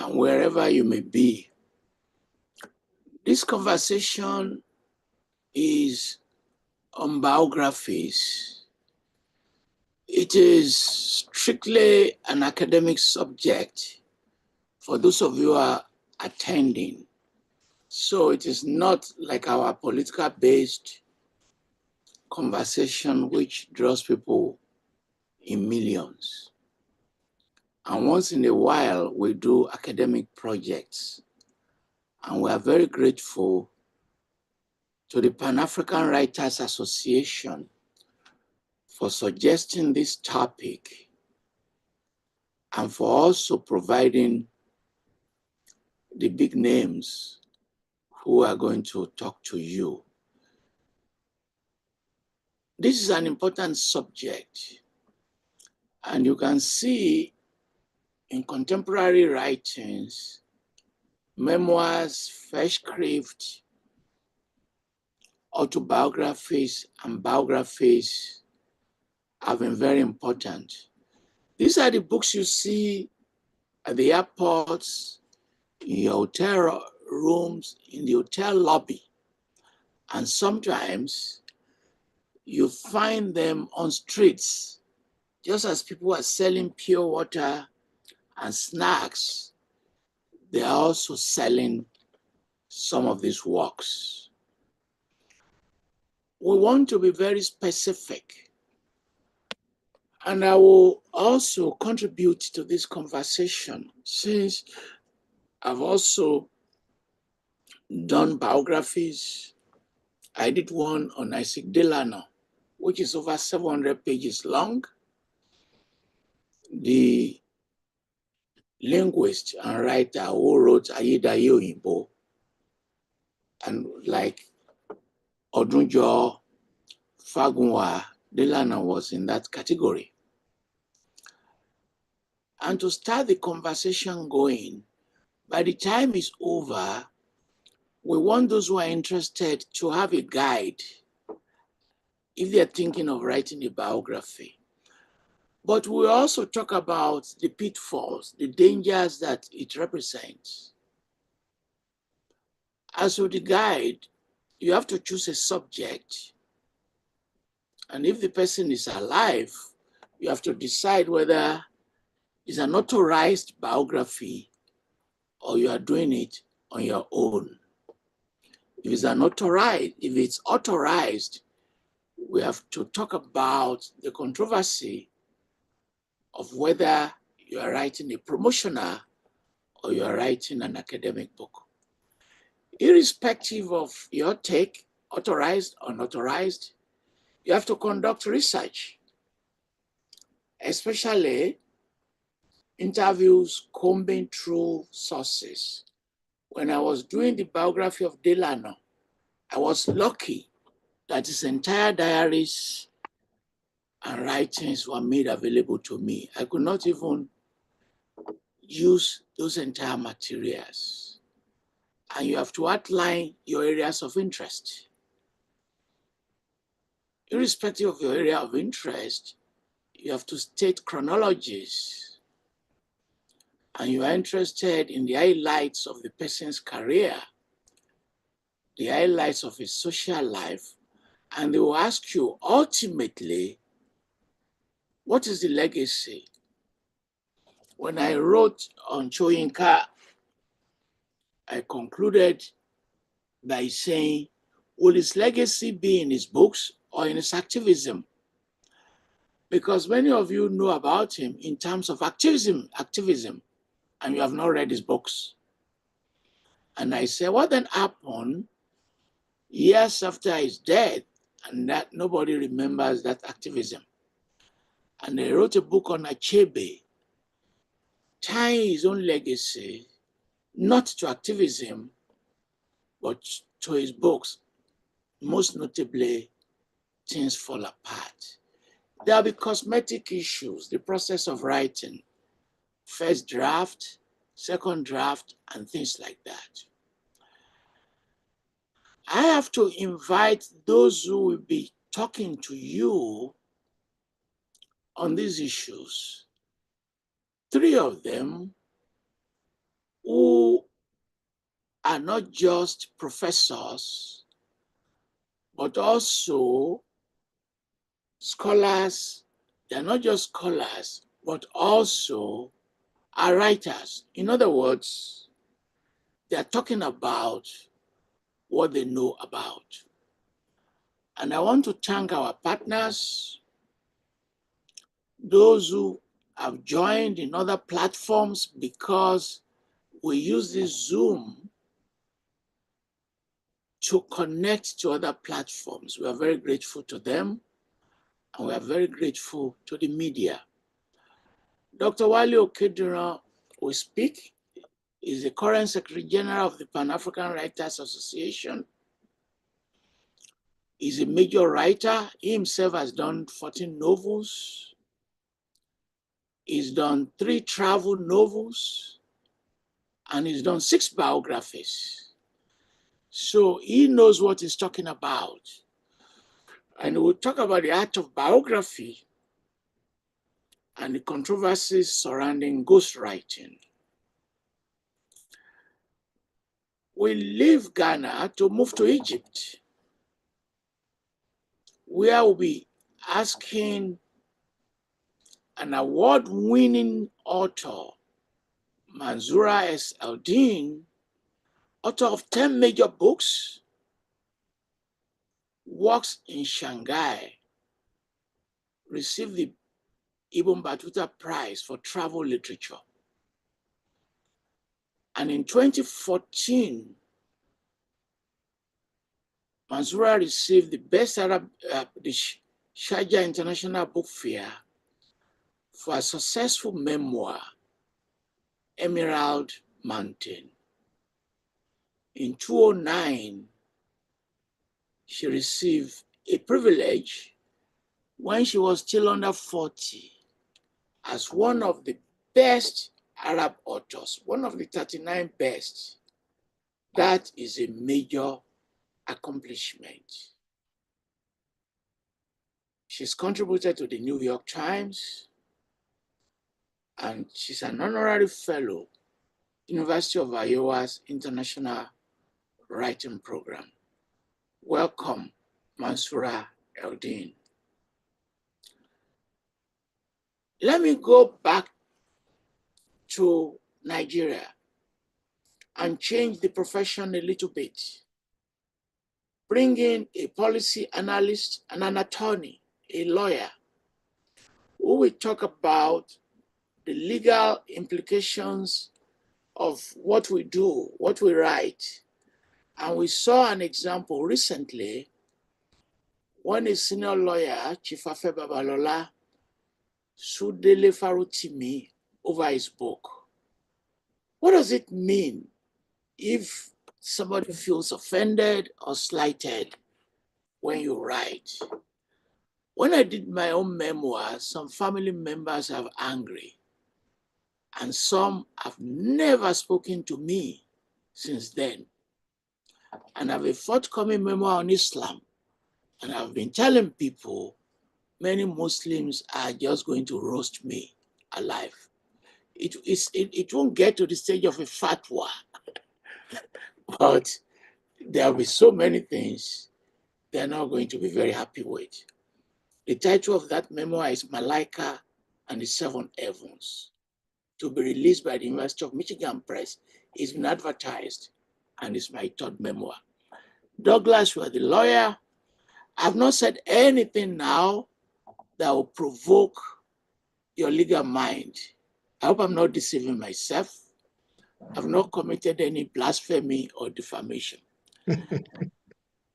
and wherever you may be. This conversation is on biographies. It is strictly an academic subject for those of you who are attending. So it is not like our political-based conversation which draws people in millions. And once in a while, we do academic projects. And we are very grateful to the Pan-African Writers Association for suggesting this topic and for also providing the big names who are going to talk to you. This is an important subject, and you can see in contemporary writings, memoirs, first script, autobiographies, and biographies have been very important. These are the books you see at the airports, in your hotel rooms, in the hotel lobby. And sometimes you find them on streets, just as people are selling pure water and snacks, they are also selling some of these works. We want to be very specific. And I will also contribute to this conversation since I've also done biographies. I did one on Isaac Delano, which is over 700 pages long. The linguist and writer who wrote Ayédáyé Òyìnbó, and like Odunjo Fagunwa, Delano was in that category. And to start the conversation going, by the time it's over, we want those who are interested to have a guide if they're thinking of writing a biography. But we also talk about the pitfalls, the dangers that it represents. As with the guide, you have to choose a subject. And if the person is alive, you have to decide whether it's an authorized biography or you are doing it on your own. If it's authorized, we have to talk about the controversy of whether you are writing a promotional or you are writing an academic book. Irrespective of your take, authorized or unauthorized, you have to conduct research, especially interviews, combing through sources. When I was doing the biography of Delano, I was lucky that his entire diaries and writings were made available to me. I could not even use those entire materials. And you have to outline your areas of interest. Irrespective of your area of interest, you have to state chronologies. And you are interested in the highlights of the person's career, the highlights of his social life, and they will ask you ultimately, what is the legacy? When I wrote on Soyinka, I concluded by saying, will his legacy be in his books or in his activism? Because many of you know about him in terms of activism, and you have not read his books. And I said, what then happened years after his death, and that nobody remembers that activism? And I wrote a book on Achebe, tying his own legacy, not to activism, but to his books, most notably, Things Fall Apart. There'll be cosmetic issues, the process of writing, first draft, second draft, and things like that. I have to invite those who will be talking to you on these issues. 3 of them are not just professors, but also scholars. They are not just scholars, but also are writers. In other words, they are talking about what they know about. And I want to thank our partners, those who have joined in other platforms, because we use this Zoom to connect to other platforms. We are very grateful to them, and we are very grateful to the media. Dr. Wale Okediran will speak. He's the current Secretary General of the Pan-African Writers Association. He's a major writer. He himself has done 14 novels. He's done 3 travel novels, and he's done 6 biographies. So he knows what he's talking about. And we'll talk about the art of biography and the controversies surrounding ghostwriting. We leave Ghana to move to Egypt, where we'll be asking an award-winning author, Mansoura Ez-Eldin, author of 10 major books, works in Shanghai, received the Ibn Battuta Prize for Travel Literature. And in 2014, Mansoura received the Best Arab, the Sharjah International Book Fair for a successful memoir, Emerald Mountain. In 2009, she received a privilege when she was still under 40 as one of the best Arab authors, one of the 39 best. That is a major accomplishment. She's contributed to the New York Times, and she's an honorary fellow, University of Iowa's International Writing Program. Welcome, Mansoura Ez-Eldin. Let me go back to Nigeria and change the profession a little bit. Bring in a policy analyst and an attorney, a lawyer, who will talk about the legal implications of what we do, what we write. And we saw an example recently when a senior lawyer, Chief Afe Babalola, sued Dele Farutimi over his book. What does it mean if somebody feels offended or slighted when you write? When I did my own memoir, some family members are angry, and some have never spoken to me since then. And I have a forthcoming memoir on Islam, and I've been telling people many Muslims are just going to roast me alive. It won't get to the stage of a fatwa, but there will be so many things they're not going to be very happy with. The title of that memoir is Malaika and the Seven Heavens, to be released by the University of Michigan Press. It's been advertised, and it's my 3rd memoir. Douglas, you are the lawyer. I've not said anything now that will provoke your legal mind. I hope I'm not deceiving myself. I've not committed any blasphemy or defamation.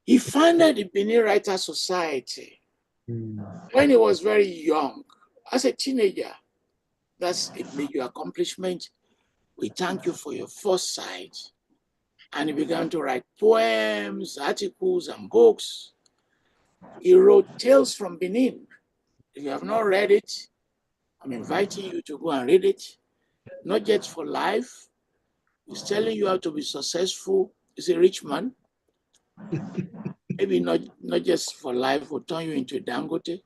He founded the Benin Writers Society when he was very young, as a teenager. That's a major accomplishment. We thank you for your foresight. And he began to write poems, articles, and books. He wrote Tales from Benin. If you have not read it, I'm inviting you to go and read it. Not just for life. He's telling you how to be successful. He's a rich man. Maybe not just for life, will turn you into a Dangote.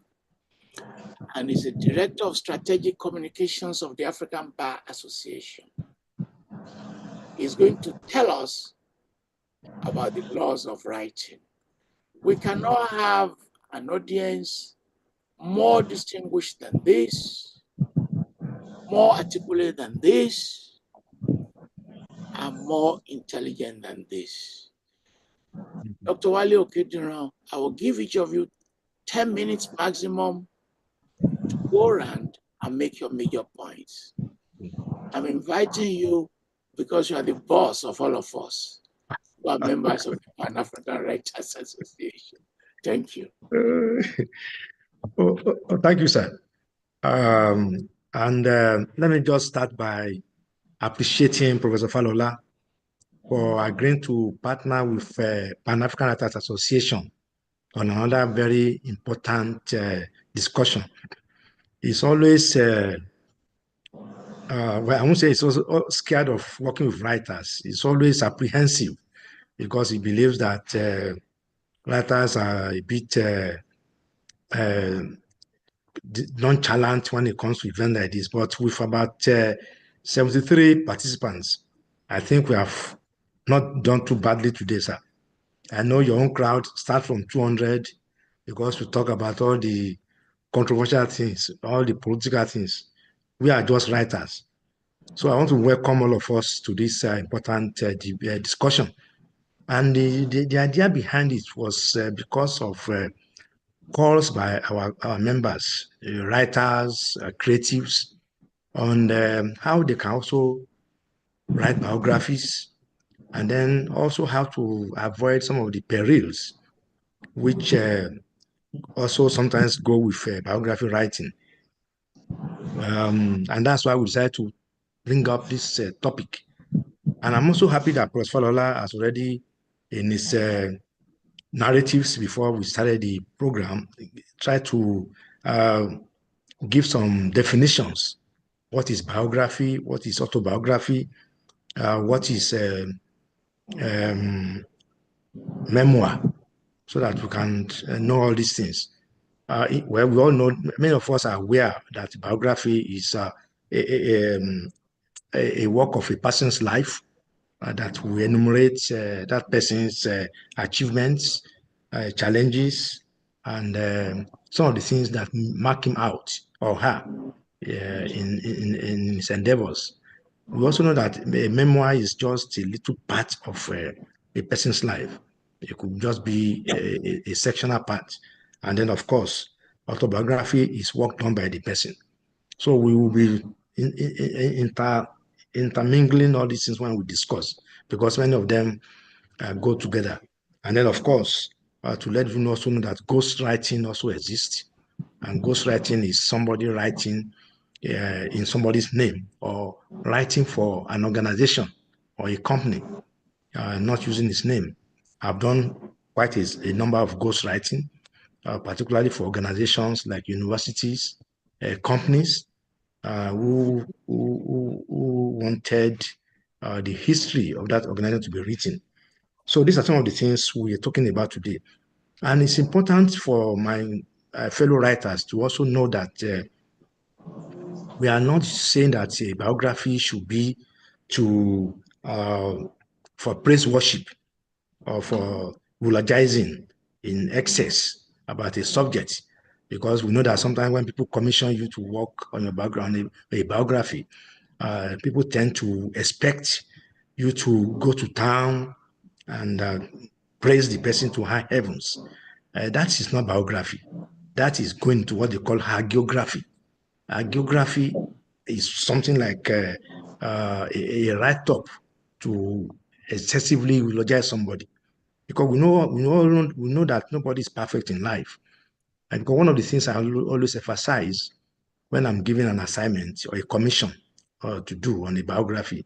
And he's a director of strategic communications of the African Bar Association. He's going to tell us about the laws of writing. We cannot have an audience more distinguished than this, more articulate than this, and more intelligent than this. Dr. Wale Okediran, I will give each of you 10 minutes maximum to go around and make your major points. I'm inviting you because you are the boss of all of us who are members of the Pan-African Writers Association. Thank you. Thank you, sir. Let me just start by appreciating Professor Falola for agreeing to partner with Pan-African Writers Association on another very important discussion. It's always, well, I won't say it's also scared of working with writers. It's always apprehensive because he believes that writers are a bit nonchalant when it comes to events like this. But with about 73 participants, I think we have not done too badly today, sir. I know your own crowd starts from 200 because we talk about all the controversial things, all the political things. We are just writers. So I want to welcome all of us to this important discussion. And the idea behind it was because of calls by our members, writers, creatives, on how they can also write biographies, and then also how to avoid some of the perils, which also sometimes go with biography writing. And that's why we decided to bring up this topic. And I'm also happy that Professor Falola has already, in his narratives before we started the program, tried to give some definitions. What is biography? What is autobiography? What is memoir? So that we can know all these things. Well, we all know, many of us are aware that biography is a work of a person's life that will enumerate that person's achievements, challenges, and some of the things that mark him out or her in his endeavors. We also know that a memoir is just a little part of a person's life. It could just be a sectional part. And then, of course, autobiography is work done by the person. So we will be intermingling all these things when we discuss, because many of them go together. And then, of course, to let you also know that ghostwriting also exists. And ghostwriting is somebody writing in somebody's name or writing for an organization or a company, not using his name. I've done quite a number of ghostwriting, particularly for organizations like universities, companies who wanted the history of that organization to be written. So these are some of the things we are talking about today. And it's important for my fellow writers to also know that we are not saying that a biography should be for praise worship or for eulogizing in excess about a subject, because we know that sometimes when people commission you to work on your background, a biography, people tend to expect you to go to town and praise the person to high heavens. That is not biography. That is going to what they call hagiography. Hagiography is something like a write-up to excessively eulogize somebody, because we know that nobody is perfect in life. And because one of the things I always emphasize when I'm giving an assignment or a commission to do on a biography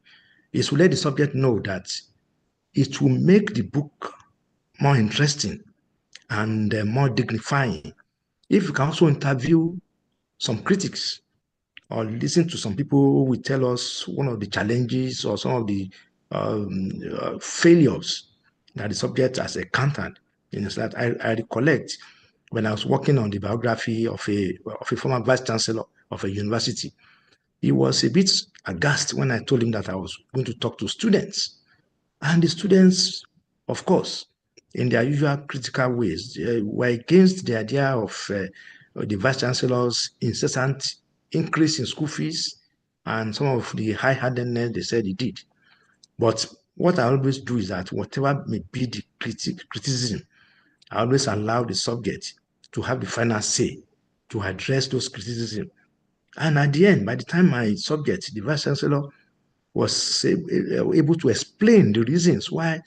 is to let the subject know that it will make the book more interesting and more dignifying if you can also interview some critics or listen to some people who will tell us one of the challenges or some of the failures that the subject has encountered. So that I recollect when I was working on the biography of a former vice chancellor of a university. He was a bit aghast when I told him that I was going to talk to students. And the students of course, in their usual critical ways, were against the idea of the Vice Chancellor's incessant increase in school fees and some of the high-handedness they said he did. But what I always do is that whatever may be the criticism, I always allow the subject to have the final say, to address those criticisms. And at the end, by the time my subject, the Vice Chancellor, was able to explain the reasons why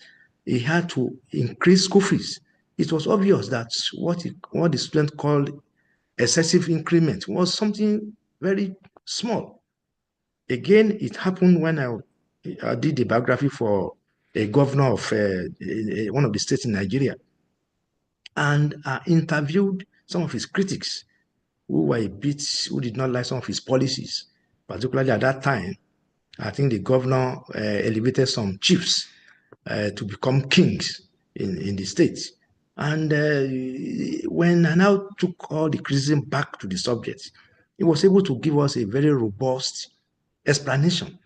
he had to increase school fees, it was obvious that what the student called excessive increment was something very small. Again, it happened when I did the biography for a governor of one of the states in Nigeria, and I interviewed some of his critics who did not like some of his policies, particularly at that time. I think the governor elevated some chiefs to become kings in the state. And when I now took all the criticism back to the subject, he was able to give us a very robust explanation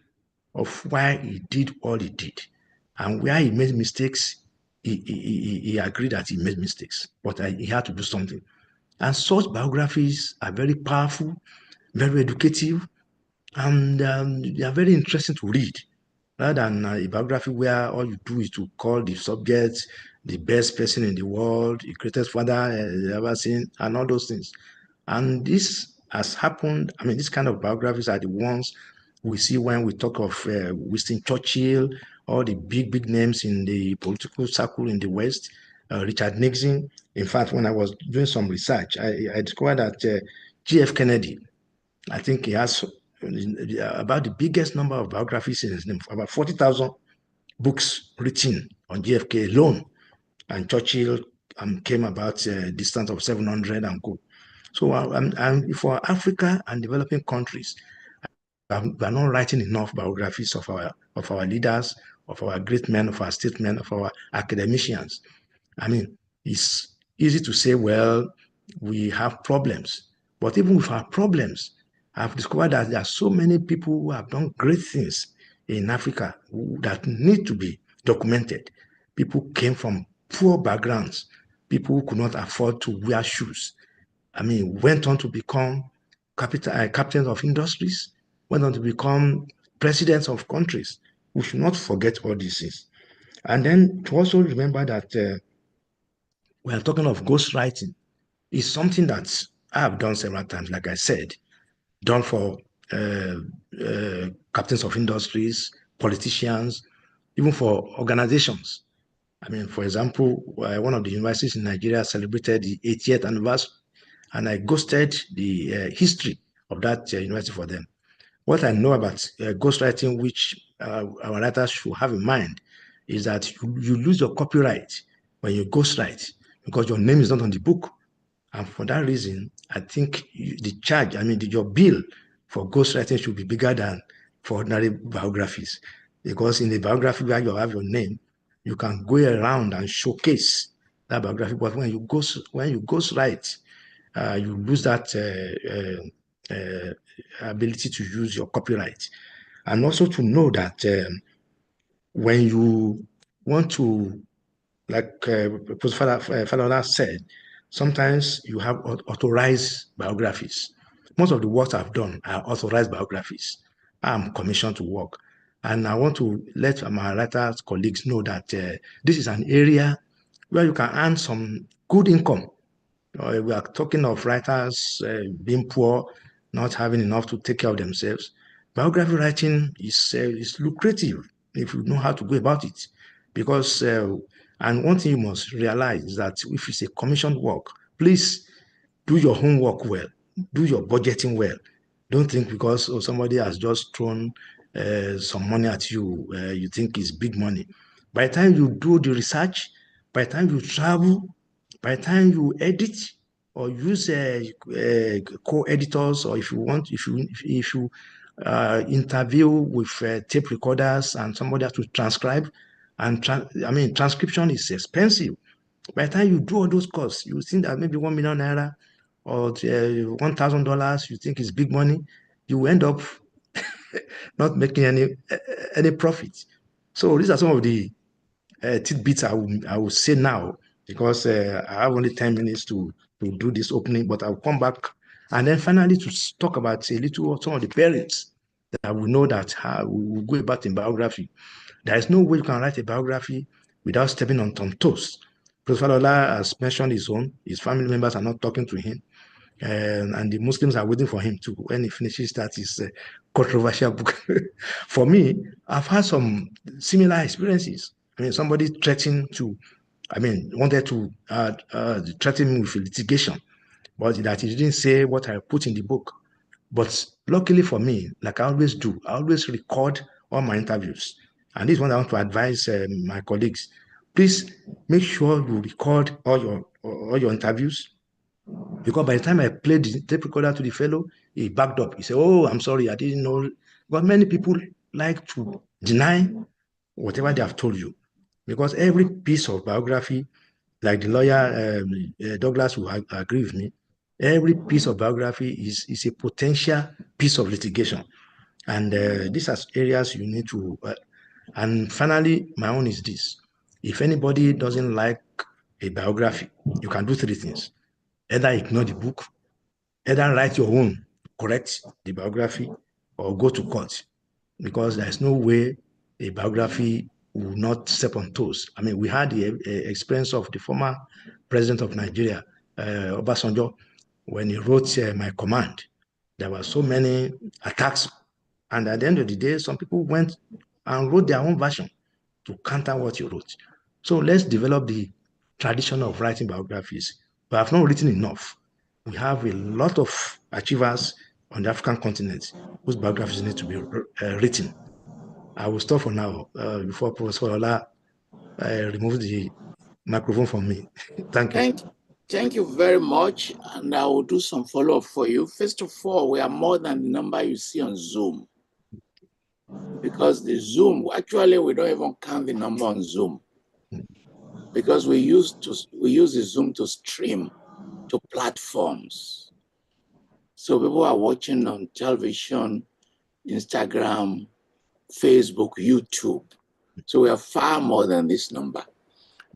of why he did all he did. And where he made mistakes, he agreed that he made mistakes, but he had to do something. And such biographies are very powerful, very educative, and they are very interesting to read, rather than a biography where all you do is to call the subject the best person in the world, the greatest father you ever seen, and all those things. And this has happened. I mean, this kind of biographies are the ones we see when we talk of Winston Churchill, all the big names in the political circle in the West, Richard Nixon. In fact, when I was doing some research, I discovered that G.F. Kennedy, I think he has about the biggest number of biographies in his name, about 40,000 books written on JFK alone. And Churchill came about a distance of 700 and go. So for Africa and developing countries, we are not writing enough biographies of our leaders, of our great men, of our statesmen, of our academicians. I mean, it's easy to say, well, we have problems. But even with our problems, I've discovered that there are so many people who have done great things in Africa that need to be documented. People came from poor backgrounds, people who could not afford to wear shoes. I mean, went on to become captains of industries, went on to become presidents of countries. We should not forget all these things. And then to also remember that we are talking of ghostwriting. It's something that I have done several times, like I said, done for captains of industries, politicians, even for organizations. I mean, for example, one of the universities in Nigeria celebrated the 80th anniversary, and I ghosted the history of that university for them. What I know about ghostwriting, which our writers should have in mind, is that you lose your copyright when you ghostwrite because your name is not on the book. And for that reason, I think the charge, your bill for ghostwriting should be bigger than for ordinary biographies. Because in the biography where you have your name, you can go around and showcase that biography. But when you ghostwrite, you lose that ability to use your copyright. And also to know that when you want to, like Professor Falola said, sometimes you have authorized biographies. Most of the works I've done are authorized biographies. I'm commissioned to work. And I want to let my writers colleagues know that this is an area where you can earn some good income. We are talking of writers being poor, not having enough to take care of themselves. Biography writing is lucrative if you know how to go about it. Because, and one thing you must realize is that if it's a commissioned work, please do your homework well, do your budgeting well. Don't think because somebody has just thrown some money at you, you think it's big money. By the time you do the research, by the time you travel, by the time you edit or use co-editors, or if you interview with tape recorders and somebody has to transcribe, and transcription is expensive. By the time you do all those costs, you think that maybe 1 million naira or $1,000 you think is big money, you end up not making any profit. So these are some of the tidbits I will say now, because I have only 10 minutes to do this opening, but I'll come back. And then finally to talk about a little some of the perils that we know that we will go about in biography. There is no way you can write a biography without stepping on some toes. Professor Falola has mentioned his family members are not talking to him. And the Muslims are waiting for him to, when he finishes that his controversial book. For me, I've had some similar experiences. I mean, somebody wanted to threaten me with litigation, but that he didn't say what I put in the book. But luckily for me, like I always do, I always record all my interviews. And this is what I want to advise my colleagues. Please make sure you record all your interviews, because by the time I played the tape recorder to the fellow, he backed up. He said, "Oh, I'm sorry, I didn't know." But many people like to deny whatever they have told you, because every piece of biography, like the lawyer Douglas will agree with me, every piece of biography is a potential piece of litigation. And these are areas you need to. And finally, my own is this. If anybody doesn't like a biography, you can do three things. Either ignore the book, either write your own, correct the biography, or go to court, because there's no way a biography will not step on toes. I mean, we had the experience of the former president of Nigeria, Obasanjo, when he wrote My Command. There were so many attacks, and at the end of the day, some people went and wrote their own version to counter what you wrote. So let's develop the tradition of writing biographies. We have not written enough. We have a lot of achievers on the African continent whose biographies need to be written. I will stop for now before Professor Ola removes the microphone from me. Thank you. Thank you very much, and I will do some follow-up for you. First of all, we are more than the number you see on Zoom, because the Zoom, actually, we don't even count the number on Zoom, because we use the Zoom to stream to platforms. So people are watching on television, Instagram, Facebook, YouTube. So we are far more than this number.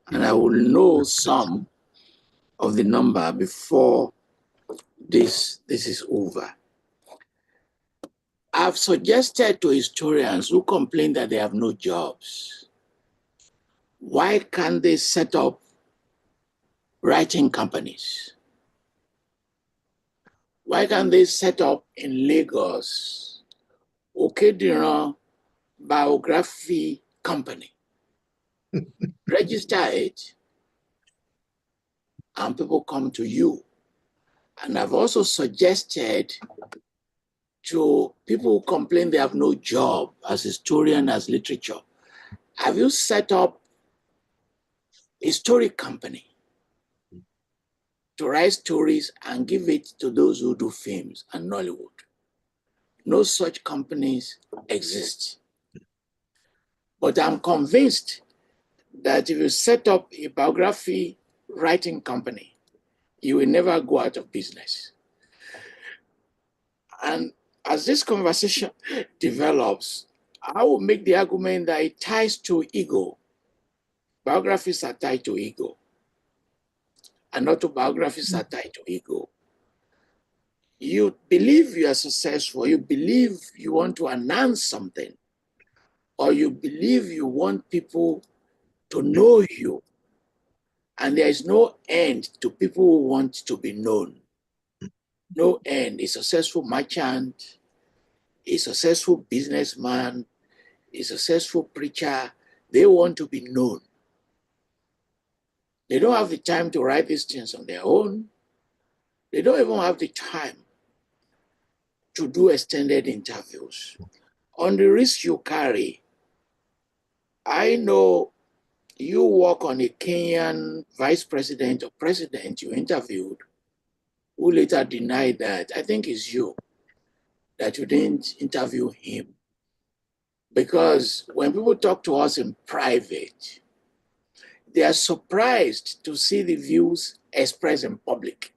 And I will know some of the number before this is over. I've suggested to historians who complain that they have no jobs, why can't they set up writing companies? Why can't they set up in Lagos, Okediran Biography Company? Register it, and people come to you. And I've also suggested to people who complain they have no job as historian, as literature, have you set up a story company to write stories and give it to those who do films and Nollywood? No such companies exist. But I'm convinced that if you set up a biography writing company, you will never go out of business. And as this conversation develops, I will make the argument that it ties to ego. Biographies are tied to ego, and autobiographies are tied to ego. You believe you are successful, you believe you want to announce something, or you believe you want people to know you, and there is no end to people who want to be known. No end. A successful merchant, a successful businessman, a successful preacher, they want to be known. They don't have the time to write these things on their own. They don't even have the time to do extended interviews. On the risk you carry, I know you work on a Kenyan vice president or president you interviewed, who later denied that. I think it's you, that you didn't interview him. Because when people talk to us in private, they are surprised to see the views expressed in public.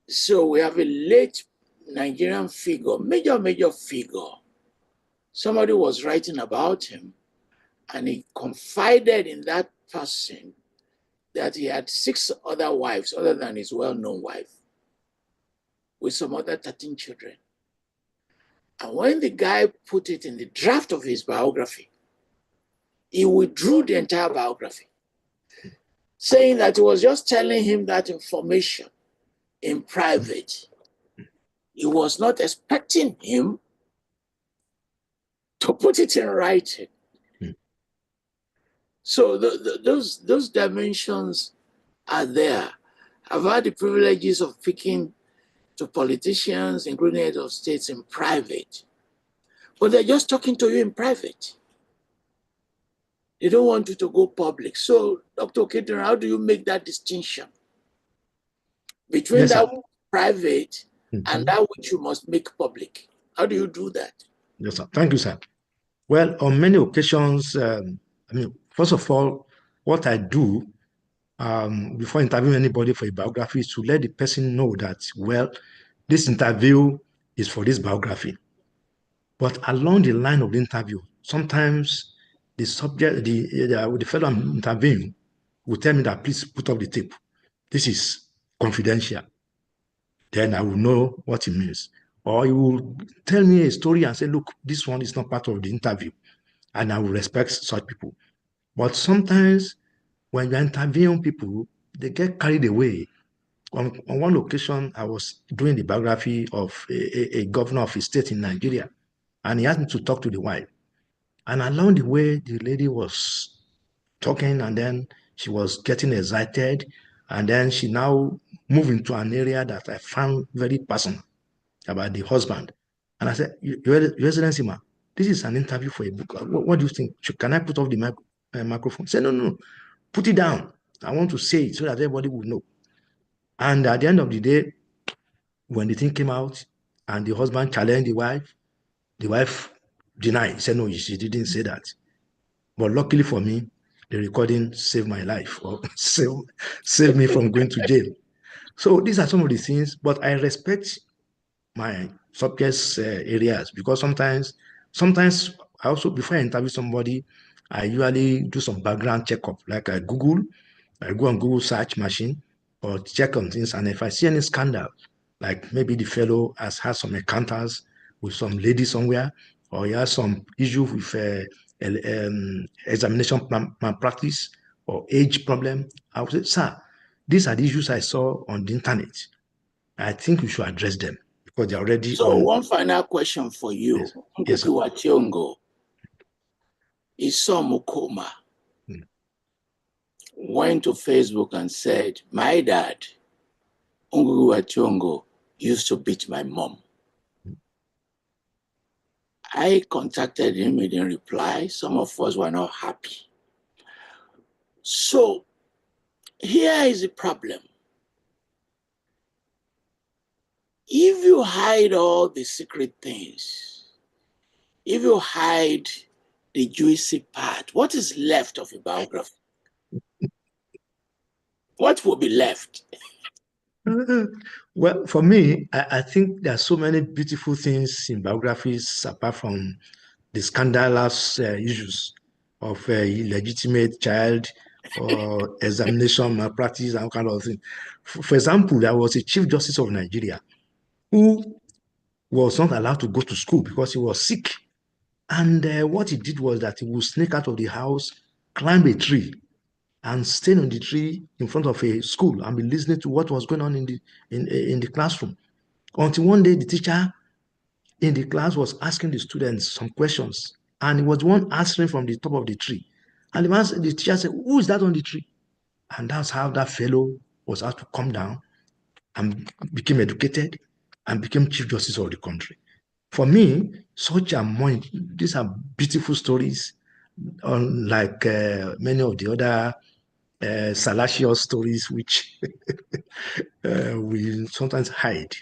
So we have a late Nigerian figure, major figure. Somebody was writing about him. and he confided in that person that he had 6 other wives other than his well-known wife, with some other 13 children. And when the guy put it in the draft of his biography, he withdrew the entire biography, saying that he was just telling him that information in private. He was not expecting him to put it in writing. So those dimensions are there. I've had the privileges of speaking to politicians, including heads of states, in private. But they're just talking to you in private. They don't want you to go public. So, Dr. Okediran, how do you make that distinction between that private and that which you must make public? How do you do that? Yes, sir. Thank you, sir. Well, on many occasions, first of all, what I do before interviewing anybody for a biography is to let the person know that, well, this interview is for this biography. But along the line of the interview, sometimes the subject, the fellow I'm interviewing will tell me that, please put up the tape. This is confidential. Then I will know what it means. Or he will tell me a story and say, look, this one is not part of the interview. And I will respect such people. But sometimes when you're interviewing people, they get carried away. On one occasion, I was doing the biography of a governor of a state in Nigeria, and he asked me to talk to the wife. And along the way, the lady was talking, and then she was getting excited, and then she now moved into an area that I found very personal about the husband. And I said, Your Excellency, ma, this is an interview for a book. What do you think? Can I put off the microphone? Say, no, put it down. I want to say it so that everybody will know. And at the end of the day, when the thing came out and the husband challenged the wife denied, said, no, she didn't say that. But luckily for me, the recording saved my life, or saved me from going to jail. So these are some of the things, but I respect my subjects areas, because sometimes I also, before I interview somebody, I usually do some background checkup, like I go on Google search machine or check on things, and if I see any scandal, like maybe the fellow has had some encounters with some lady somewhere, or he has some issue with examination malpractice or age problem, I would say, sir, these are the issues I saw on the internet. I think we should address them because they're already so on. One final question for you. Yes, Nkuki Wationgo, Isom Mukoma went to Facebook and said, my dad, Nkuki Wationgo, used to beat my mom. I contacted him, he didn't reply. Some of us were not happy. So here is the problem. If you hide all the secret things, if you hide the juicy part, what is left of a biography? What will be left? Well, for me, I think there are so many beautiful things in biographies apart from the scandalous issues of illegitimate child or examination malpractice and kind of thing. For example, there was a Chief Justice of Nigeria who was not allowed to go to school because he was sick. And what he did was that he would sneak out of the house, climb a tree, and stay on the tree in front of a school and be listening to what was going on in the classroom. Until one day, the teacher in the class was asking the students some questions, and he was the one answering from the top of the tree. And the teacher said, "Who is that on the tree?" And that's how that fellow was asked to come down and became educated and became Chief Justice of the country. For me, these are beautiful stories, unlike many of the other salacious stories which we sometimes hide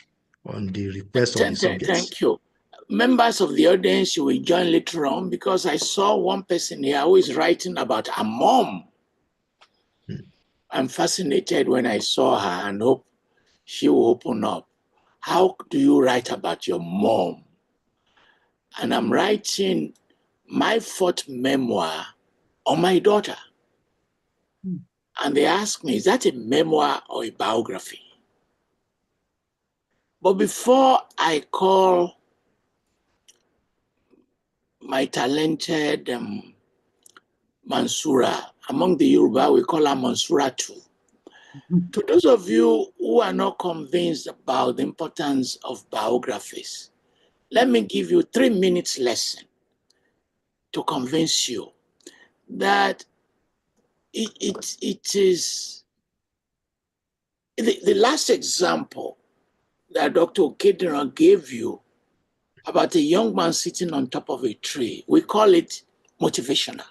on the request of the subjects. Thank you. Members of the audience, you will join later on, because I saw one person here who is writing about a mom. I'm fascinated when I saw her and hope she will open up. How do you write about your mom? And I'm writing my 4th memoir on my daughter. And they asked me, is that a memoir or a biography? But before I call my talented Mansoura, among the Yoruba, we call her Mansoura too. To those of you who are not convinced about the importance of biographies, let me give you 3 minutes lesson to convince you that it is the last example that Dr. Okediran gave you about a young man sitting on top of a tree. We call it motivational.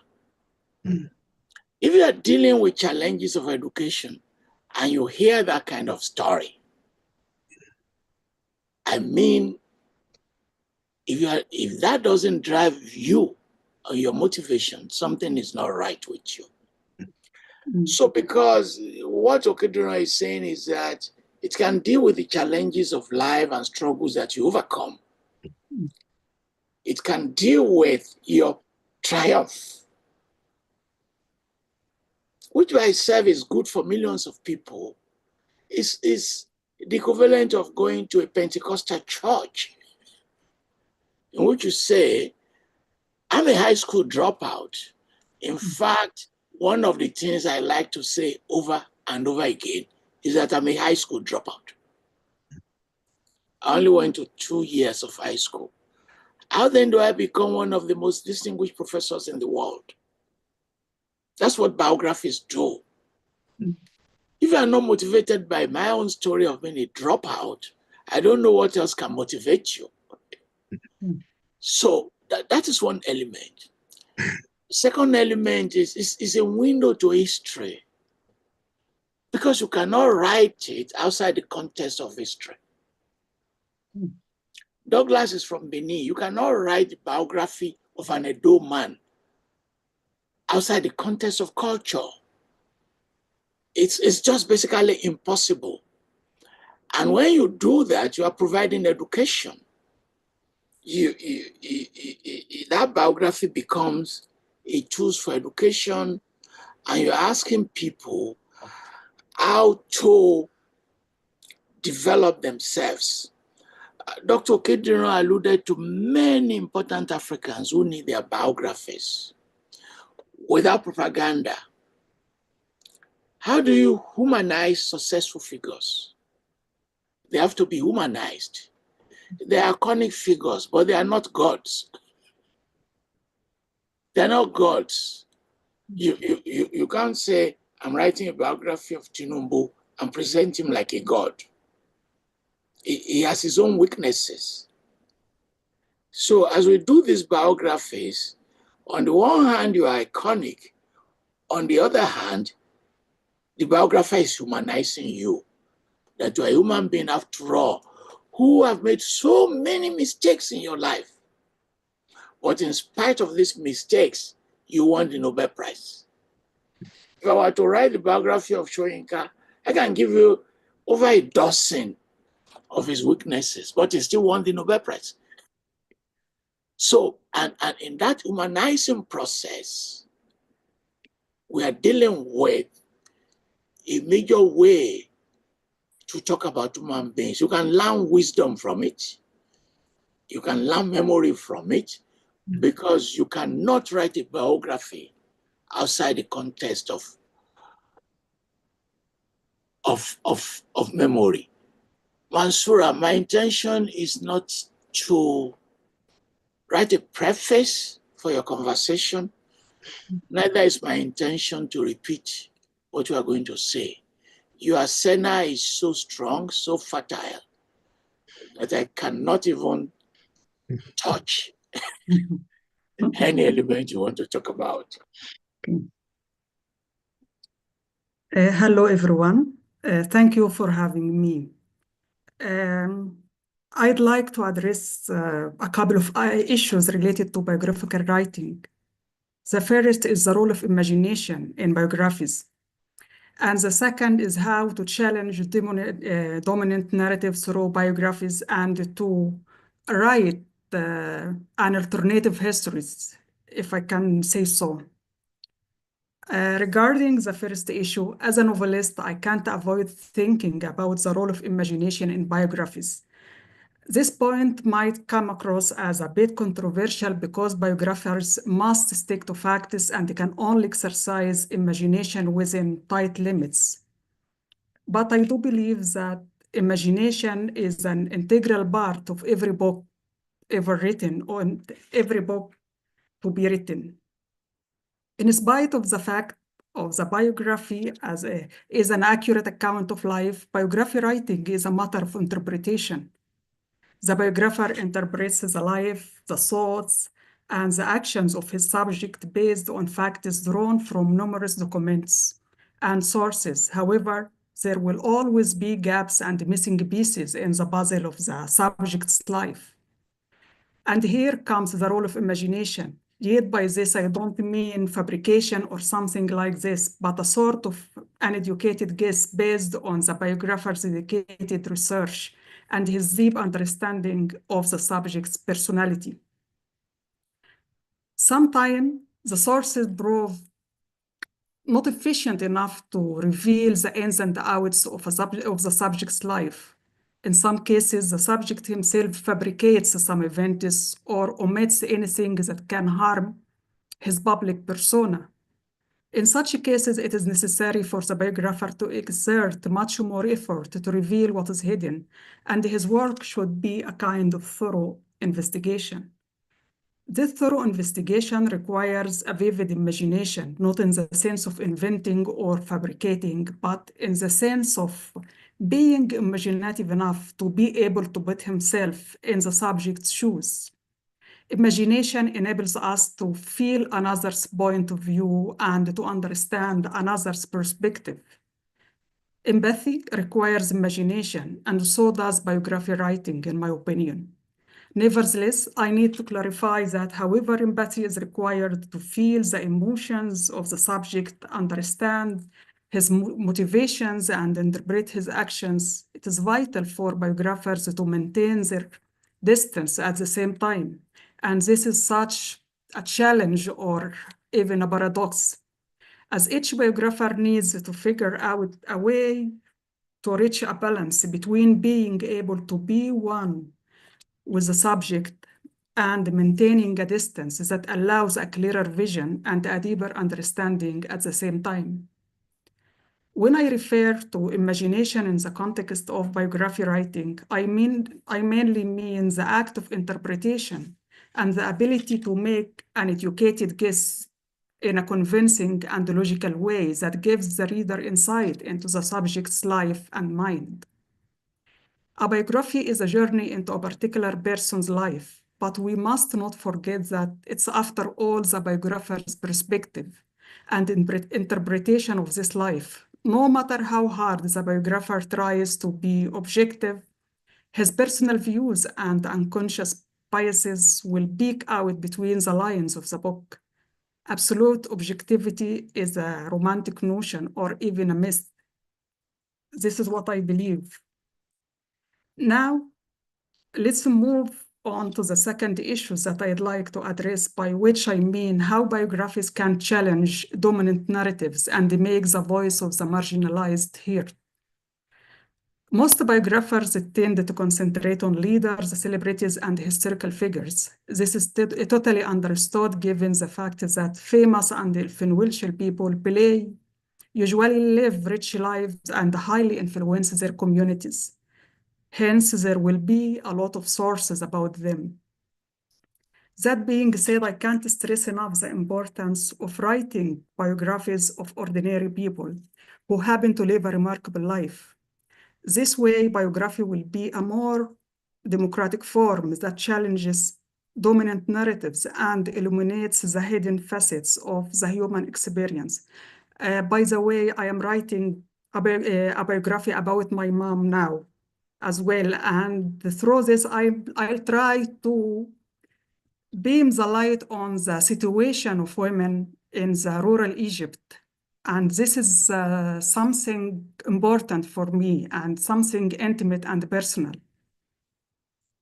If you are dealing with challenges of education and you hear that kind of story, I mean, if that doesn't drive you or your motivation, something is not right with you. So because what Okediran is saying is that it can deal with the challenges of life and struggles that you overcome. It can deal with your triumph, which by itself is good for millions of people. Is the equivalent of going to a Pentecostal church in which you say, I'm a high school dropout. In fact, one of the things I like to say over and over again is that I'm a high school dropout. I only went to 2 years of high school. How then do I become one of the most distinguished professors in the world? That's what biographies do. If you are not motivated by my own story of being a dropout, I don't know what else can motivate you. So that is one element. Second element is a window to history, because you cannot write it outside the context of history. Douglas is from Benin. You cannot write the biography of an Edo man outside the context of culture. It's just basically impossible. And when you do that, you are providing education. That biography becomes a tool for education, and you're asking people how to develop themselves. Dr. Okediran alluded to many important Africans who need their biographies without propaganda. How do you humanize successful figures? They have to be humanized. They are iconic figures, but they are not gods. They're not gods. You can't say, I'm writing a biography of Tinubu and present him like a god. He has his own weaknesses. So as we do these biographies, on the one hand, you are iconic. On the other hand, the biographer is humanizing you, that you are a human being after all, who have made so many mistakes in your life. But in spite of these mistakes, you won the Nobel Prize. If I were to write the biography of Soyinka, I can give you over a dozen of his weaknesses, but he still won the Nobel Prize. So, and in that humanizing process, we are dealing with a major way to talk about human beings. You can learn wisdom from it. You can learn memory from it, because you cannot write a biography outside the context of memory. Mansoura, my intention is not to write a preface for your conversation. Neither is my intention to repeat what you are going to say. Your senna is so strong, so fertile, that I cannot even touch any element you want to talk about. Hello, everyone. Thank you for having me. I'd like to address a couple of issues related to biographical writing. The first is the role of imagination in biographies. And the second is how to challenge dominant narratives through biographies and to write an alternative histories, if I can say so. Regarding the first issue, as a novelist, I can't avoid thinking about the role of imagination in biographies. This point might come across as a bit controversial because biographers must stick to facts and can only exercise imagination within tight limits. But I do believe that imagination is an integral part of every book ever written or every book to be written. In spite of the fact of the biography is an accurate account of life, biography writing is a matter of interpretation. The biographer interprets the life, the thoughts, and the actions of his subject based on facts drawn from numerous documents and sources. However, there will always be gaps and missing pieces in the puzzle of the subject's life. And here comes the role of imagination. Yet by this, I don't mean fabrication or something like this, but a sort of uneducated guess based on the biographer's dedicated research and his deep understanding of the subject's personality. Sometimes the sources prove not efficient enough to reveal the ins and outs of the subject's life. In some cases, the subject himself fabricates some events or omits anything that can harm his public persona. In such cases, it is necessary for the biographer to exert much more effort to reveal what is hidden, and his work should be a kind of thorough investigation. This thorough investigation requires a vivid imagination, not in the sense of inventing or fabricating, but in the sense of being imaginative enough to be able to put himself in the subject's shoes. Imagination enables us to feel another's point of view and to understand another's perspective. Empathy requires imagination, and so does biography writing, in my opinion. Nevertheless, I need to clarify that however empathy is required to feel the emotions of the subject, understand his motivations, and interpret his actions, it is vital for biographers to maintain their distance at the same time. And this is such a challenge or even a paradox, as each biographer needs to figure out a way to reach a balance between being able to be one with the subject and maintaining a distance that allows a clearer vision and a deeper understanding at the same time. When I refer to imagination in the context of biography writing, I mainly mean the act of interpretation and the ability to make an educated guess in a convincing and logical way that gives the reader insight into the subject's life and mind. A biography is a journey into a particular person's life, but we must not forget that it's after all the biographer's perspective and interpretation of this life. No matter how hard the biographer tries to be objective, his personal views and unconscious biases will peek out between the lines of the book. Absolute objectivity is a romantic notion or even a myth. This is what I believe. Now, let's move on to the second issue that I'd like to address, by which I mean how biographies can challenge dominant narratives and make the voice of the marginalized heard. Most biographers tend to concentrate on leaders, celebrities, and historical figures. This is totally understood given the fact that famous and influential people usually live rich lives and highly influence their communities. Hence, there will be a lot of sources about them. That being said, I can't stress enough the importance of writing biographies of ordinary people who happen to live a remarkable life. This way, biography will be a more democratic form that challenges dominant narratives and illuminates the hidden facets of the human experience. By the way, I am writing a biography about my mom now as well. And through this, I'll try to beam the light on the situation of women in the rural Egypt. And this is something important for me and something intimate and personal.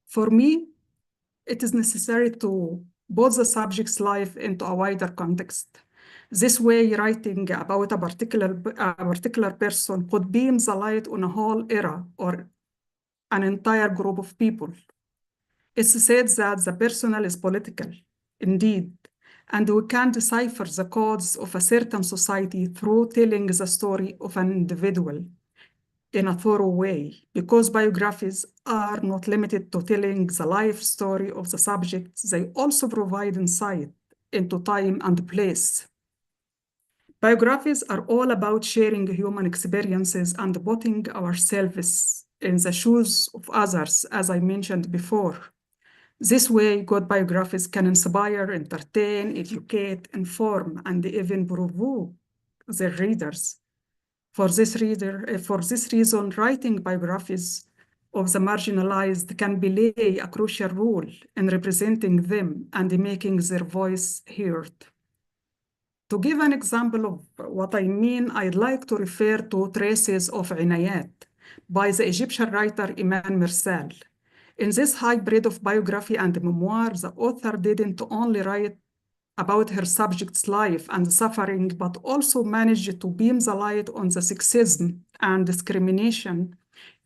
For me, it is necessary to put the subject's life into a wider context. This way, writing about a particular person could beam the light on a whole era or an entire group of people. It's said that the personal is political, indeed, and we can decipher the codes of a certain society through telling the story of an individual in a thorough way, because biographies are not limited to telling the life story of the subject, they also provide insight into time and place. Biographies are all about sharing human experiences and putting ourselves in the shoes of others, as I mentioned before. This way, good biographies can inspire, entertain, educate, inform, and even provoke their readers. For this reason, writing biographies of the marginalized can play a crucial role in representing them and making their voice heard. To give an example of what I mean, I'd like to refer to Traces of Inayat by the Egyptian writer Iman Mirsal. In this hybrid of biography and memoir, the author didn't only write about her subject's life and suffering, but also managed to beam the light on the sexism and discrimination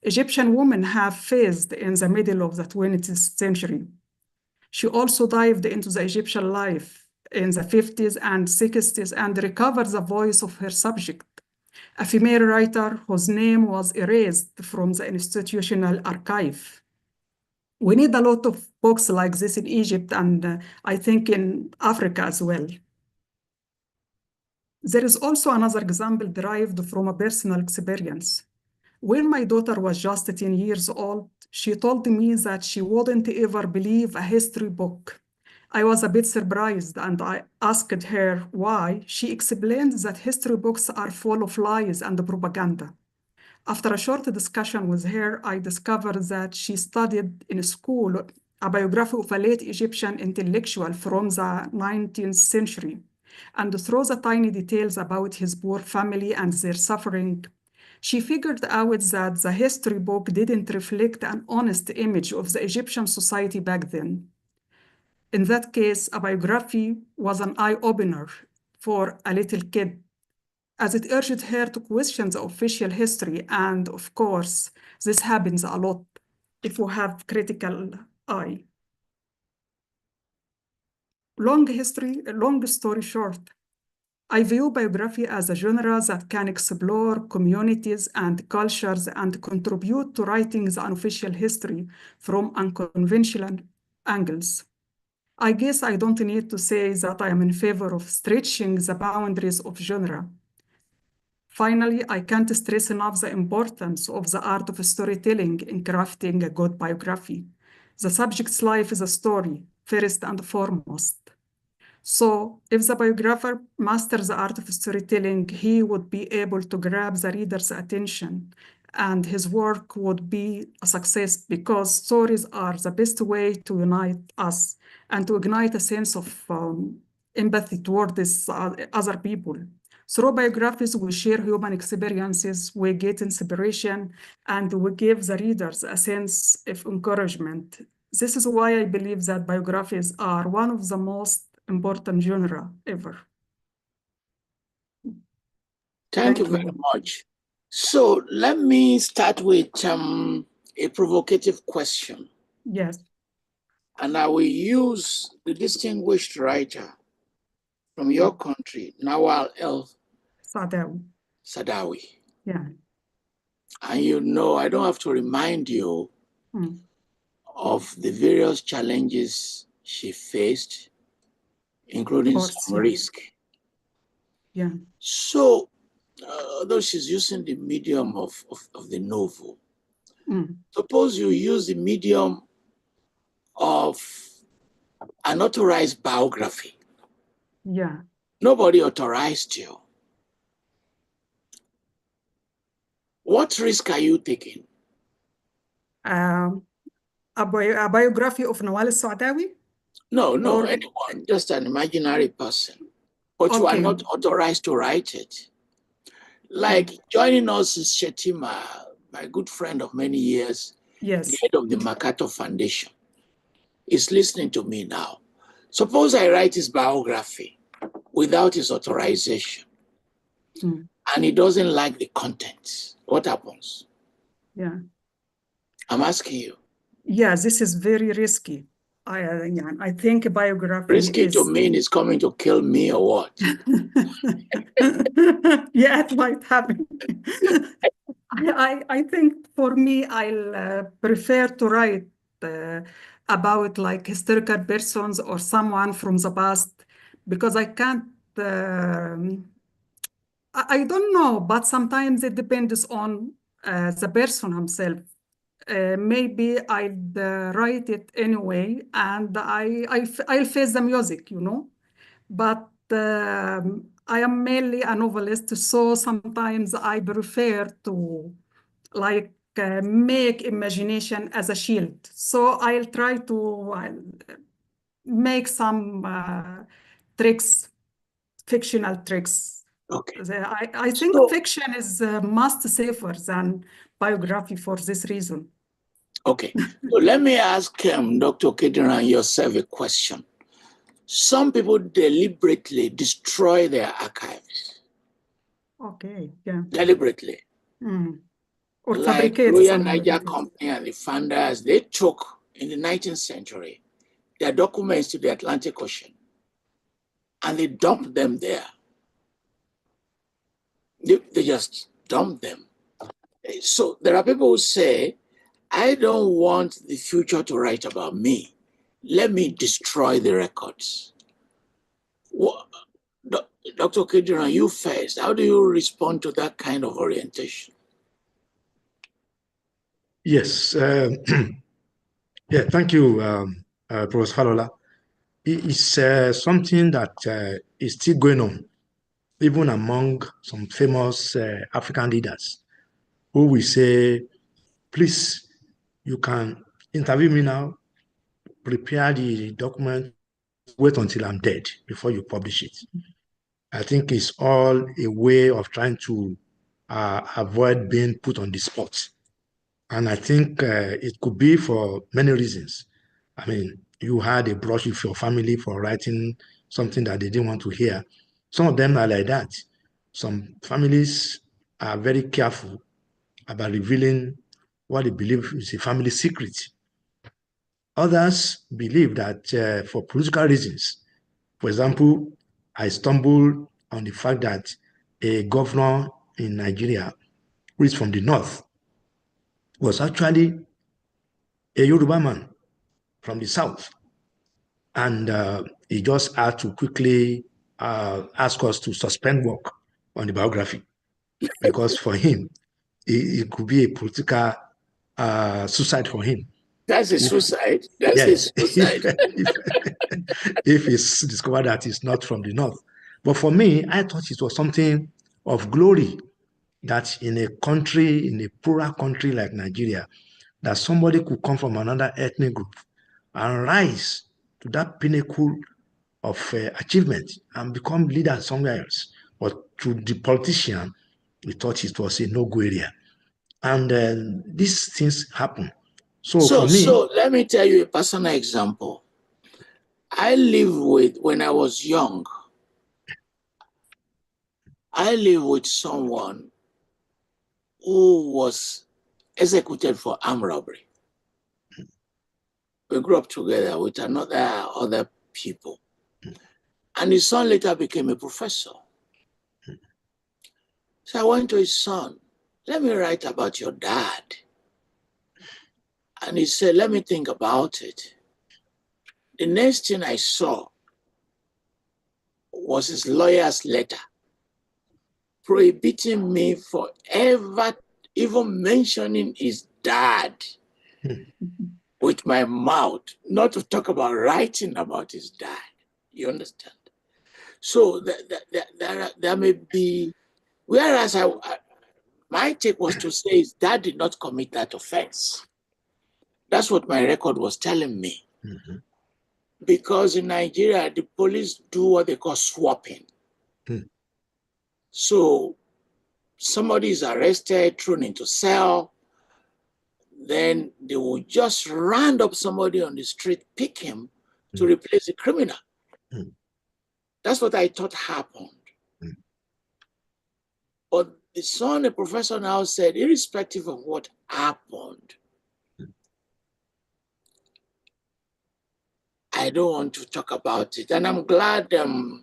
Egyptian women have faced in the middle of the 20th century. She also dived into the Egyptian life in the 50s and 60s and recovered the voice of her subject, a female writer whose name was erased from the institutional archive. We need a lot of books like this in Egypt and I think in Africa as well. There is also another example derived from a personal experience. When my daughter was just 10 years old, she told me that she wouldn't ever believe a history book. I was a bit surprised and I asked her why. She explained that history books are full of lies and propaganda. After a short discussion with her, I discovered that she studied in school a biography of a late Egyptian intellectual from the 19th century. And through the tiny details about his poor family and their suffering, she figured out that the history book didn't reflect an honest image of the Egyptian society back then. In that case, a biography was an eye-opener for a little kid, as it urged her to question the official history. And of course, this happens a lot if you have critical eye. Long story short, I view biography as a genre that can explore communities and cultures and contribute to writing the unofficial history from unconventional angles. I guess I don't need to say that I am in favor of stretching the boundaries of genre. Finally, I can't stress enough the importance of the art of storytelling in crafting a good biography. The subject's life is a story, first and foremost. So if the biographer masters the art of storytelling, he would be able to grab the reader's attention and his work would be a success because stories are the best way to unite us and to ignite a sense of empathy toward other people. Through biographies, we share human experiences, we get inspiration, and we give the readers a sense of encouragement. This is why I believe that biographies are one of the most important genre ever. Thank you very much. So let me start with a provocative question. Yes. And I will use the distinguished writer from your country, Wale Okediran. Yeah. And you know, I don't have to remind you of the various challenges she faced, including some risk. Yeah. So, although she's using the medium of the novel, suppose you use the medium of an authorized biography. Yeah. Nobody authorized you. What risk are you taking? A biography of Wale Okediran? No, anyone, just an imaginary person. But you are not authorized to write it. Like joining us is Shetima, my good friend of many years, the head of the Makato Foundation, is listening to me now. Suppose I write his biography. without his authorization, and he doesn't like the content, what happens? Yeah. I'm asking you. Yeah, this is very risky. I think biography Risky is... to mean it's coming to kill me or what? Yeah, it might happen. I think for me, I'll prefer to write about like historical persons or someone from the past, because I can't, I don't know, but sometimes it depends on the person himself. Maybe I'd write it anyway, and I'll face the music, you know. But I am mainly a novelist, so sometimes I prefer to like make imagination as a shield. So I'll try to make some tricks, fictional tricks. Okay. I think fiction is much safer than biography for this reason. Okay, so let me ask Dr. Okediran yourself a question. Some people deliberately destroy their archives. Okay, yeah. Deliberately. Or like fabricate Royal some Niger evidence. Company and the founders, they took in the 19th century their documents to the Atlantic Ocean and they dumped them there. They just dumped them. So there are people who say, I don't want the future to write about me. Let me destroy the records. Dr. Okediran, you first. How do you respond to that kind of orientation? Yes. Yeah, thank you, Professor Falola. It's something that is still going on, even among some famous African leaders who will say, please, you can interview me now, prepare the document, wait until I'm dead before you publish it. I think it's all a way of trying to avoid being put on the spot. And I think it could be for many reasons. I mean, you had a brush with your family for writing something that they didn't want to hear. Some of them are like that. Some families are very careful about revealing what they believe is a family secret. Others believe that for political reasons, for example, I stumbled on the fact that a governor in Nigeria, who is from the north, was actually a Yoruba man from the south. And he just had to quickly ask us to suspend work on the biography because for him, it could be a political suicide for him. That's a suicide. That's a Yes, suicide. if it's discovered that it's not from the north. But for me, I thought it was something of glory that in a country, in a plural country like Nigeria, that somebody could come from another ethnic group and rise to that pinnacle of achievement and become leader somewhere else. But to the politician, we thought it was a no-go area. And these things happen. So for me, So let me tell you a personal example. When I was young, I lived with someone who was executed for armed robbery. We grew up together with other people. And his son later became a professor. So I went to his son, let me write about your dad. And he said, let me think about it. The next thing I saw was his lawyer's letter prohibiting me from ever even mentioning his dad with my mouth, not to talk about writing about his dad. You understand? So there may be, whereas my take was to say his dad did not commit that offense. That's what my record was telling me. mm-hmm. Because in Nigeria, the police do what they call swapping. So somebody is arrested, thrown into cell, then they will just round up somebody on the street, pick him to replace the criminal. That's what I thought happened. But the son, the professor now said, irrespective of what happened, I don't want to talk about it. And I'm glad Her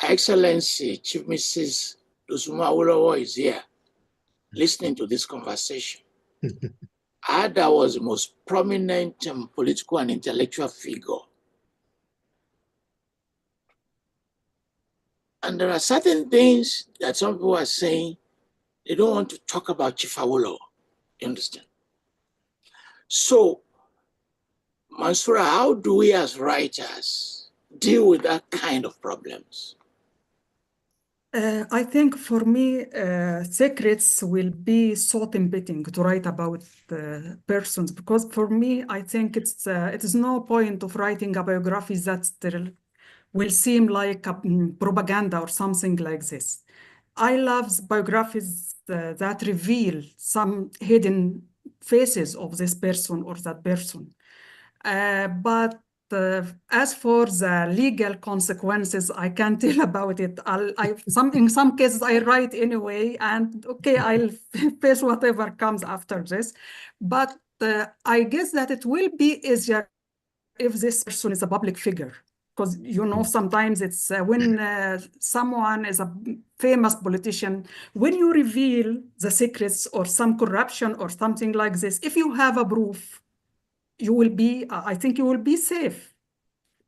Excellency Chief Mrs. Dosuma Awolowo is here listening to this conversation. Ada was the most prominent political and intellectual figure. And there are certain things that some people are saying they don't want to talk about Chief Awolowo. You understand? So, Mansoura, how do we as writers deal with that kind of problems? I think for me, secrets will be so tempting to write about persons, because for me, I think it is no point of writing a biography that will seem like a propaganda or something like this. I love biographies that reveal some hidden faces of this person or that person. But as for the legal consequences, I can't tell about it. In some cases, I write anyway, and okay, I'll face whatever comes after this. But I guess that it will be easier if this person is a public figure. Because, you know, sometimes it's when someone is a famous politician, when you reveal the secrets or some corruption or something like this, if you have a proof, you will be, I think you will be safe.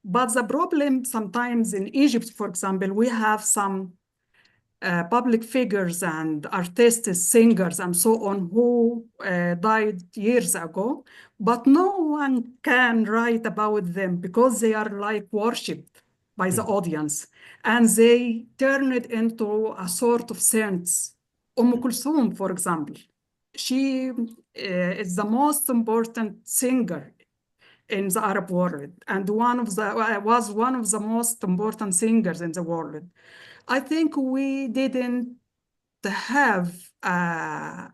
But the problem sometimes in Egypt, for example, we have some public figures and artists, singers, and so on who died years ago, but no one can write about them because they are like worshipped by the audience, and they turn it into a sort of saints. Kulthum, for example, she is the most important singer in the Arab world, and was one of the most important singers in the world. I think we didn't have a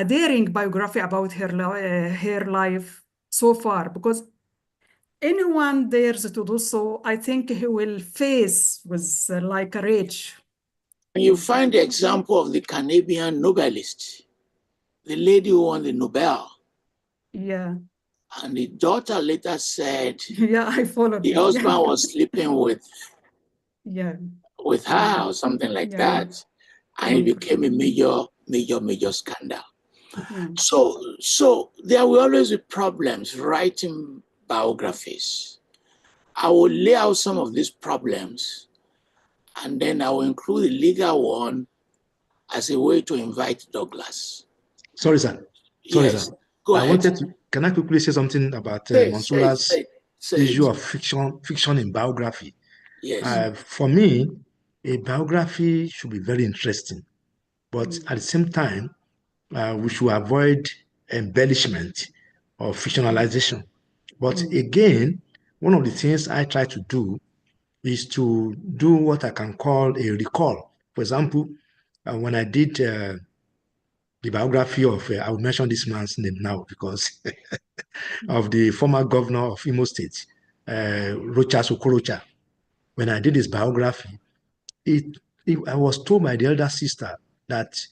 daring biography about her life so far, because anyone dares to do so, I think he will face with like a rage. You find the example of the Canadian Nobelist, the lady who won the Nobel. Yeah. And the daughter later said, yeah, I followed the husband was sleeping with her or something like that. And it became a major scandal. Yeah. So there will always be problems writing biographies. I will lay out some of these problems, and then I will include the legal one as a way to invite Douglas. Sorry, sir. Yes. Go ahead. Can I quickly say something about Mansoura's issue of fiction in biography? Yes. For me, a biography should be very interesting, but at the same time, we should avoid embellishment or fictionalization. But again, one of the things I try to do is to do what I can call a recall. For example, when I did the biography of, I will mention this man's name now because of the former governor of Imo State, Rochas Okorocha. When I did his biography, I was told by the elder sister that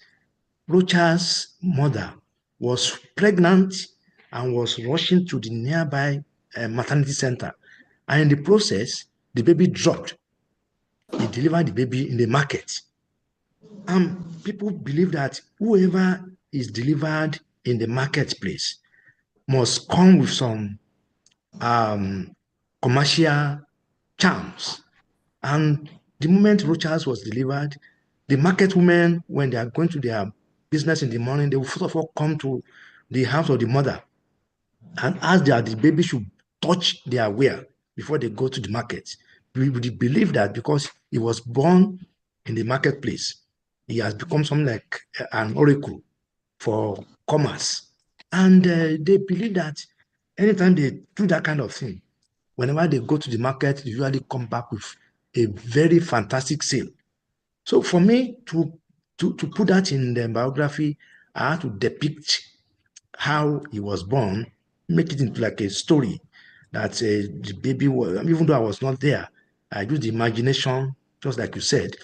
Rocha's mother was pregnant and was rushing to the nearby maternity center. And in the process, the baby dropped. He delivered the baby in the market. People believe that whoever is delivered in the marketplace must come with some commercial charms. And the moment Rochas was delivered, the market women, when they are going to their business in the morning, they will first of all come to the house of the mother and ask that the baby should touch their wear before they go to the market. We believe that because he was born in the marketplace, he has become something like an oracle for commerce. And they believe that anytime they do that kind of thing, whenever they go to the market, they usually come back with a very fantastic sale. So for me to put that in the biography, I had to depict how he was born, make it into like a story that the baby was, even though I was not there, I use the imagination, just like you said,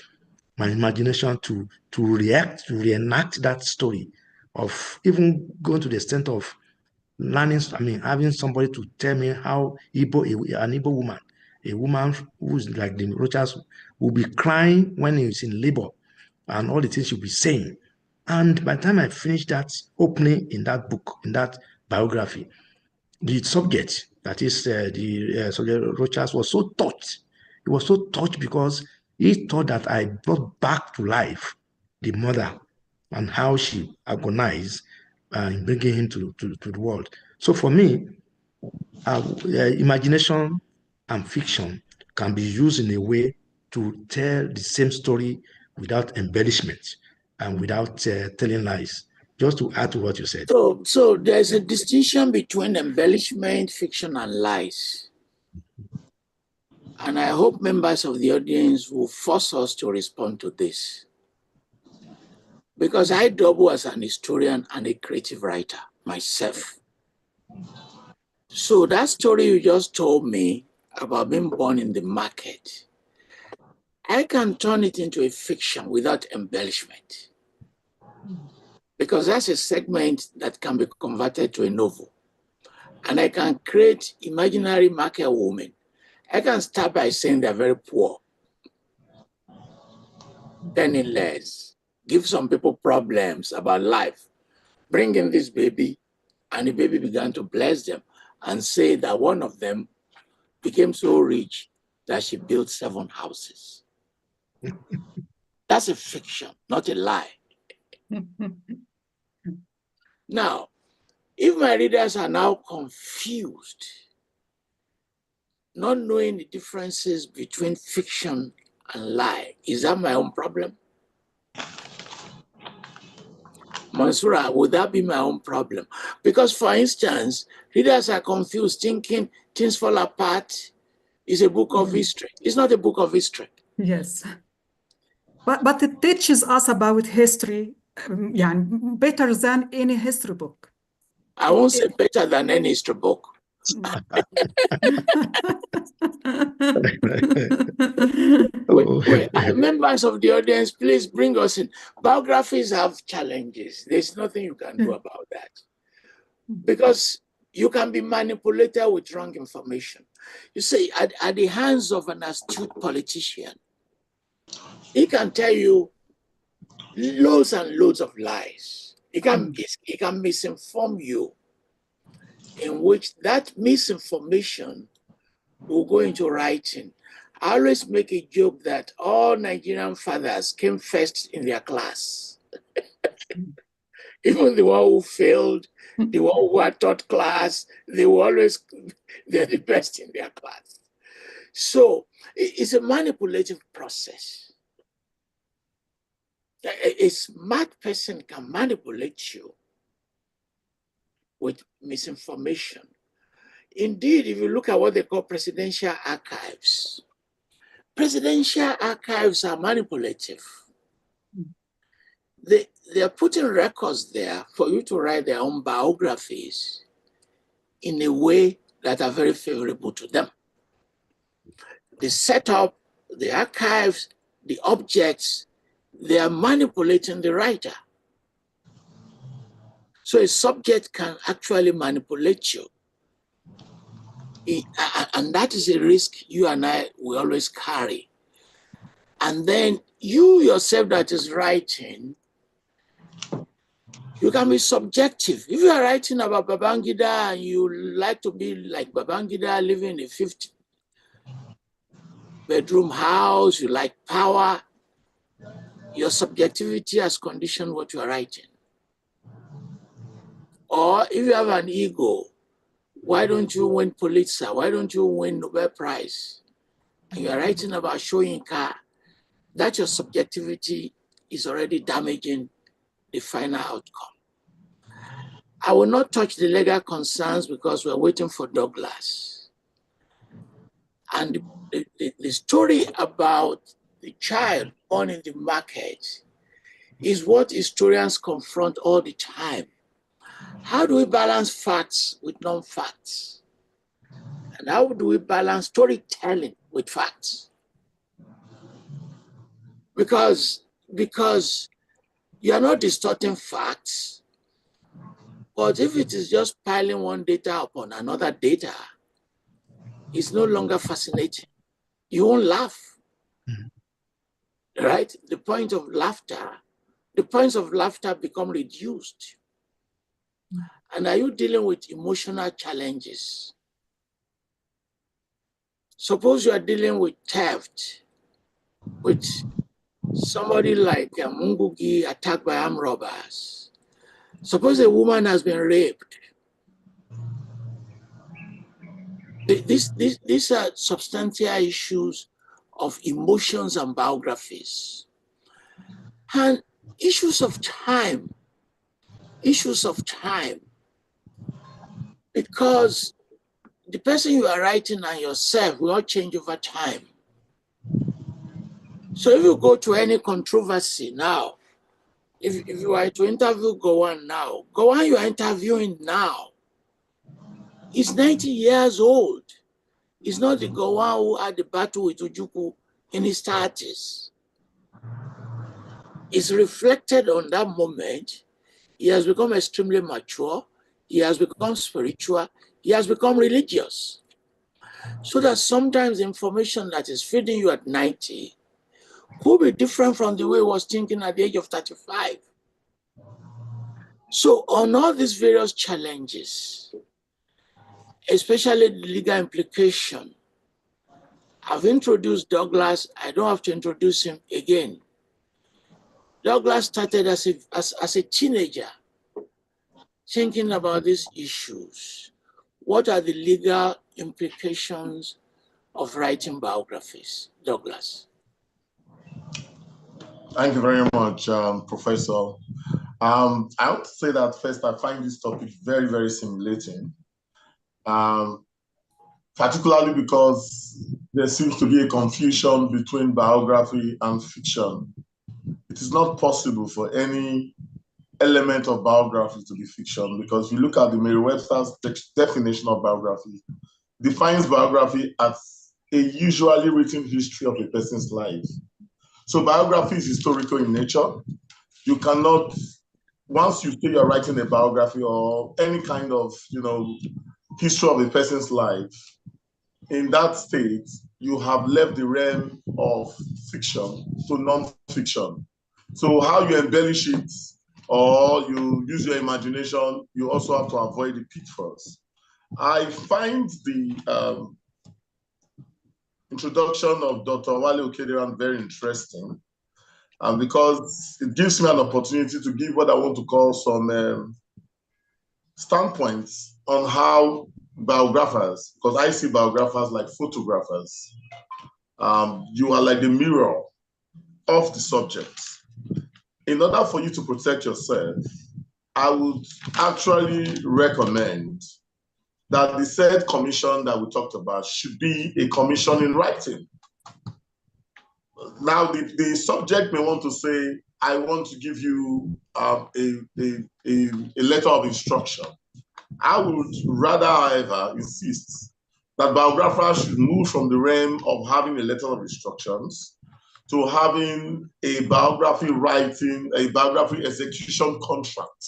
my imagination to reenact that story, of even going to the extent of learning, having somebody to tell me how an Igbo woman, a woman who's like the Rochas, will be crying when he's in labor and all the things she'll be saying. And by the time I finished that opening in that book, in that biography, the subject, that is the subject Rochas, was so touched. He was so touched because he thought that I brought back to life the mother and how she agonized in bringing him to the world. So for me, imagination and fiction can be used in a way to tell the same story without embellishment and without telling lies. Just to add to what you said. So there's a distinction between embellishment, fiction, and lies. And I hope members of the audience will force us to respond to this. Because I double as an historian and a creative writer myself. So that story you just told me about being born in the market, I can turn it into a fiction without embellishment. Because that's a segment that can be converted to a novel. And I can create imaginary market women. I can start by saying they're very poor, penniless, give some people problems about life, bring in this baby, and the baby began to bless them and say that one of them became so rich that she built 7 houses. That's a fiction, not a lie. Now, if my readers are now confused, not knowing the differences between fiction and lie, is that my own problem? Mansoura, would that be my own problem? Because, for instance, readers are confused, thinking Things Fall Apart is a book of history. It's not a book of history. Yes. But it teaches us about history better than any history book. I won't say better than any history book. Members of the audience, please bring us in. Biographies have challenges. There's nothing you can do about that. Because you can be manipulated with wrong information. You see, at the hands of an astute politician, he can tell you loads and loads of lies. He can misinform you, in which that misinformation will go into writing. I always make a joke that all Nigerian fathers came first in their class. Even the one who failed, the one who had taught class, they're the best in their class. So it's a manipulative process. A smart person can manipulate you with misinformation. Indeed, if you look at what they call presidential archives are manipulative. They are putting records there for you to write their own biographies in a way that are very favorable to them. The setup, the archives, the objects, they are manipulating the writer. So a subject can actually manipulate you. And that is a risk you and I will always carry. And then you yourself that is writing, you can be subjective. If you are writing about Babangida and you like to be like Babangida, living in a 50-bedroom house, you like power, your subjectivity has conditioned what you are writing. Or if you have an ego, why don't you win Pulitzer? Why don't you win Nobel Prize? And you are writing about Soyinka, that your subjectivity is already damaging the final outcome. I will not touch the legal concerns because we're waiting for Douglas. And the story about the child born in the market is what historians confront all the time. How do we balance facts with non-facts? And how do we balance storytelling with facts? because you are not distorting facts. But if it is just piling one data upon another data, it's no longer fascinating. You won't laugh, right? The points of laughter become reduced. And are you dealing with emotional challenges? Suppose you are dealing with theft, with somebody like Mungugi attacked by armed robbers. Suppose a woman has been raped. These are substantial issues of emotions and biographies. And issues of time, because the person you are writing and yourself will all change over time. So if you go to any controversy now, if you are to interview Gowon now, Gowon you are interviewing now is 90 years old. It's not the Gowon who had the battle with Ojukwu in his 30s. It's reflected on that moment. He has become extremely mature. He has become spiritual. He has become religious. So that sometimes the information that is feeding you at 90 could be different from the way he was thinking at the age of 35. So on all these various challenges, especially the legal implication, I've introduced Douglas. I don't have to introduce him again. Douglas started as a teenager thinking about these issues. What are the legal implications of writing biographies? Douglas. Thank you very much, Professor. I have to say that first, I find this topic very, very stimulating, particularly because there seems to be a confusion between biography and fiction. It is not possible for any element of biography to be fiction, because if you look at the Merriam-Webster's definition of biography, defines biography as a usually written history of a person's life. So biography is historical in nature. You cannot, once you say you're writing a biography or any kind of, history of a person's life, in that state, you have left the realm of fiction to non-fiction. So how you embellish it or you use your imagination, you also have to avoid the pitfalls. I find the introduction of Dr. Wale Okediran very interesting, because it gives me an opportunity to give what I want to call some standpoints on how biographers, because I see biographers like photographers, you are like the mirror of the subject. In order for you to protect yourself, I would actually recommend that the said commission that we talked about should be a commission in writing. Now, the subject may want to say, I want to give you a letter of instruction. I would rather, however, insist that biographers should move from the realm of having a letter of instructions to having a biography writing, a biography execution contract.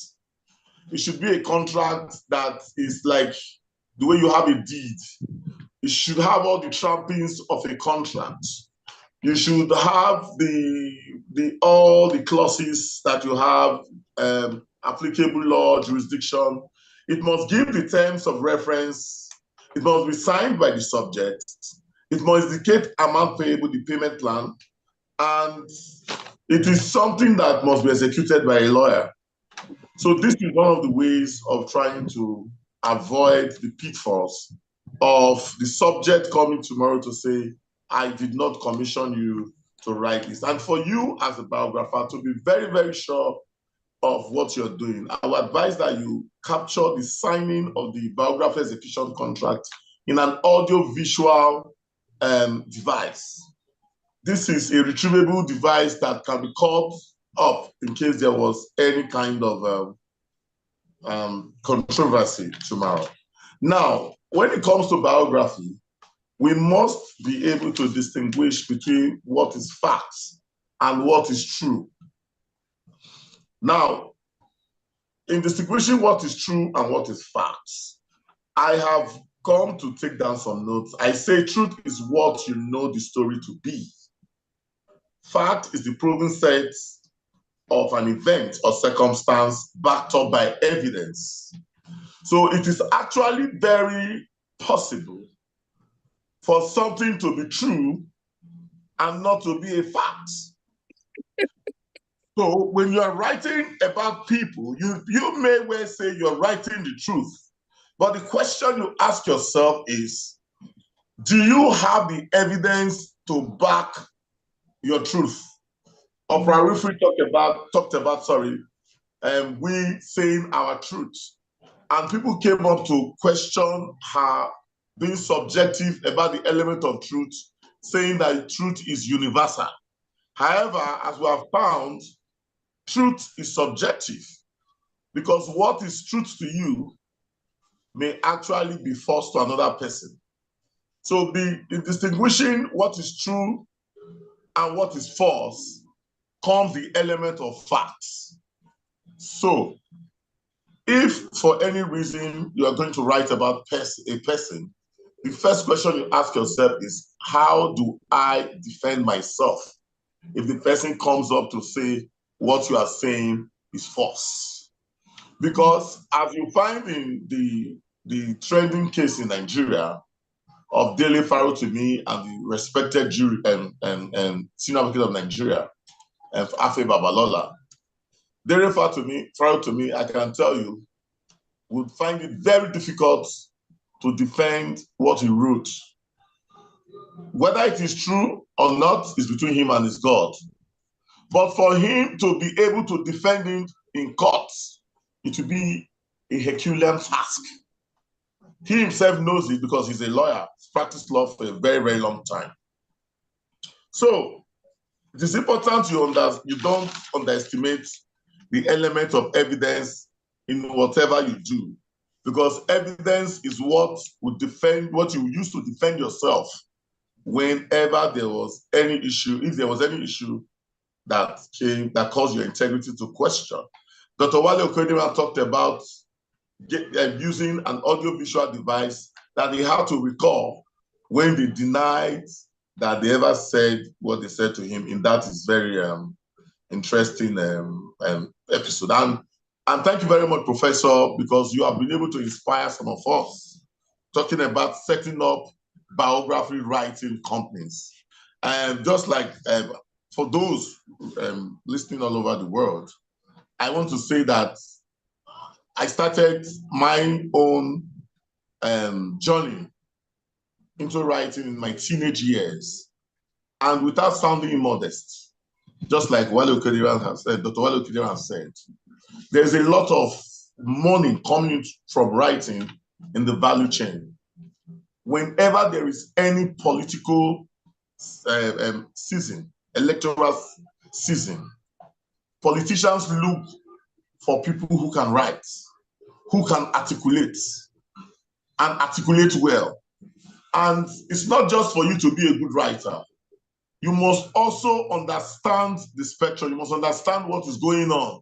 It should be a contract that is like the way you have a deed. It should have all the trappings of a contract. You should have all the clauses that you have, applicable law, jurisdiction. It must give the terms of reference. It must be signed by the subject. It must indicate amount payable, the payment plan. And it is something that must be executed by a lawyer. So this is one of the ways of trying to avoid the pitfalls of the subject coming tomorrow to say, I did not commission you to write this. And for you as a biographer to be very, very sure of what you're doing, I would advise that you capture the signing of the biography execution contract in an audio-visual device. This is a retrievable device that can be called up in case there was any kind of controversy tomorrow. Now, when it comes to biography, we must be able to distinguish between what is facts and what is true. Now, in distinguishing what is true and what is facts, I have come to take down some notes. I say truth is what you know the story to be. Fact is the proven set of an event or circumstance backed up by evidence. So it is actually very possible for something to be true and not to be a fact. So when you are writing about people, you may well say you're writing the truth. But the question you ask yourself is, do you have the evidence to back your truth? Oprah Winfrey talked about we saying our truth. And people came up to question her being subjective about the element of truth, saying that truth is universal. However, as we have found, truth is subjective, because what is truth to you may actually be false to another person. So in distinguishing what is true and what is false comes the element of facts. So if for any reason you are going to write about a person, the first question you ask yourself is, how do I defend myself if the person comes up to say what you are saying is false? Because as you find in the trending case in Nigeria of Dele Farotimi and the respected jury and senior advocate of Nigeria, Afe Babalola, Dele Farotimi, I can tell you, would find it very difficult to defend what he wrote. Whether it is true or not is between him and his God. But for him to be able to defend it in court, it will be a Herculean task. He himself knows it because he's a lawyer. He's practiced law for a very, very long time. So it is important you don't underestimate the element of evidence in whatever you do, because evidence is what you use to defend yourself whenever there was any issue, if there was any issue that caused your integrity to question. Dr. Wale Okediran talked about using an audiovisual device that he had to recall when they denied that they ever said what they said to him. And that is very interesting episode. And thank you very much, Professor, because you have been able to inspire some of us talking about setting up biography writing companies. And just like for those listening all over the world, I want to say that I started my own journey into writing in my teenage years, and without sounding immodest, just like Wale Okediran has said, Dr. Wale Okediran has said, there's a lot of money coming from writing in the value chain. Whenever there is any political season, electoral season, politicians look for people who can write, who can articulate, and articulate well. And it's not just for you to be a good writer. You must also understand the spectrum. You must understand what is going on.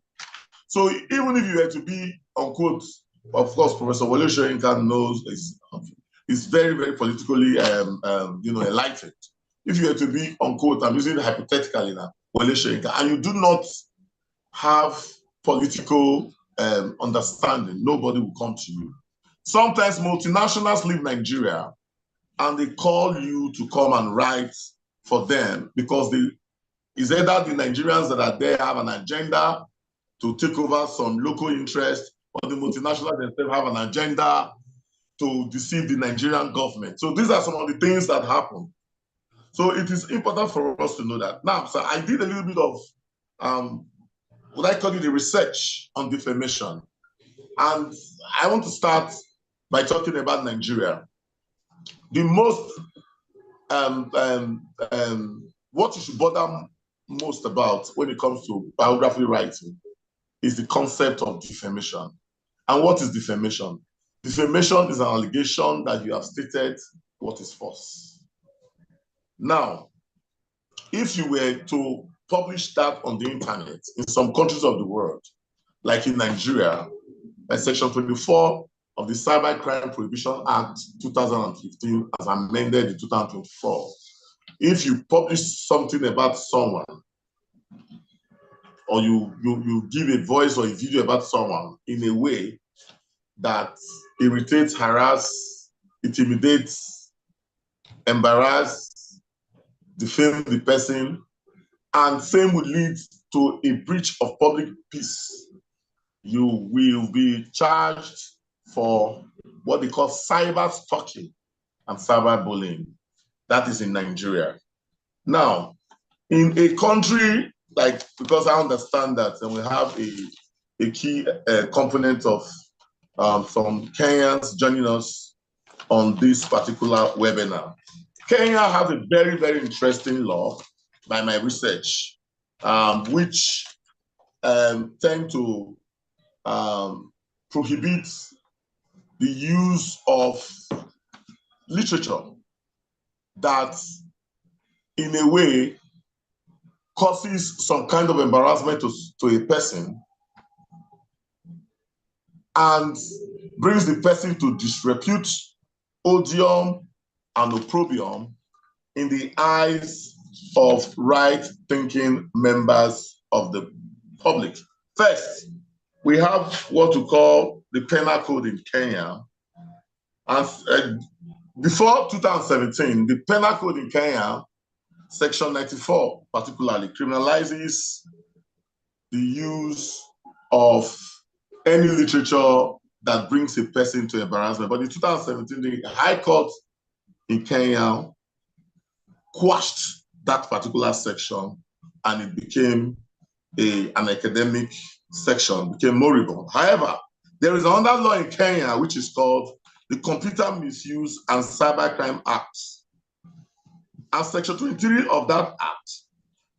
So even if you were to be, unquote, of course, Professor Wale Soyinka knows is very, very politically enlightened. If you were to be, unquote, I'm using it hypothetically now, Wale Soyinka, and you do not have political understanding, nobody will come to you. Sometimes multinationals leave Nigeria and they call you to come and write for them because it's either the Nigerians that are there have an agenda to take over some local interest, or the multinationals themselves have an agenda to deceive the Nigerian government. So these are some of the things that happen. So it is important for us to know that. Now, so I did a little bit of what I call it the research on defamation. And I want to start by talking about Nigeria. The most, what you should bother most about when it comes to biography writing is the concept of defamation. And what is defamation? Defamation is an allegation that you have stated what is false. Now, if you were to publish that on the internet in some countries of the world, like in Nigeria, by Section 24 of the Cybercrime Prohibition Act 2015, as amended in 2024, if you publish something about someone, or you give a voice or a video about someone in a way that irritates, harass, intimidates, embarrass, defame the person, and same would lead to a breach of public peace, you will be charged for what they call cyber stalking and cyber bullying. That is in Nigeria. Now, in a country like, because I understand that, and we have a key component of some Kenyans joining us on this particular webinar. Kenya has a very, very interesting law by my research, which tend to prohibit the use of literature that in a way causes some kind of embarrassment to a person and brings the person to disrepute, odium, and opprobrium in the eyes of right-thinking members of the public. First, we have what we call the penal code in Kenya. And before 2017, the penal code in Kenya, Section 94 particularly, criminalizes the use of any literature that brings a person to embarrassment. But in 2017, the High Court in Kenya quashed that particular section, and it became an academic section, became moribund. However, there is another law in Kenya which is called the Computer Misuse and Cybercrime Act. And Section 23 of that act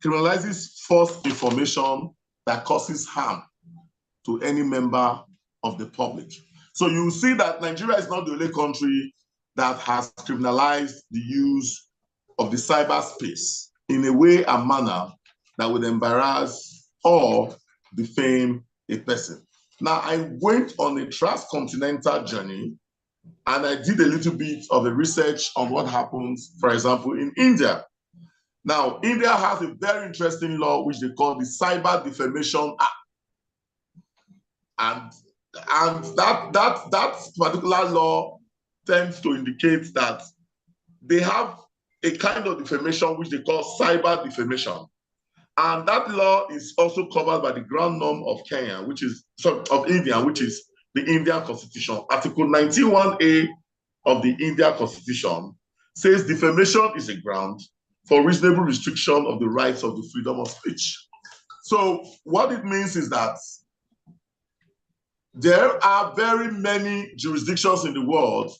criminalizes false information that causes harm to any member of the public. So you will see that Nigeria is not the only country that has criminalized the use of the cyberspace in a way and manner that would embarrass or defame a person. Now, I went on a transcontinental journey and I did a little bit of a research on what happens, for example, in India. Now, India has a very interesting law which they call the Cyber Defamation Act. And that particular law tends to indicate that they have a kind of defamation which they call cyber defamation. And that law is also covered by the ground norm of Kenya, which is of India, which is the Indian Constitution. Article 91A of the Indian Constitution says defamation is a ground for reasonable restriction of the rights of the freedom of speech. So what it means is that there are very many jurisdictions in the world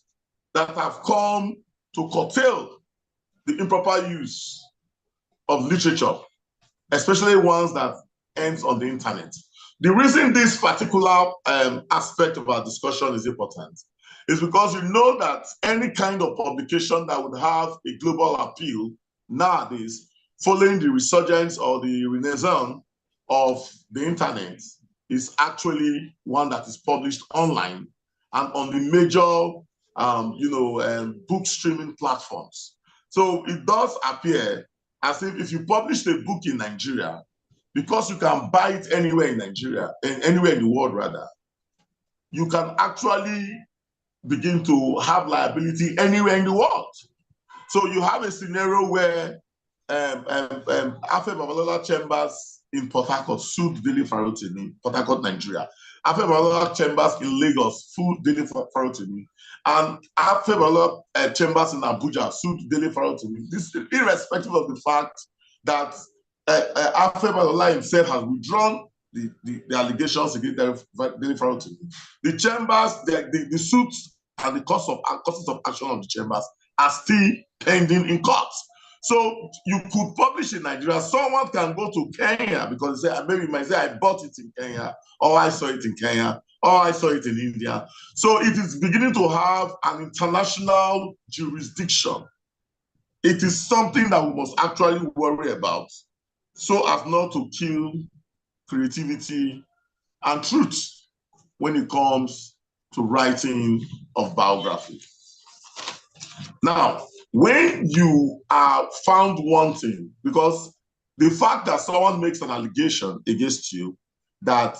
that have come to curtail the improper use of literature, especially ones that ends on the internet. The reason this particular aspect of our discussion is important is because you know that any kind of publication that would have a global appeal nowadays, following the resurgence or the renaissance of the internet, is actually one that is published online and on the major book streaming platforms. So it does appear as if you publish a book in Nigeria, because you can buy it anywhere in Nigeria, anywhere in the world rather, you can actually begin to have liability anywhere in the world. So you have a scenario where Afe Babalola Chambers in Port Harcourt sued Daily Farotimi, Port Harcourt, Nigeria. Afe Babalola Chambers in Lagos sued Daily Farotimi, and Afe Babalola Chambers in Abuja sued Daily Farotimi. This is irrespective of the fact that Afe Babalola himself has withdrawn the allegations against Daily Farotimi. The chambers, the suits and the causes of action of the chambers are still pending in court. So you could publish in Nigeria. Someone can go to Kenya because maybe you might say, I bought it in Kenya, or I saw it in Kenya, or I saw it in India. So it is beginning to have an international jurisdiction. It is something that we must actually worry about so as not to kill creativity and truth when it comes to writing of biography. Now, when you are found wanting, because the fact that someone makes an allegation against you that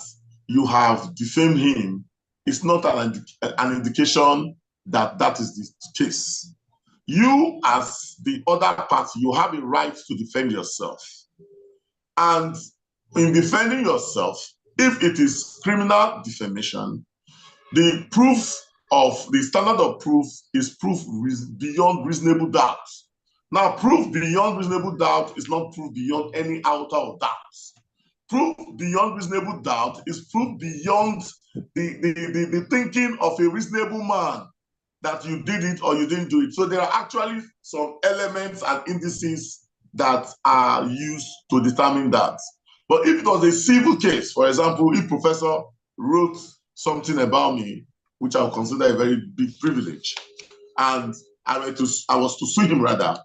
you have defamed him is not an indication that that is the case. You, as the other party, you have a right to defend yourself. And in defending yourself, if it is criminal defamation, the standard of proof is proof beyond reasonable doubt. Now, proof beyond reasonable doubt is not proof beyond any iota of doubt. Proof beyond reasonable doubt is proof beyond the thinking of a reasonable man that you did it or you didn't do it. So there are actually some elements and indices that are used to determine that. But if it was a civil case, for example, if Professor wrote something about me, which I would consider a very big privilege, and I was to sue him rather,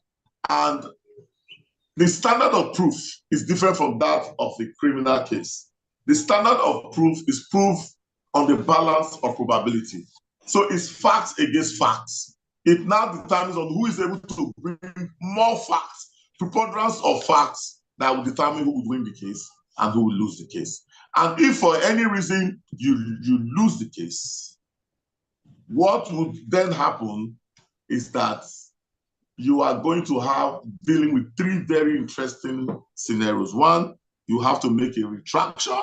and the standard of proof is different from that of a criminal case. The standard of proof is proof on the balance of probability. So it's facts against facts. It now determines on who is able to bring more facts, preponderance of facts that will determine who will win the case and who will lose the case. And if for any reason you lose the case, what would then happen is that you are going to have dealing with three very interesting scenarios. One, you have to make a retraction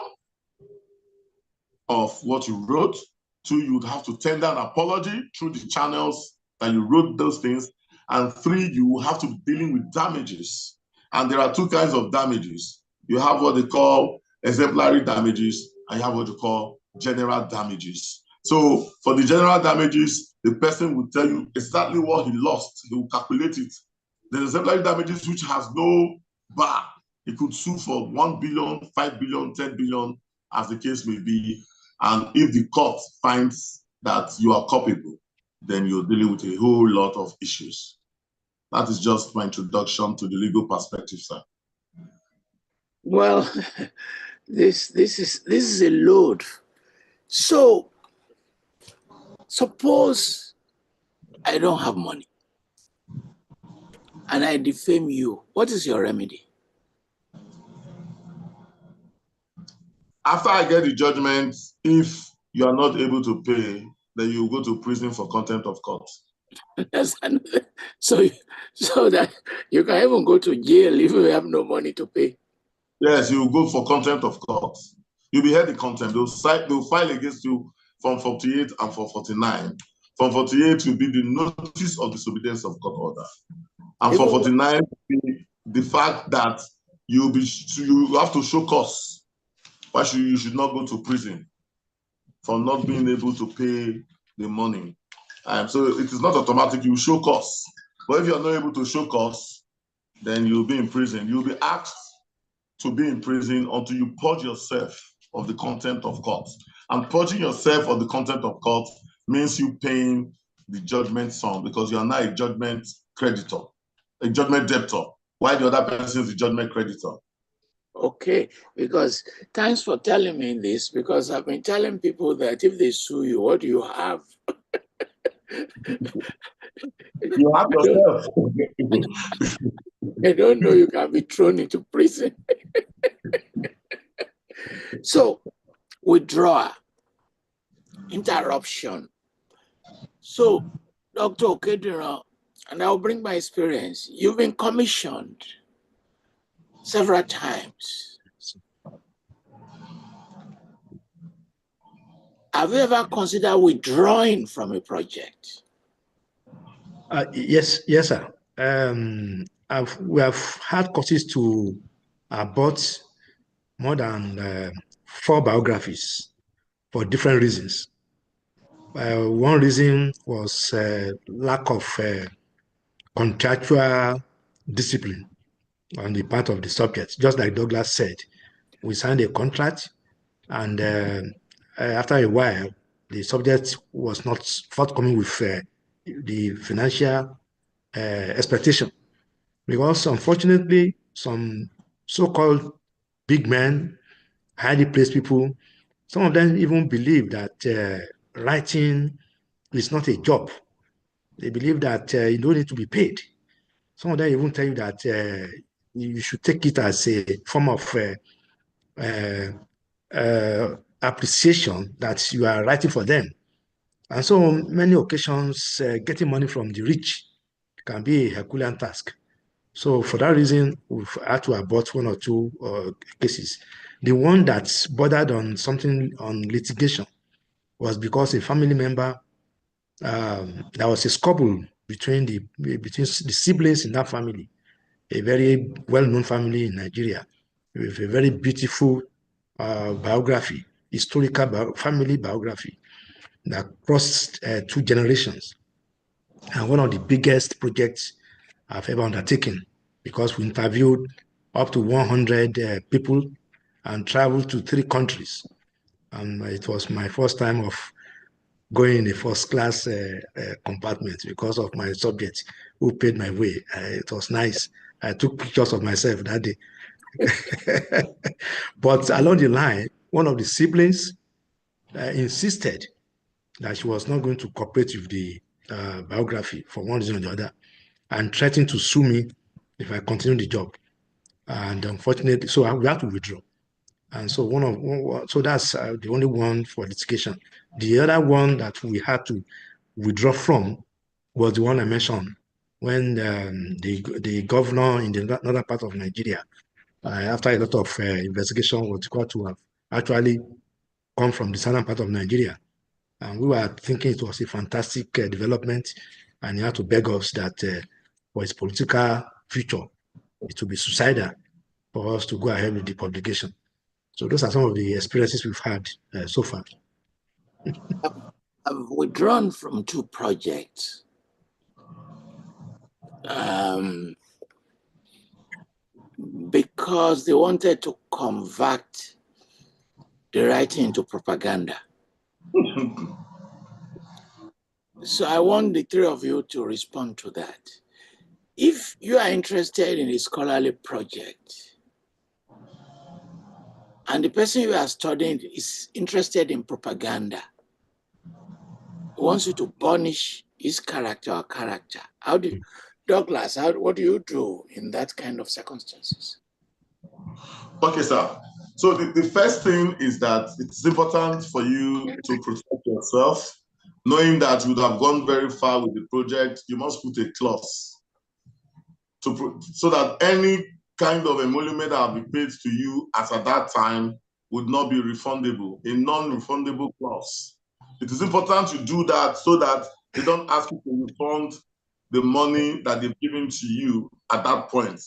of what you wrote. Two, you would have to tender an apology through the channels that you wrote those things. And three, you will have to be dealing with damages. And there are two kinds of damages. You have what they call exemplary damages, and you have what you call general damages. So for the general damages, the person will tell you exactly what he lost. He will calculate it. The exemplary damages, which has no bar, he could sue for 1 billion, 5 billion, 10 billion, as the case may be. And if the court finds that you are culpable, then you're dealing with a whole lot of issues. That is just my introduction to the legal perspective, sir. Well, this is a load. So suppose I don't have money and I defame you. What is your remedy? After I get the judgment, if you are not able to pay, then you go to prison for contempt of court. So that you can even go to jail if you have no money to pay. Yes, you will go for contempt of court. You'll be held in contempt. They'll file against you from 48 and from 49. From 48 will be the notice of disobedience of court order. And from 49 will be the fact that you have to show cause. Why you should not go to prison for not being able to pay the money. So it is not automatic, you show cause. But if you're not able to show cause, then you'll be in prison. You'll be asked to be in prison until you purge yourself of the contempt of court. And purging yourself of the contempt of court means you paying the judgment sum, because you are now a judgment creditor, a judgment debtor, while the other person is the judgment creditor. Okay, because thanks for telling me this, because I've been telling people that if they sue you, what do you have? You have yourself. I don't know, you can be thrown into prison. So, withdrawal, interruption. So, Dr. Okediran, and I'll bring my experience, you've been commissioned several times. Have you ever considered withdrawing from a project? Yes, sir. We have had courses to abort more than 4 biographies for different reasons. One reason was lack of contractual discipline on the part of the subject. Just like Douglas said, we signed a contract, and after a while, the subject was not forthcoming with the financial expectation, because unfortunately some so-called big men, highly placed people. Some of them even believe that writing is not a job. They believe that you don't need to be paid. Some of them even tell you that you should take it as a form of appreciation that you are writing for them. And so many occasions, getting money from the rich can be a Herculean task. So for that reason, we've had to abort one or two cases. The one that's bordered on something on litigation was because a family member, there was a squabble between the siblings in that family, a very well-known family in Nigeria, with a very beautiful biography, historical family biography that crossed 2 generations. And one of the biggest projects I've ever undertaken, because we interviewed up to 100 people and traveled to 3 countries. And it was my first time of going in a first-class compartment because of my subject who paid my way. It was nice. I took pictures of myself that day. But along the line, one of the siblings insisted that she was not going to cooperate with the biography for one reason or the other, and threatened to sue me if I continue the job. And unfortunately, so we had to withdraw. And so so that's the only one for litigation. The other one that we had to withdraw from was the one I mentioned when the governor in the northern part of Nigeria, after a lot of investigation, was required to have actually come from the southern part of Nigeria. And we were thinking it was a fantastic development, and he had to beg us that for his political future, it would be suicidal for us to go ahead with the publication. So those are some of the experiences we've had so far. I've withdrawn from 2 projects. Because they wanted to convert the writing into propaganda. So I want the 3 of you to respond to that. If you are interested in a scholarly project, and the person you are studying is interested in propaganda, wants you to punish his character or character, Douglas, what do you do in that kind of circumstances? Okay, sir. So the first thing is that it's important for you to protect yourself, knowing that you would have gone very far with the project. You must put a clause so that any kind of emolument that will be paid to you as at that time would not be refundable, a non-refundable clause. It is important to do that so that they don't ask you to refund the money that they've given to you at that point.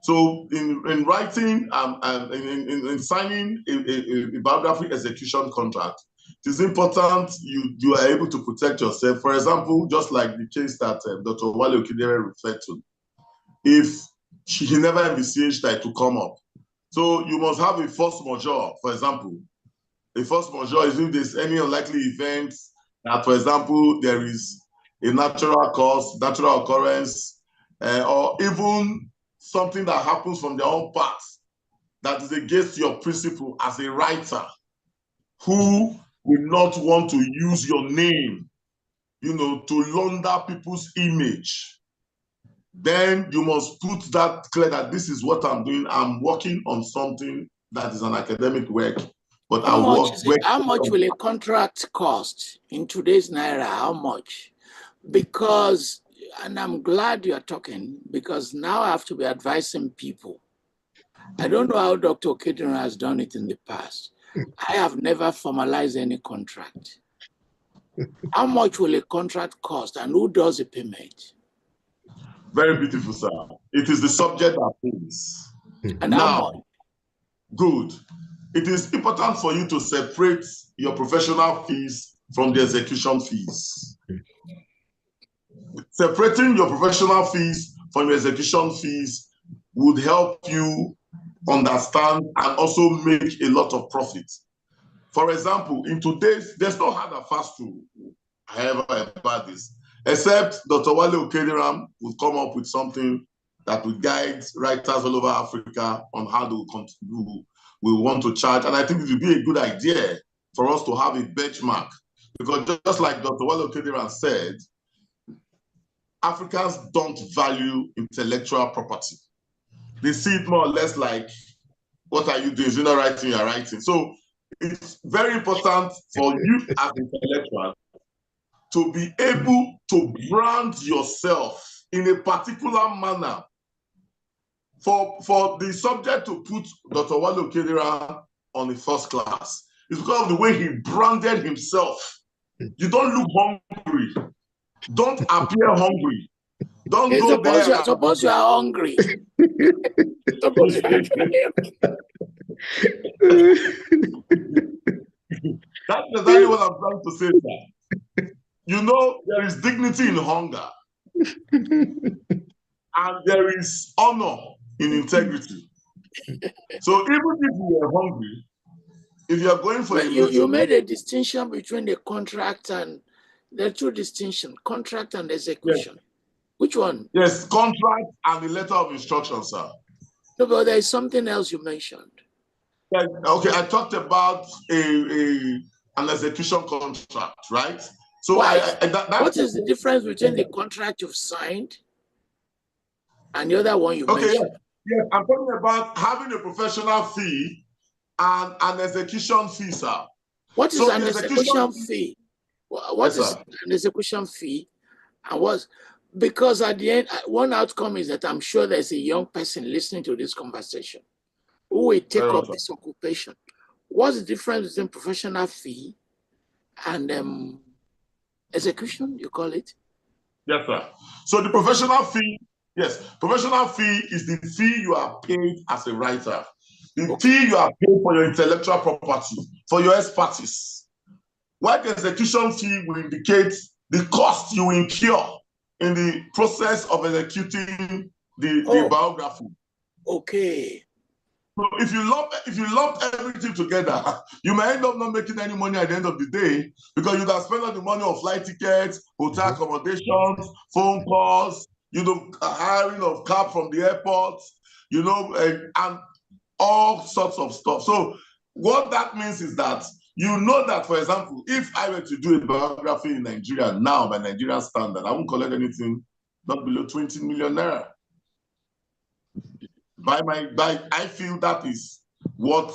So in writing and in signing a biography execution contract, it is important you are able to protect yourself. For example, just like the case that Dr. Wale Okediran referred to, if he never envisaged that to come up. So you must have a force majeure, for example. A force majeure is if there's any unlikely event that, for example, there is a natural cause, natural occurrence, or even something that happens from their own part that is against your principle as a writer who will not want to use your name, to launder people's image. Then you must put that clear that this is what I'm doing. I'm working on something that is an academic work, but how much will a contract cost in today's Naira? How much? Because, and I'm glad you're talking, because now I have to be advising people. I don't know how Dr. Okediran has done it in the past. I have never formalized any contract. How much will a contract cost and who does the payment? Very beautiful, sir. It is the subject that pays. And now, good. It is important for you to separate your professional fees from the execution fees. Separating your professional fees from your execution fees would help you understand and also make a lot of profit. For example, in today's, there's no hard and fast rule, however, about this, except Dr. Wale Okediran will come up with something that will guide writers all over Africa on how we want to charge. And I think it would be a good idea for us to have a benchmark, because just like Dr. Wale Okediran said, Africans don't value intellectual property. They see it more or less like, what are you doing? You're not writing, you're writing. So it's very important for you as intellectuals to be able to brand yourself in a particular manner. For the subject to put Dr. Wale Okediran on the first class, it's because of the way he branded himself. You don't look hungry. Don't appear hungry. Don't go there. Suppose you are hungry. Suppose you are hungry. That's exactly what I'm trying to say, sir. You know, there is dignity in hunger. And there is honor in integrity. So even if you are hungry, if you are going for you made a distinction between the contract and the two distinction, contract and execution. Yes. Which one? Yes, contract and the letter of instruction, sir. No, but there is something else you mentioned. Yeah, okay, I talked about an execution contract, right? So what is the difference between the contract you've signed and the other one you mentioned? Yes, I'm talking about having a professional fee and an execution fee, sir. What is an execution fee? What is an execution fee? And because at the end, one outcome is that I'm sure there's a young person listening to this conversation who will take up this occupation. What's the difference between professional fee and execution, you call it? Yes, sir. So the professional fee, yes, professional fee is the fee you are paid as a writer. The fee you are paid for your intellectual property, for your expertise. While the execution fee will indicate the cost you incur in the process of executing the biography. Okay. So if you lump everything together, you may end up not making any money at the end of the day, because you can spend all the money on flight tickets, hotel accommodations, phone calls, hiring of cab from the airport, and all sorts of stuff. So what that means is that that, for example, if I were to do a biography in Nigeria now by Nigerian standard, I won't collect anything not below 20 million naira. I feel that is what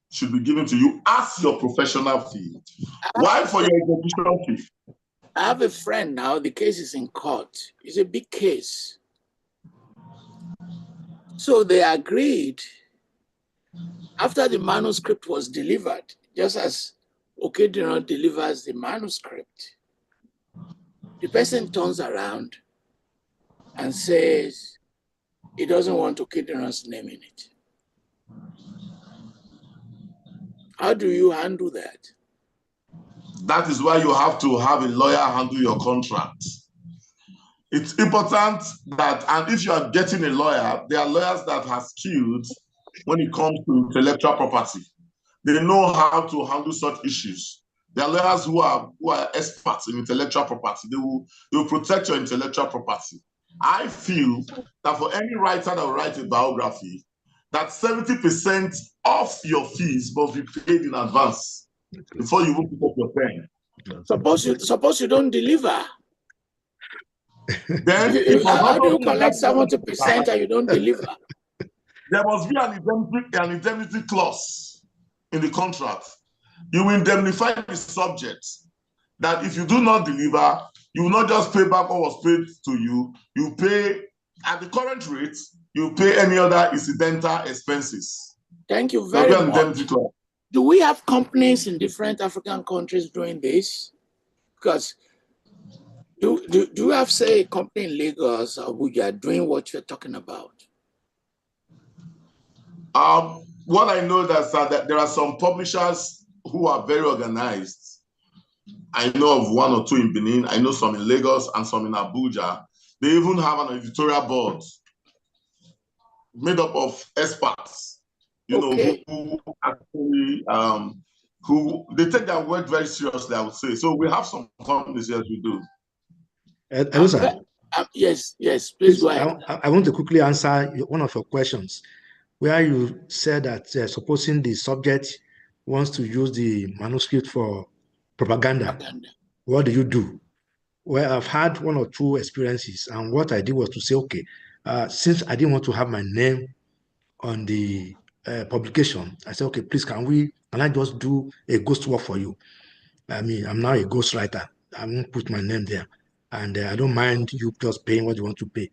should be given to you as your professional fee. Why for your execution fee? I have a friend now, the case is in court. It's a big case. So they agreed after the manuscript was delivered, just as Okediran delivers the manuscript, the person turns around and says he doesn't want Okediran's name in it. How do you handle that? That is why you have to have a lawyer handle your contract. It's important that, and if you are getting a lawyer, there are lawyers that have skills when it comes to intellectual property. They know how to handle such issues. There are lawyers who are experts in intellectual property. They will protect your intellectual property. I feel that for any writer that will write a biography, that 70% of your fees must be paid in advance before you will pick up your pen. Suppose you don't deliver. Then how do you collect 70% and you don't deliver? There must be an indemnity clause in the contract. You will indemnify the subject that if you do not deliver, you will not just pay back what was paid to you. You pay at the current rate. You pay any other incidental expenses. Thank you very much. Do we have companies in different African countries doing this? Because do you have, say, a company in Lagos or Abuja doing what you're talking about? What I know is that there are some publishers who are very organized. I know of one or two in Benin. I know some in Lagos and some in Abuja. They even have an editorial board made up of experts, who actually who they take their work very seriously, I would say. So we have some companies, yes, we do. Hello, sir. Yes, please go ahead. I want to quickly answer one of your questions, where you said that supposing the subject wants to use the manuscript for propaganda, what do you do? Well, I've had one or two experiences, and what I did was to say, okay, since I didn't want to have my name on the publication, I said, okay, please, can I just do a ghost work for you? I mean, I'm now a ghostwriter. I won't put my name there. And I don't mind you just paying what you want to pay.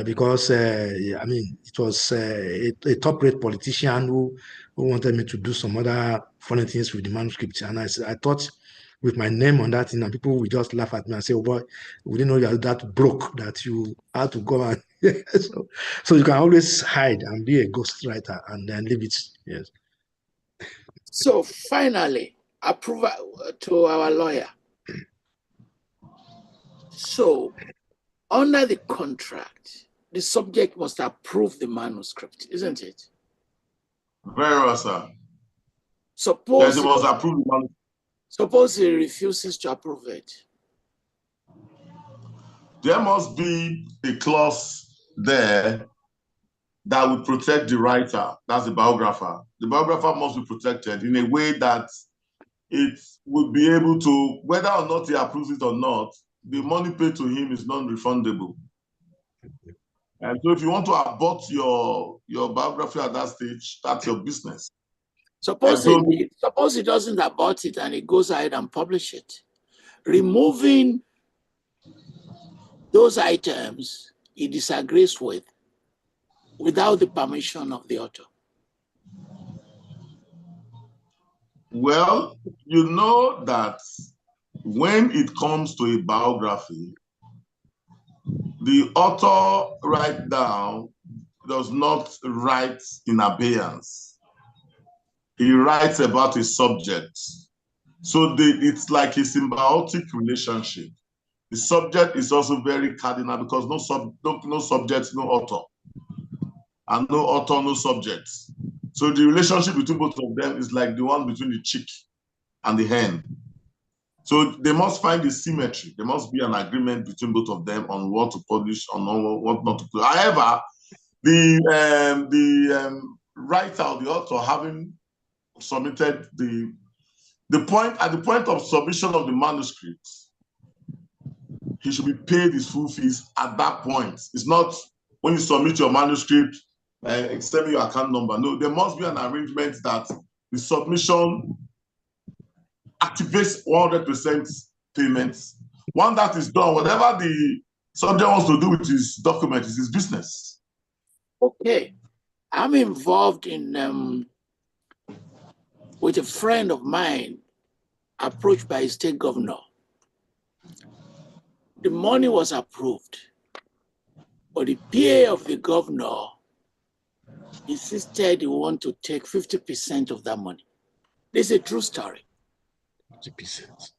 Because, I mean, it was a top-rate politician who wanted me to do some other funny things with the manuscript. And I thought with my name on that thing, and people would just laugh at me and say, oh boy, we didn't know you are that broke that you had to go and... so you can always hide and be a ghostwriter and then leave it. Yes. So finally, approval to our lawyer. So under the contract, the subject must approve the manuscript, isn't it? Very well, sir. Suppose yes, it was approved. Suppose he refuses to approve it. There must be a clause there that would protect the writer, that's the biographer. The biographer must be protected in a way that it would be able to, whether or not he approves it or not, the money paid to him is non-refundable. And so if you want to abort your biography at that stage, that's your business. Suppose he doesn't abort it and he goes ahead and publish it. Removing those items he disagrees with without the permission of the author. Well, you know that when it comes to a biography, the author right now does not write in abeyance. He writes about a subject. So it's like a symbiotic relationship. The subject is also very cardinal because no subject, no author. And no author, no subject. So the relationship between both of them is like the one between the chick and the hen. So they must find the symmetry. There must be an agreement between both of them on what to publish, on what not to publish. However, the writer or the author having submitted at the point of submission of the manuscript, he should be paid his full fees at that point. It's not when you submit your manuscript, send me your account number. No, there must be an arrangement that the submission activates 100% payments. Once that is done, whatever the subject wants to do with his document is his business. Okay. I'm involved in with a friend of mine approached by a state governor. The money was approved, but the PA of the governor insisted he wanted to take 50% of that money. This is a true story. 50%.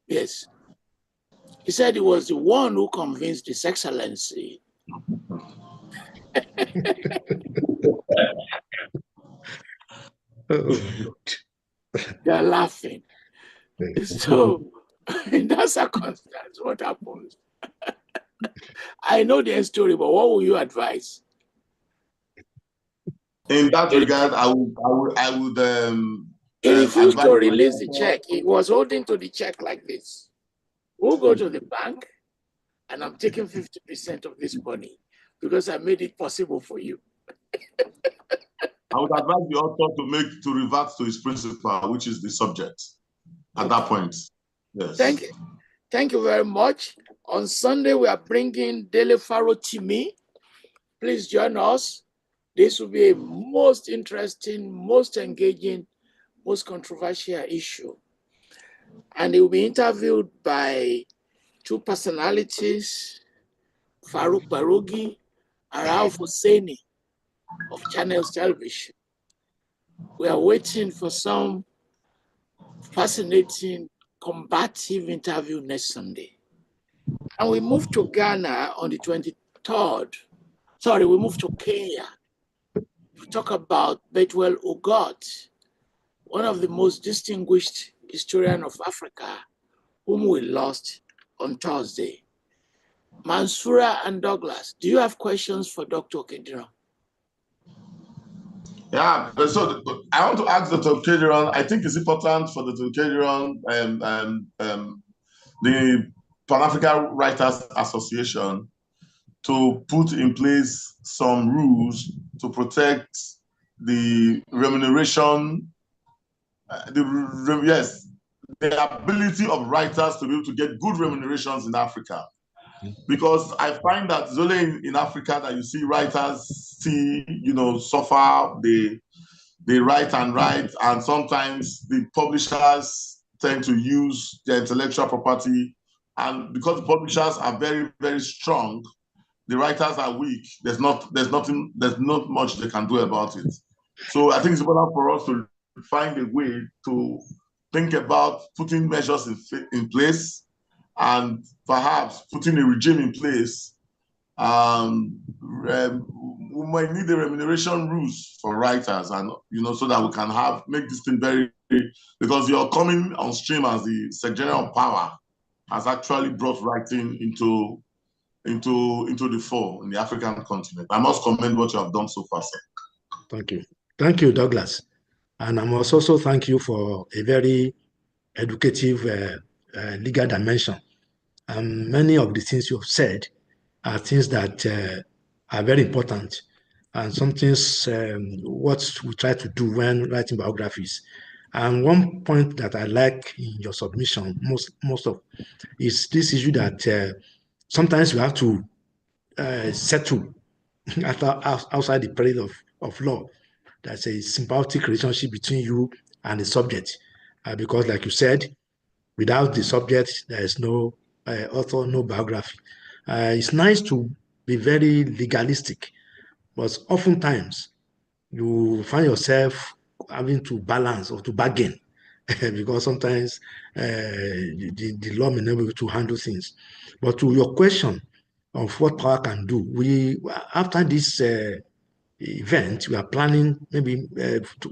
Yes. He said he was the one who convinced His Excellency. They're laughing. So, in that circumstance, what happens? I know the story, but what will you advise? In that regard, I would. He refused to release the check. He was holding to the check like this. We'll go to the bank, and I'm taking 50% of this money because I made it possible for you. I would advise the author to revert to his principle, which is the subject at that point. Yes. Thank you. Thank you very much. On Sunday, we are bringing Dele Faro Timi. Please join us. This will be a most interesting, most engaging, most controversial issue. And he will be interviewed by two personalities, Farouk Barogi and Rauf Hosseini of Channels Television. We are waiting for some fascinating, combative interview next Sunday. And we move to Ghana on the 23rd. Sorry, we move to Kenya to talk about Bethuel Ogot, one of the most distinguished historians of Africa, whom we lost on Thursday. Mansoura and Douglas, do you have questions for Dr. Okediran? Yeah, so I want to ask Dr. Okediran, I think it's important for Dr. Okediran, the Pan-African Writers Association, to put in place some rules to protect the remuneration, the ability of writers to be able to get good remunerations in Africa. Because I find that it's only in Africa that you see writers suffer, they write, and sometimes the publishers tend to use their intellectual property, and because the publishers are very, very strong, the writers are weak. There's not much they can do about it. So I think it's important for us to find a way to think about putting measures in place, and perhaps putting a regime in place. We might need the remuneration rules for writers, and so that we can make this thing very, because you're coming on stream as the Secretary of PAWA has actually brought writing into the fore in the African continent. I must commend what you have done so far, sir. Thank you, Douglas. And I must also thank you for a very educative legal dimension. Many of the things you've said are things that are very important, and some things what we try to do when writing biographies. And one point that I like in your submission most of is this issue that sometimes you have to settle outside the peril of law. There's a symbiotic relationship between you and the subject, because like you said, without the subject, there is no author, no biography. It's nice to be very legalistic, but oftentimes you find yourself having to balance or to bargain because sometimes the law may not be able to handle things. But to your question of what PAWA can do, after this event, we are planning maybe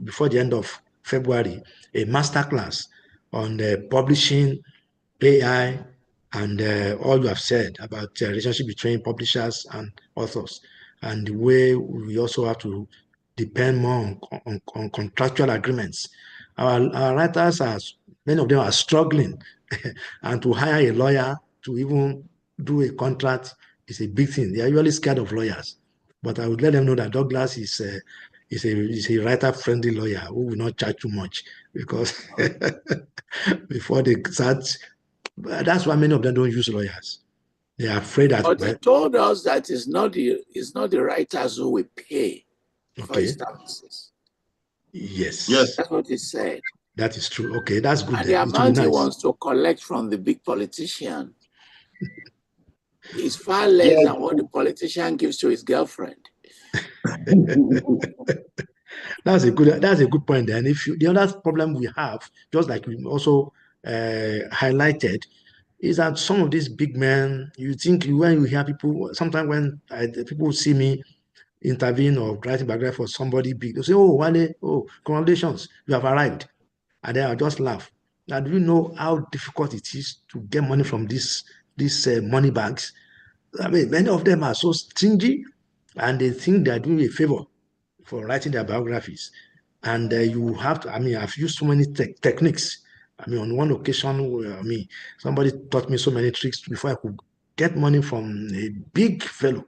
before the end of February, a masterclass on publishing, AI, and all you have said about the relationship between publishers and authors, and the way we also have to depend more on contractual agreements. Our writers, many of them are struggling, and to hire a lawyer to even do a contract is a big thing. They are usually scared of lawyers. But I would let them know that Douglas is a writer-friendly lawyer who will not charge too much, because before they start, that's why many of them don't use lawyers. They are afraid that. But he told us that it's not the writers who will pay for his services. Yes. That's what he said. That is true. Okay, that's good. And the amount he wants to collect from the big politician is far less than what the politician gives to his girlfriend. That's a good point. Then, the other problem we have, just like we also highlighted, is that some of these big men, you think when you hear people, sometimes when people see me intervene or writing biography for somebody big, they say, "Oh, Wale, oh, congratulations, you have arrived," and then I just laugh. Now, do you know how difficult it is to get money from these money bags? I mean, many of them are so stingy, and they think they are doing a favor for writing their biographies. And you have to, I've used so many techniques. On one occasion, somebody taught me so many tricks before I could get money from a big fellow.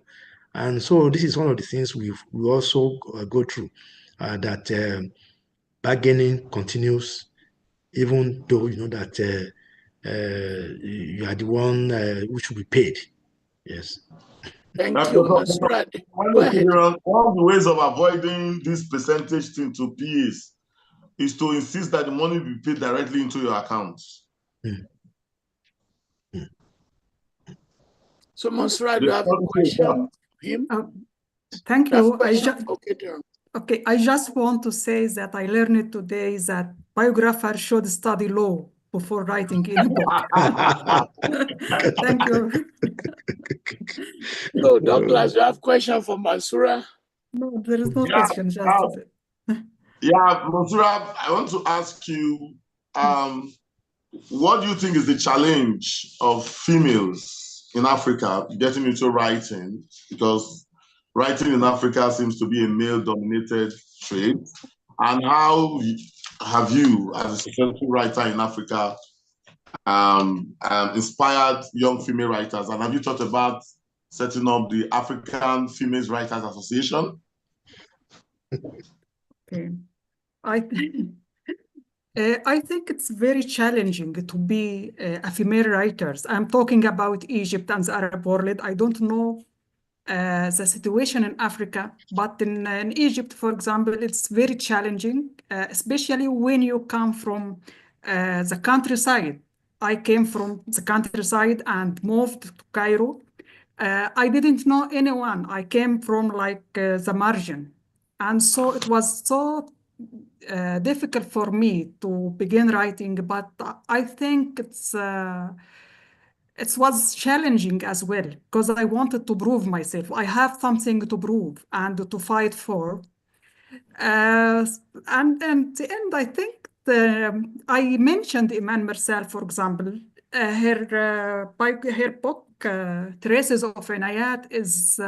And so this is one of the things we also go through, that bargaining continues, even though you know that you are the one who should be paid. Yes. Thank you, Mansoura. Go ahead. One of the ways of avoiding this percentage thing to PAs is to insist that the money be paid directly into your accounts. So, Mansoura, do you have a question for him? Thank you. I just want to say that I learned today that biographers should study law before writing any book. Thank you. So, Douglas, you have a question for Mansoura? No, there is no question. Mansoura, I want to ask you, what do you think is the challenge of females in Africa getting into writing, because writing in Africa seems to be a male-dominated trade, and how have you, as a successful writer in Africa, inspired young female writers? And have you thought about setting up the African Female Writers Association? Okay. I think it's very challenging to be a female writer. I'm talking about Egypt and the Arab world. I don't know the situation in Africa, but in Egypt, for example, it's very challenging, especially when you come from the countryside. I came from the countryside and moved to Cairo. I didn't know anyone. I came from like the margin. And so it was so difficult for me to begin writing, but I think it was challenging as well because I wanted to prove myself. I have something to prove and to fight for. And in the end, I think I mentioned Iman Mersal, for example. Her book, Traces of Inayat, is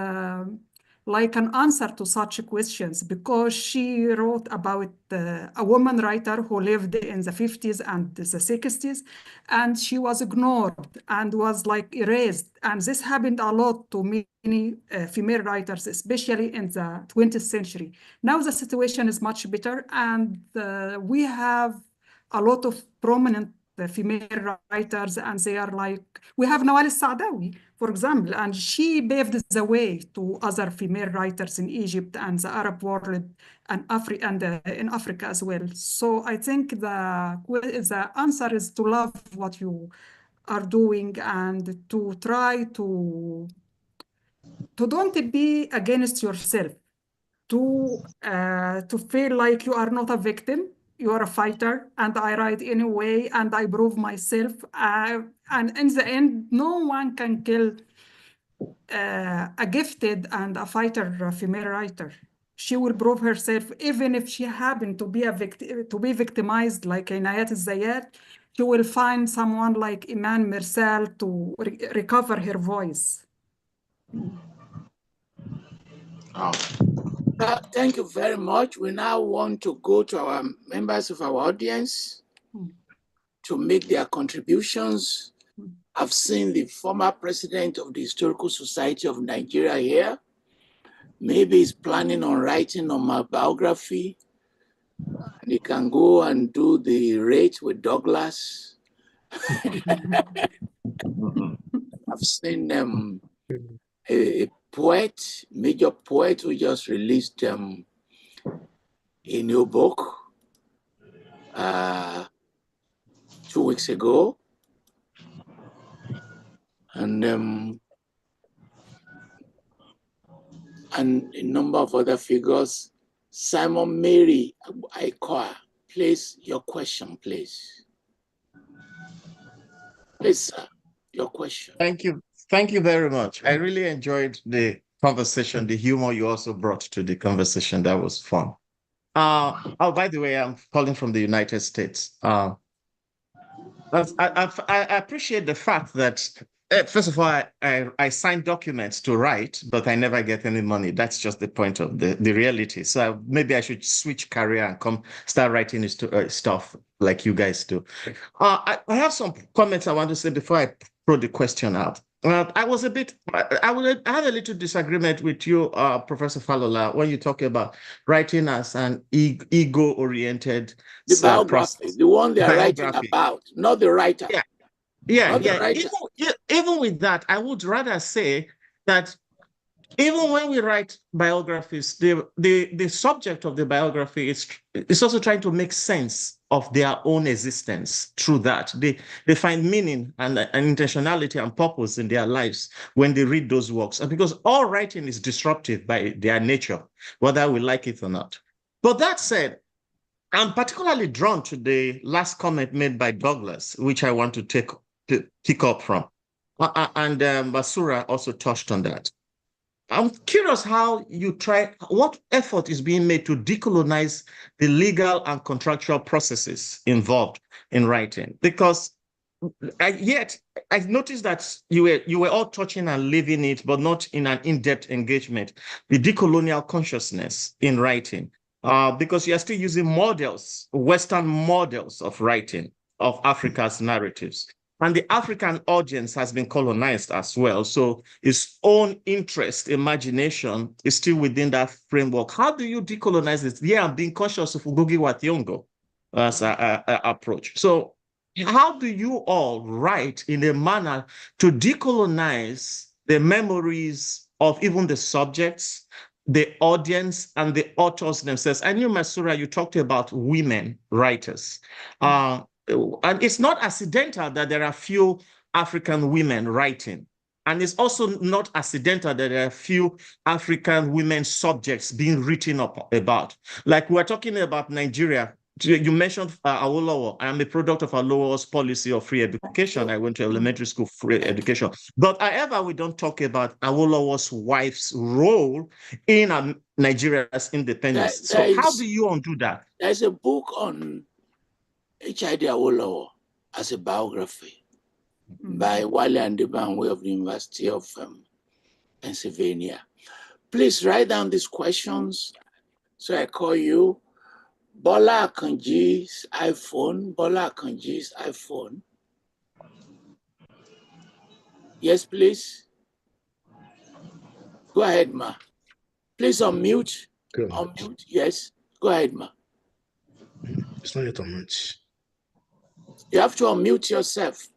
like an answer to such questions because she wrote about a woman writer who lived in the 50s and the 60s, and she was ignored and was like erased. And this happened a lot to many female writers, especially in the 20th century. Now the situation is much better, and we have a lot of prominent female writers, and they are like, we have Nawal Saadawi, for example, and she paved the way to other female writers in Egypt and the Arab world and in Africa as well. So I think the answer is to love what you are doing and to try to don't be against yourself, to feel like you are not a victim. You are a fighter, and I write anyway, and I prove myself. And in the end, no one can kill a gifted and a fighter, a female writer. She will prove herself, even if she happened to be victimized, like Inayat Zayat. She will find someone like Iman Mersal to recover her voice. Thank you very much. We now want to go to our members of our audience to make their contributions. I've seen the former president of the Historical Society of Nigeria here. Maybe he's planning on writing on my biography. And he can go and do the rate with Douglas. I've seen a poet, major poet, who just released a new book 2 weeks ago. And a number of other figures. Simon Mary Aikoa, please, your question, please. Please, sir, your question. Thank you. Thank you very much. I really enjoyed the conversation, the humor you also brought to the conversation. That was fun. Oh, by the way, I'm calling from the United States. I appreciate the fact that, first of all, I sign documents to write, but I never get any money. That's just the point of the reality. So maybe I should switch career and start writing stuff like you guys do. I have some comments I want to say before I throw the question out. I had a little disagreement with you, Professor Falola, when you talk about writing as an ego-oriented biography, process. The one they are writing about, not the writer. Yeah. Even with that, I would rather say that even when we write biographies, the subject of the biography is also trying to make sense of their own existence through that. They find meaning and intentionality and purpose in their lives when they read those works. And because all writing is disruptive by their nature, whether we like it or not. But that said, I'm particularly drawn to the last comment made by Douglas, which I want to pick up from. And Mansoura also touched on that. I'm curious how what effort is being made to decolonize the legal and contractual processes involved in writing. Because yet I noticed that you were all touching and leaving it, but not in an in-depth engagement. The decolonial consciousness in writing, because you are still using models, Western models of writing of Africa's narratives. And the African audience has been colonized as well. So its own interest, imagination is still within that framework. How do you decolonize it? Yeah, I'm being conscious of Ngugi wa Thiong'o as an approach. So how do you all write in a manner to decolonize the memories of even the subjects, the audience, and the authors themselves? I knew, Mansoura, you talked about women writers. And it's not accidental that there are few African women writing. And it's also not accidental that there are few African women subjects being written up about. Like we're talking about Nigeria. You mentioned Awolowo. I am a product of Awolowo's policy of free education. I went to elementary school free education. But however, we don't talk about Awolowo's wife's role in Nigeria's independence. So how do you undo that? There's a book on H.I.D. Awolowo as a biography by Wale Okediran of the University of Pennsylvania. Please write down these questions. So I call you Bola Akanji's iPhone. Bola Akanji's iPhone. Yes, please. Go ahead, ma. Please unmute. Unmute. Yes. Go ahead, ma. It's not yet unmute. You have to unmute yourself.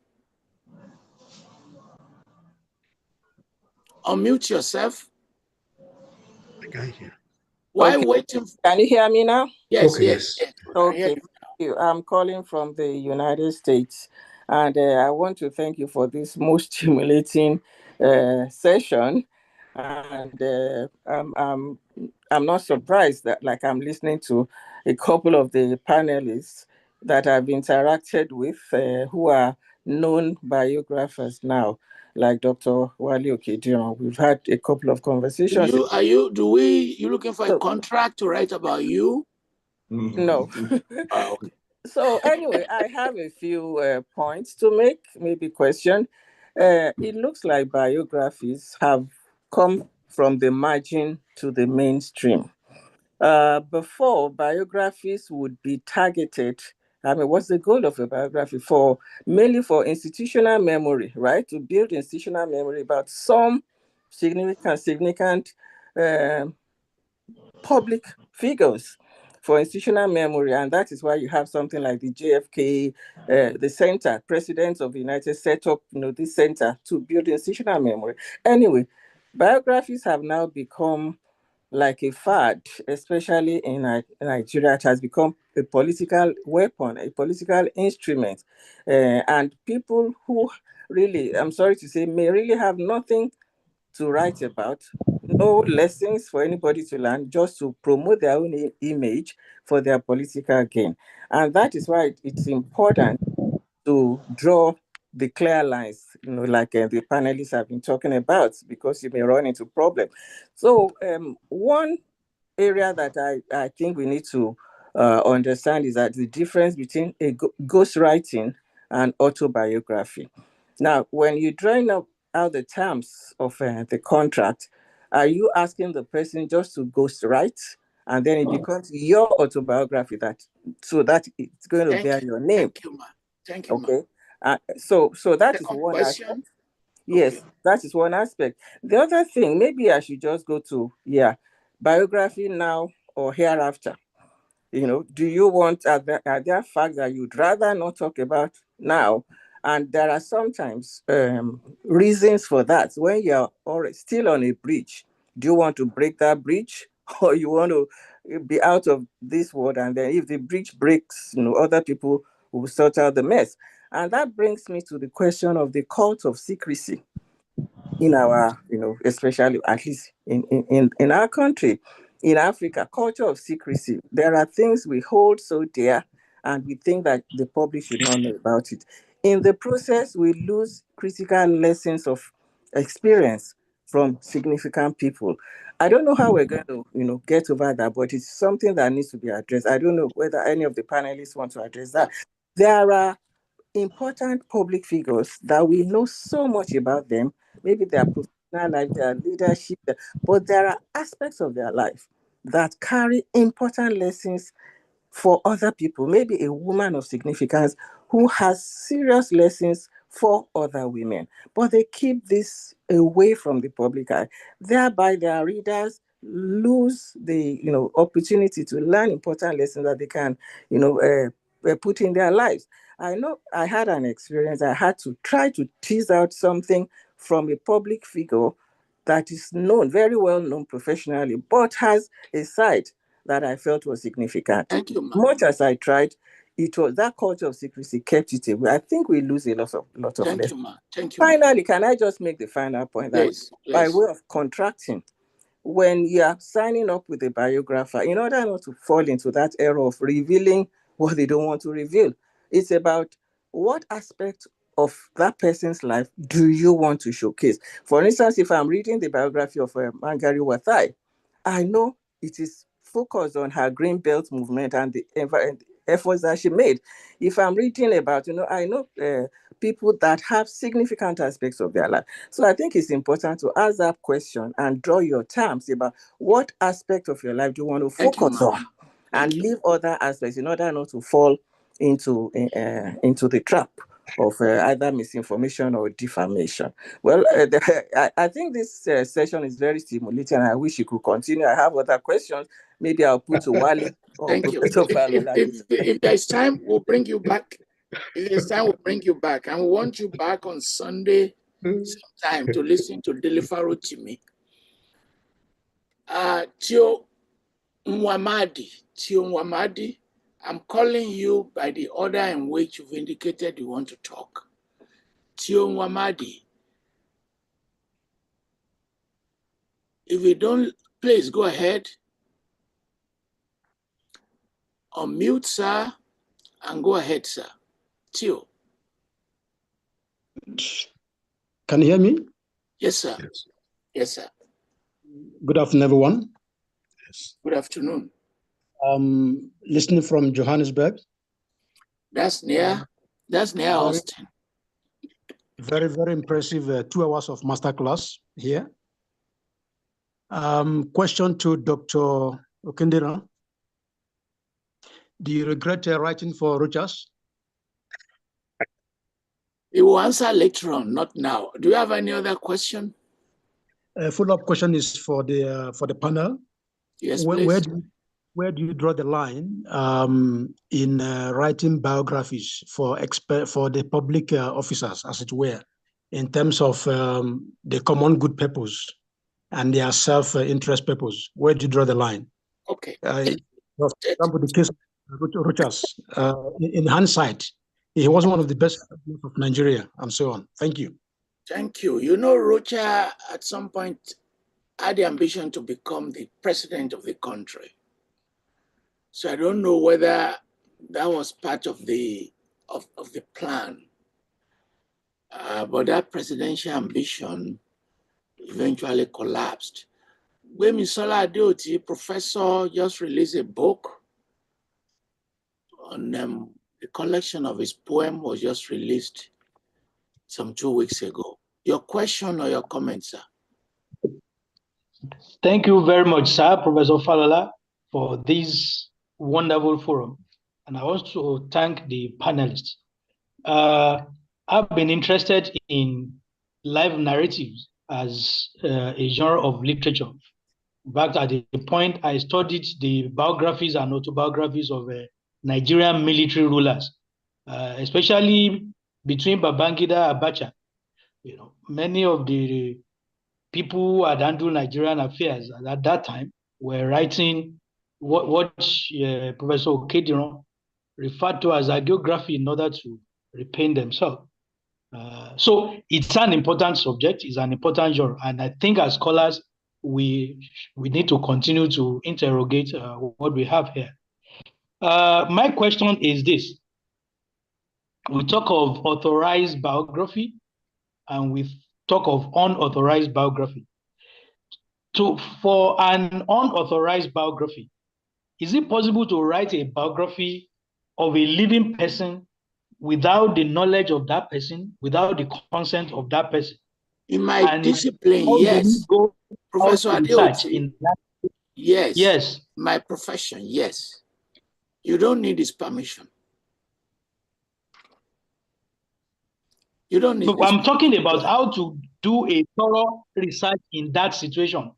Unmute yourself. I can't hear. Why waiting? Can you hear me now? Yes, okay, yes. Okay, thank you. I'm calling from the United States, and I want to thank you for this most stimulating session. And I'm not surprised that, like, I'm listening to a couple of the panelists that I've interacted with who are known biographers now, like Dr. Wale Okediran. We've had a couple of conversations. You looking for a contract to write about you? No. Oh, okay. So anyway, I have a few points to make, maybe question. It looks like biographies have come from the margin to the mainstream. Before, biographies would be targeted. I mean, what's the goal of a biography? Mainly for institutional memory, right? To build institutional memory about some significant public figures for institutional memory. And that is why you have something like the JFK, the center, presidents of the United States set up, this center to build institutional memory. Anyway, biographies have now become like a fad, especially in Nigeria. It has become a political weapon, a political instrument. And people who really, I'm sorry to say, may really have nothing to write about, no lessons for anybody to learn, just to promote their own image for their political gain. And that is why it's important to draw the clear lines, like the panelists have been talking about, because you may run into problems. So one area that I think we need to understand is that the difference between a ghostwriting and autobiography. Now, when you're drawing up out the terms of the contract, are you asking the person just to ghostwrite, and then it becomes your autobiography so that it's going to bear your name? Thank you, ma. Thank you, okay. So that is one question. aspect. Yes, okay. That is one aspect. The other thing, maybe I should just go to biography now or hereafter. Do you want, are there facts that you'd rather not talk about now? And there are sometimes reasons for that. When you're still on a bridge, do you want to break that bridge, or you want to be out of this world? And then if the bridge breaks, other people will sort out the mess. And that brings me to the question of the cult of secrecy in our, especially at least in our country. In Africa, culture of secrecy. There are things we hold so dear, and we think that the public should not know about it. In the process, we lose critical lessons of experience from significant people. I don't know how we're going to, get over that, but it's something that needs to be addressed. I don't know whether any of the panelists want to address that. There are important public figures that we know so much about them, maybe their professional life, their leadership, but there are aspects of their life that carry important lessons for other people, maybe a woman of significance who has serious lessons for other women, but they keep this away from the public eye. Thereby, their readers lose the opportunity to learn important lessons that they can put in their lives. I know I had an experience. I had to try to tease out something from a public figure that is known, very well known professionally, but has a side that I felt was significant. Thank you, ma'am. Much as I tried, it was that culture of secrecy kept it away. I think we lose a lot of Thank lessons. you, ma'am. Thank you. Finally, can I just make the final point that by way of contracting, when you are signing up with a biographer, in order not to fall into that error of revealing what they don't want to reveal, it's about what aspect of that person's life do you want to showcase. For instance, if I'm reading the biography of Wangari Maathai, I know it is focused on her Green Belt movement and the efforts that she made. If I'm reading about, I know people that have significant aspects of their life. So I think it's important to ask that question and draw your terms about what aspect of your life do you want to focus on and leave other aspects in order not to fall into the trap of either misinformation or defamation. Well, I think this session is very stimulating. I wish you could continue. I have other questions. Maybe I'll put to Wale or Thank you. If there's time, we'll bring you back. If there's time, we'll bring you back. And we want you back on Sunday sometime to listen to Delifaro Timi. Tio Mwamadi, I'm calling you by the order in which you've indicated you want to talk. Tio Mwamadi, if you don't, please go ahead. Unmute, sir, and go ahead, sir. Tio. Can you hear me? Yes, sir. Yes, sir. Good afternoon, everyone. Yes. Good afternoon. Listening from Johannesburg. That's near Austin. Very, very impressive 2 hours of masterclass here. Question to Dr. Okediran. Do you regret writing for Reuters? He will answer later on, not now. Do you have any other question? A follow-up question is for the panel. Yes, please. Where do you draw the line in writing biographies for the public officers, as it were, in terms of the common good purpose and their self-interest purpose? Where do you draw the line? Okay. For example, the case of Reuters, in hindsight, he was one of the best of Nigeria, and so on. Thank you. Thank you. You know, Rocha at some point had the ambition to become the president of the country. So I don't know whether that was part of the plan. But that presidential ambition eventually collapsed. Gbemisola Adeoti, professor, just released a book on the collection of his poem was just released some 2 weeks ago. Your question or your comment, sir? Thank you very much, sir, Professor Falola, for this wonderful forum. And I want to thank the panelists. I've been interested in life narratives as a genre of literature. In fact, at the point I studied the biographies and autobiographies of Nigerian military rulers, especially between Babangida and Abacha. Many of the people who had handled Nigerian affairs at that time were writing what Professor Okediran referred to as hagiography in order to repaint themselves. So it's an important subject, it's an important genre, and I think as scholars, we need to continue to interrogate what we have here. My question is this. We talk of authorized biography and we talk of unauthorized biography. For an unauthorized biography, is it possible to write a biography of a living person without the knowledge of that person, without the consent of that person. In my And discipline, how do yes. you go Professor out to research Adeoti, in that? yes. Yes. My profession, yes. You don't need his permission. You don't need. No, I'm talking about how to do a thorough research in that situation.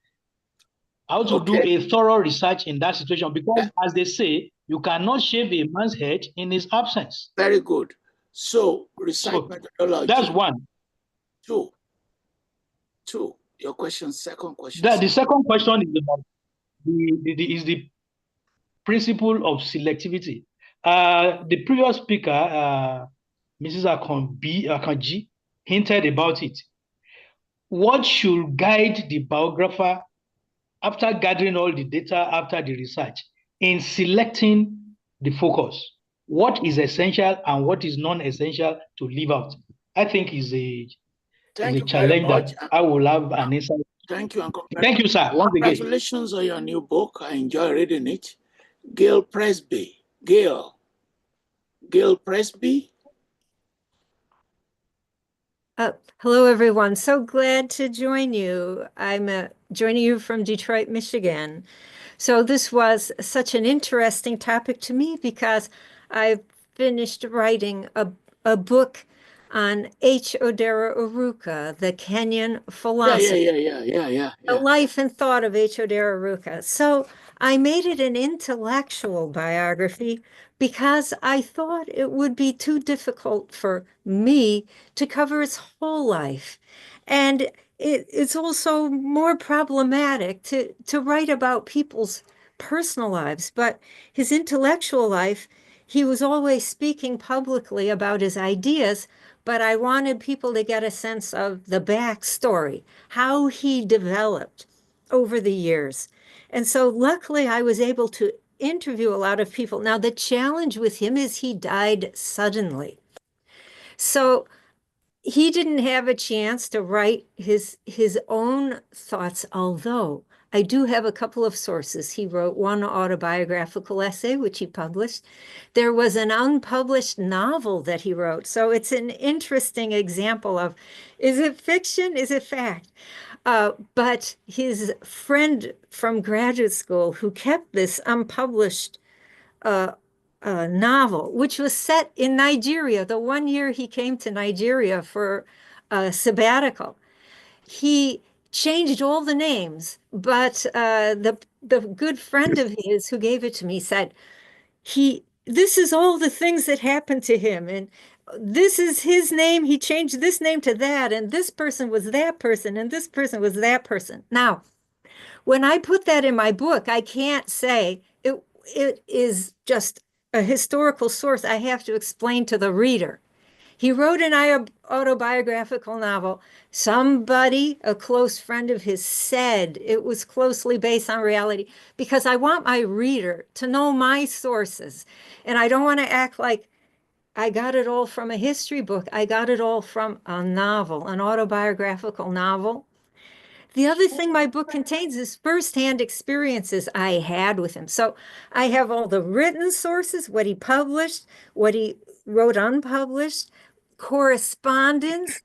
How to do a thorough research in that situation, because as they say, you cannot shave a man's head in his absence. Very good. So research methodology. That's one. Two. Your question, second question. The second question is about the principle of selectivity. The previous speaker, Mrs. Akanji, hinted about it. What should guide the biographer after gathering all the data, after the research, in selecting the focus? What is essential and what is non-essential to leave out? I think is a challenge that I will have an insight. Thank you. Thank you, sir. Once again. Congratulations on your new book. I enjoy reading it. Gail Presby. Gail Presby. Hello, everyone. So glad to join you. I'm joining you from Detroit, Michigan. So this was such an interesting topic to me because I finished writing a book on H. Odera Oruka, the Kenyan philosopher. Yeah. The life and thought of H. Odera Oruka. So I made it an intellectual biography because I thought it would be too difficult for me to cover his whole life. And it's also more problematic to write about people's personal lives. But his intellectual life, he was always speaking publicly about his ideas, but I wanted people to get a sense of the backstory, how he developed over the years. And so luckily I was able to interview a lot of people. Now, the challenge with him is he died suddenly. So he didn't have a chance to write his own thoughts, although I do have a couple of sources. He wrote one autobiographical essay, which he published. There was an unpublished novel that he wrote. So it's an interesting example of, is it fiction? Is it fact? But his friend from graduate school who kept this unpublished novel, which was set in Nigeria, the one year he came to Nigeria for a sabbatical, he changed all the names, but the good friend of his who gave it to me said, this is all the things that happened to him, and this is his name. He changed this name to that, and this person was that person, and this person was that person. Now, when I put that in my book, I can't say it is just a historical source. I have to explain to the reader. He wrote an autobiographical novel. Somebody, a close friend of his, said it was closely based on reality, because I want my reader to know my sources. And I don't want to act like I got it all from a history book. I got it all from a novel, an autobiographical novel. The other thing my book contains is firsthand experiences I had with him. So I have all the written sources, what he published, what he wrote unpublished, correspondence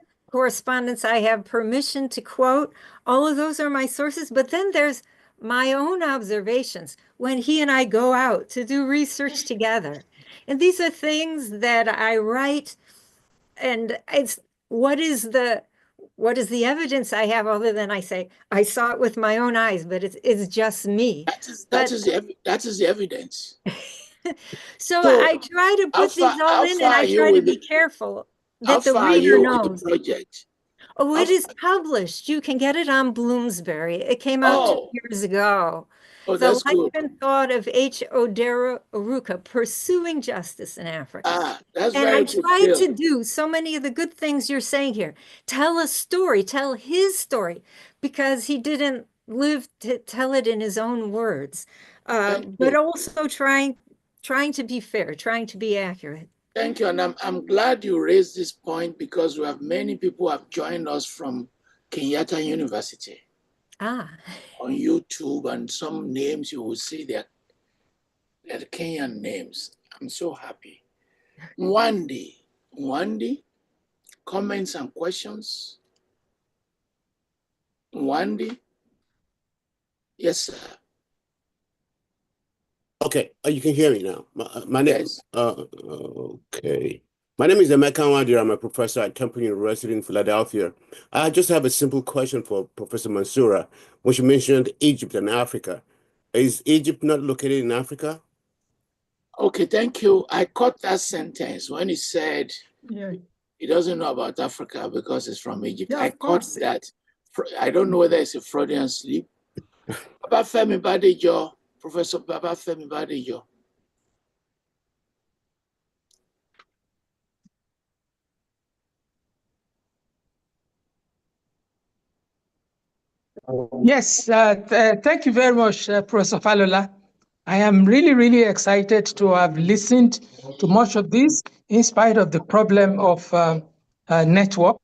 I have permission to quote. All of those are my sources. But then there's my own observations when he and I go out to do research together. And these are things that I write, and it's what is the evidence I have other than I say I saw it with my own eyes, but it's just me. That is the evidence. So I try to put these all in, and I try to be careful that the reader knows. Oh, it is published. You can get it on Bloomsbury. It came out 2 years ago. Oh, The that's Life good. and Thought of H. Odera Oruka, Pursuing Justice in Africa. That's and very I good. tried to do so many of the good things you're saying here. Tell a story, tell his story, because he didn't live to tell it in his own words, but also trying to be fair, trying to be accurate. Thank you, and I'm glad you raised this point, because we have many people who have joined us from Kenyatta University. On YouTube, and some names you will see they're Kenyan names. I'm so happy. Mwandi, Nwandi, comments and questions? Nwandi? Yes, sir. Okay, you can hear me now. My name. Yes. Okay. My name is Emeka Nwandi. I'm a professor at Temple University in Philadelphia. I just have a simple question for Professor Mansoura. When she mentioned Egypt and Africa, is Egypt not located in Africa? Okay, thank you. I caught that sentence when he said he doesn't know about Africa because it's from Egypt. Yeah, I caught that. I don't know whether it's a Freudian slip. Babafemi Badejo, Professor Babafemi Badejo. Yes, thank you very much, Professor Falola. I am really, really excited to have listened to much of this in spite of the problem of network.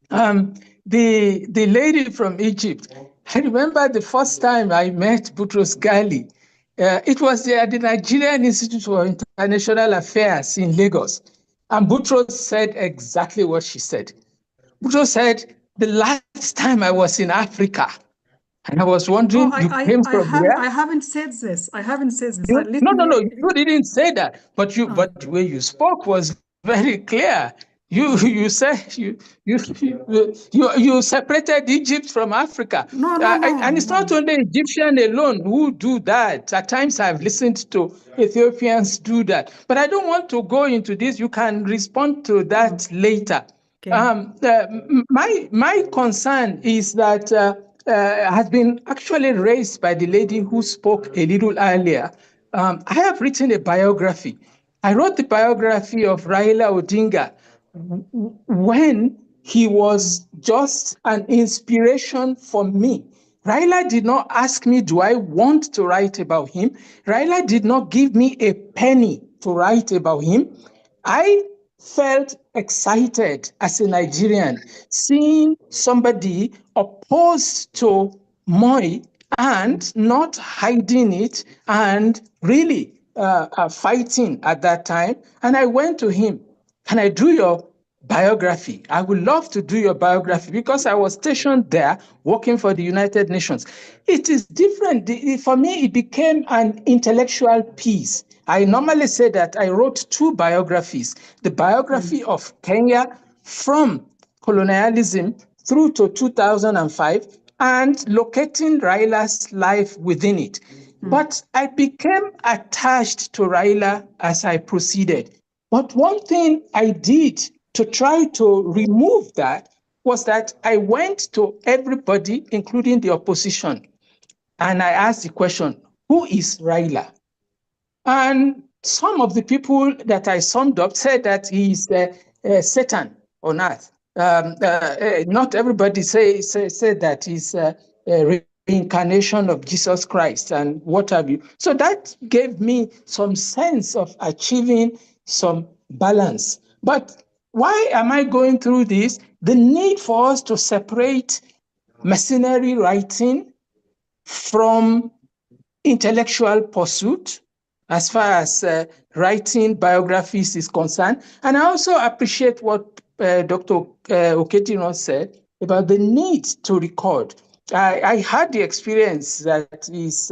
The lady from Egypt, I remember the first time I met Boutros Ghali. It was at the Nigerian Institute for International Affairs in Lagos. And Boutros said exactly what she said. Boutros said, the last time I was in Africa, and I was wondering, you came from where? I haven't said this. I haven't said this. No, you didn't say that. But but the way you spoke was very clear. You said you separated Egypt from Africa. No, and it's not only Egyptian alone who do that. At times I've listened to Ethiopians do that. But I don't want to go into this. You can respond to that later. Okay. My concern is that has been actually raised by the lady who spoke a little earlier. I have written a biography. I wrote the biography of Raila Odinga when he was just an inspiration for me. Raila did not ask me, do I want to write about him? Raila did not give me a penny to write about him. I felt excited as a Nigerian seeing somebody opposed to Moi and not hiding it and really fighting at that time. And I went to him, can I do your biography? I would love to do your biography because I was stationed there working for the United Nations. It is different. For me, it became an intellectual piece. I normally say that I wrote two biographies, the biography of Kenya from colonialism through to 2005 and locating Raila's life within it. But I became attached to Raila as I proceeded. But one thing I did to try to remove that was that I went to everybody, including the opposition, and I asked the question, who is Raila? And some of the people that I summed up said that he's Satan on earth. Not everybody said that he's a reincarnation of Jesus Christ and what have you. So that gave me some sense of achieving some balance. But why am I going through this? The need for us to separate mercenary writing from intellectual pursuit as far as writing biographies is concerned. And I also appreciate what Dr. Okediran said about the need to record. I had the experience that is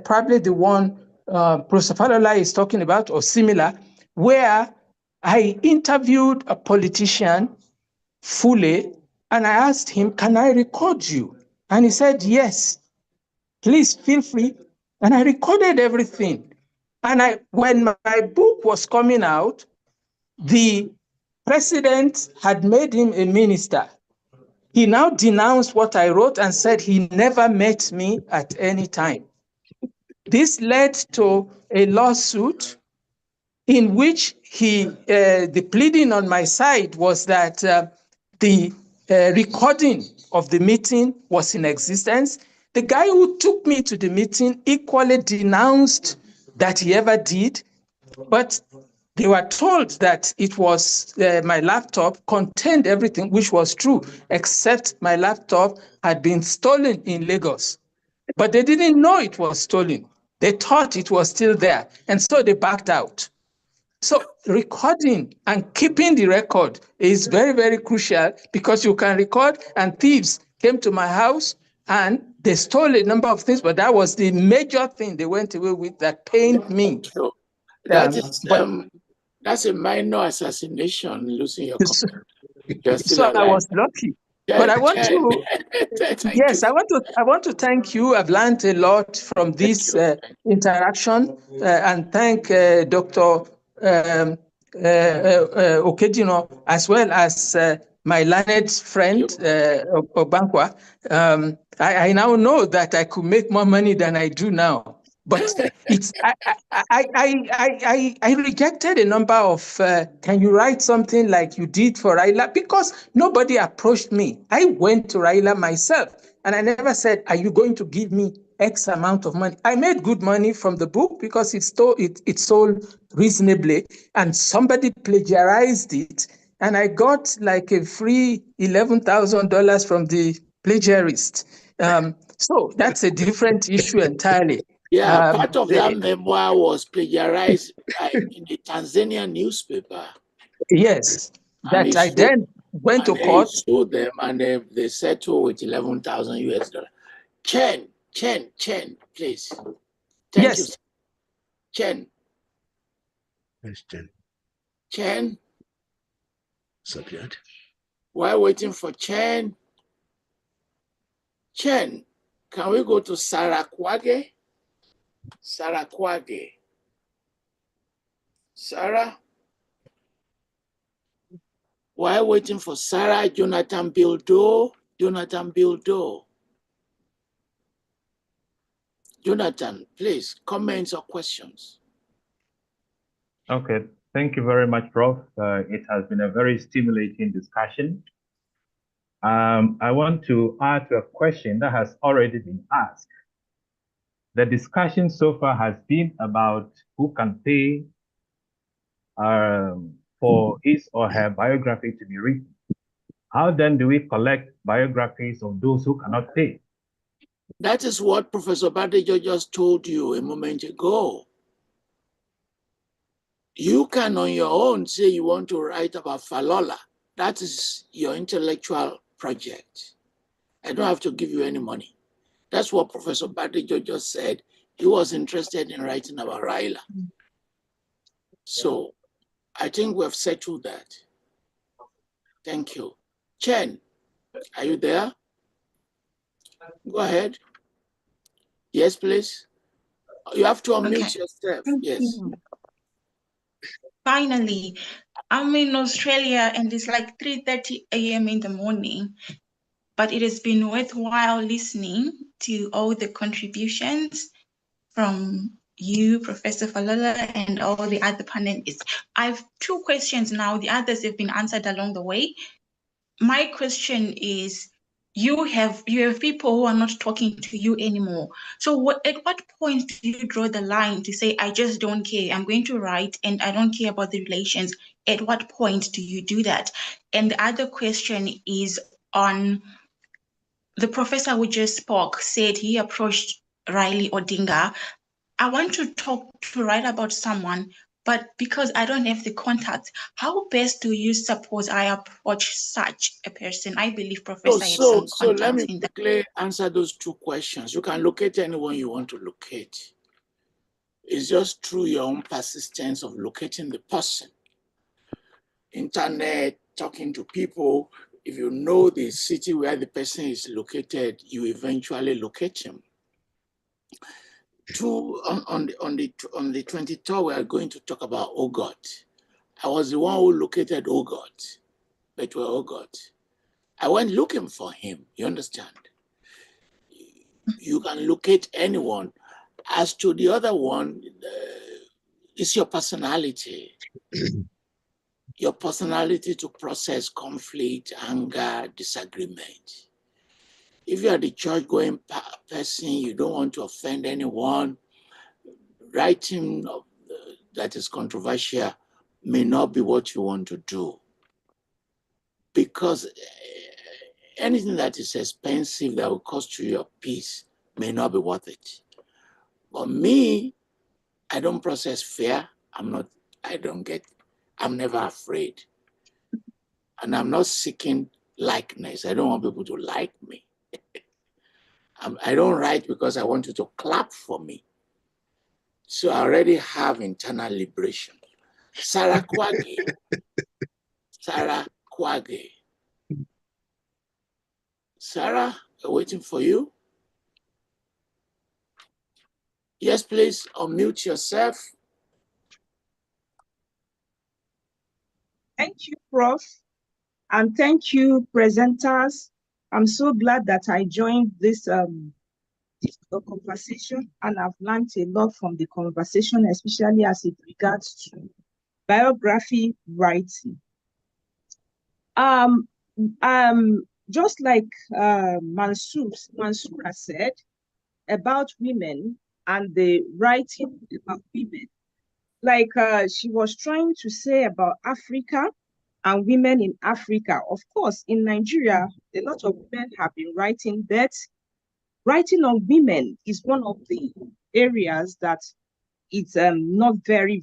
probably the one Professor Falola is talking about or similar, where I interviewed a politician, Fule, and I asked him, can I record you? And he said, yes, please feel free. And I recorded everything. And when my book was coming out, the president had made him a minister. He now denounced what I wrote and said he never met me at any time. This led to a lawsuit in which the pleading on my side was that the recording of the meeting was in existence. The guy who took me to the meeting equally denounced that he ever did, but they were told that it was my laptop contained everything, which was true, except my laptop had been stolen in Lagos. But they didn't know it was stolen. They thought it was still there, and so they backed out. So recording and keeping the record is very, very crucial, because you can record, and thieves came to my house and they stole a number of things, but that was the major thing they went away with that pained me. So that's a minor assassination, losing your computer. You're still so alive. I was lucky. But I want to, yes, I want to thank you. I've learned a lot from this interaction, and thank Dr. Okediran, as well as my learned friend Ogbankwa. I now know that I could make more money than I do now. But it's I rejected a number of can you write something like you did for Raila, because nobody approached me. I went to Raila myself, and I never said, are you going to give me X amount of money? I made good money from the book because it sold reasonably, and somebody plagiarized it, and I got like a free $11,000 from the plagiarist. So that's a different issue entirely. Yeah, part of that memoir was plagiarized in the Tanzanian newspaper. Yes, that I then went to court. They sued them, and they settled with $11,000. Chen, please. Thank you. Chen. Yes, Chen. Chen. So good. While waiting for Chen, can we go to Sarah Kwage? Sarah? While waiting for Sarah, Jonathan Bildo. Jonathan, please, comments or questions? Okay, thank you very much, Prof. It has been a very stimulating discussion. I want to add to a question that has already been asked. The discussion so far has been about who can pay for his or her biography to be written. How then do we collect biographies of those who cannot pay? That is what Professor Badejo just told you a moment ago. You can on your own say you want to write about Falola. That is your intellectual project. I don't have to give you any money. That's what Professor Badejo just said. He was interested in writing about Raila. So I think we have settled that. Thank you. Chen, are you there? Go ahead. Yes, please. You have to unmute yourself. Yes. Finally, I'm in Australia and it's like 3:30 a.m. in the morning, but it has been worthwhile listening to all the contributions from you, Professor Falola, and all the other panelists. I have two questions now. The others have been answered along the way. My question is, you have people who are not talking to you anymore. So at what point do you draw the line to say, I just don't care, I'm going to write and I don't care about the relations? At what point do you do that? And the other question is on the professor who just spoke, said he approached Riley Odinga. I want to write about someone, but because I don't have the contact, how best do you suppose I approach such a person? I believe Professor had some contacts. So let me quickly answer those two questions. You can locate anyone you want to locate. It's just through your own persistence of locating the person. Internet, talking to people. If you know the city where the person is located, you eventually locate him. On the 23rd, we are going to talk about Ogot. I was the one who located Ogot, Betuel Ogot. I went looking for him, you understand? You can locate anyone. As to the other one, it's your personality. Your personality to process conflict, anger, disagreement. If you are the church-going person, you don't want to offend anyone, writing that is controversial may not be what you want to do. Because anything that is expensive that will cost you your peace may not be worth it. But me, I don't process fear. I'm not I'm never afraid. And I'm not seeking likeness. I don't want people to like me. I don't write because I want you to clap for me. So I already have internal liberation. Sarah Kwage. Sarah Kwage. Sarah, we're waiting for you. Yes, please unmute yourself. Thank you, Prof. And thank you, presenters. I'm so glad that I joined this conversation, and I've learned a lot from the conversation, especially as it regards to biography writing. Just like Mansoura said about women and the writing about women, like she was trying to say about Africa and women in Africa. Of course, in Nigeria, a lot of women have been writing, but writing on women is one of the areas that it's not very,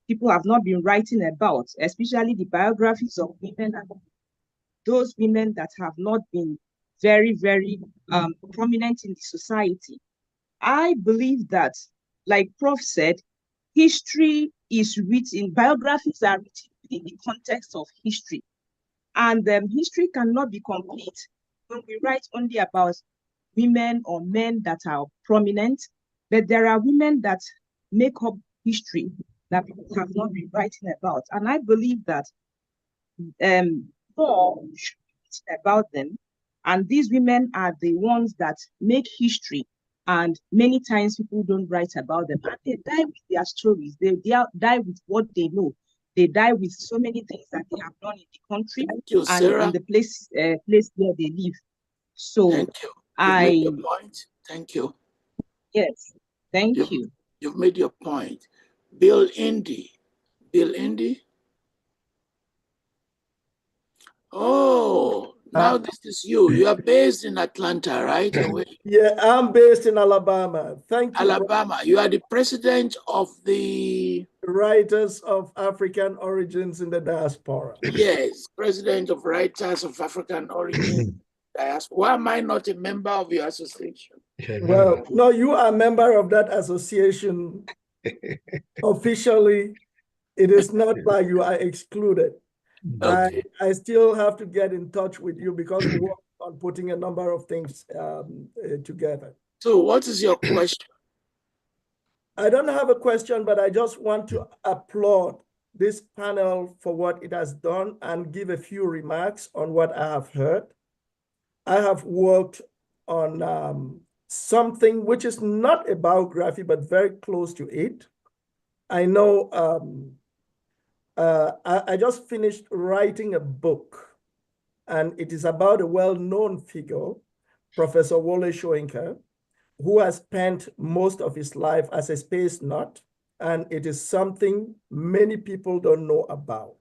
people have not been writing about, especially the biographies of women, and those women that have not been very, prominent in the society. I believe that, like Prof said, history is written, biographies are written in the context of history. And history cannot be complete when we write only about women or men that are prominent, but there are women that make up history that people have not been writing about. And I believe that more should be written about them. And these women are the ones that make history. And many times people don't write about them. And they die with their stories. They die with what they know. They die with so many things that they have done in the country and in the place where they live. So thank you. You've made your point. Thank you. Yes, thank you. You've made your point. Bill Indy. Bill Indy? Oh, now this is you. You are based in Atlanta, right? Yeah, I'm based in Alabama. Thank you. Alabama. You are the president of the Writers of African Origins in the Diaspora. Yes, president of Writers of African Origins. Why am I not a member of your association? Well, no, you are a member of that association officially. It is not like you are excluded. Okay. I still have to get in touch with you because we work on putting a number of things together. So what is your question? I don't have a question, but I just want to applaud this panel for what it has done and give a few remarks on what I have heard. I have worked on something which is not a biography, but very close to it. I know I just finished writing a book, and it is about a well-known figure, Professor Wale Okediran, who has spent most of his life as a space nut, and it is something many people don't know about.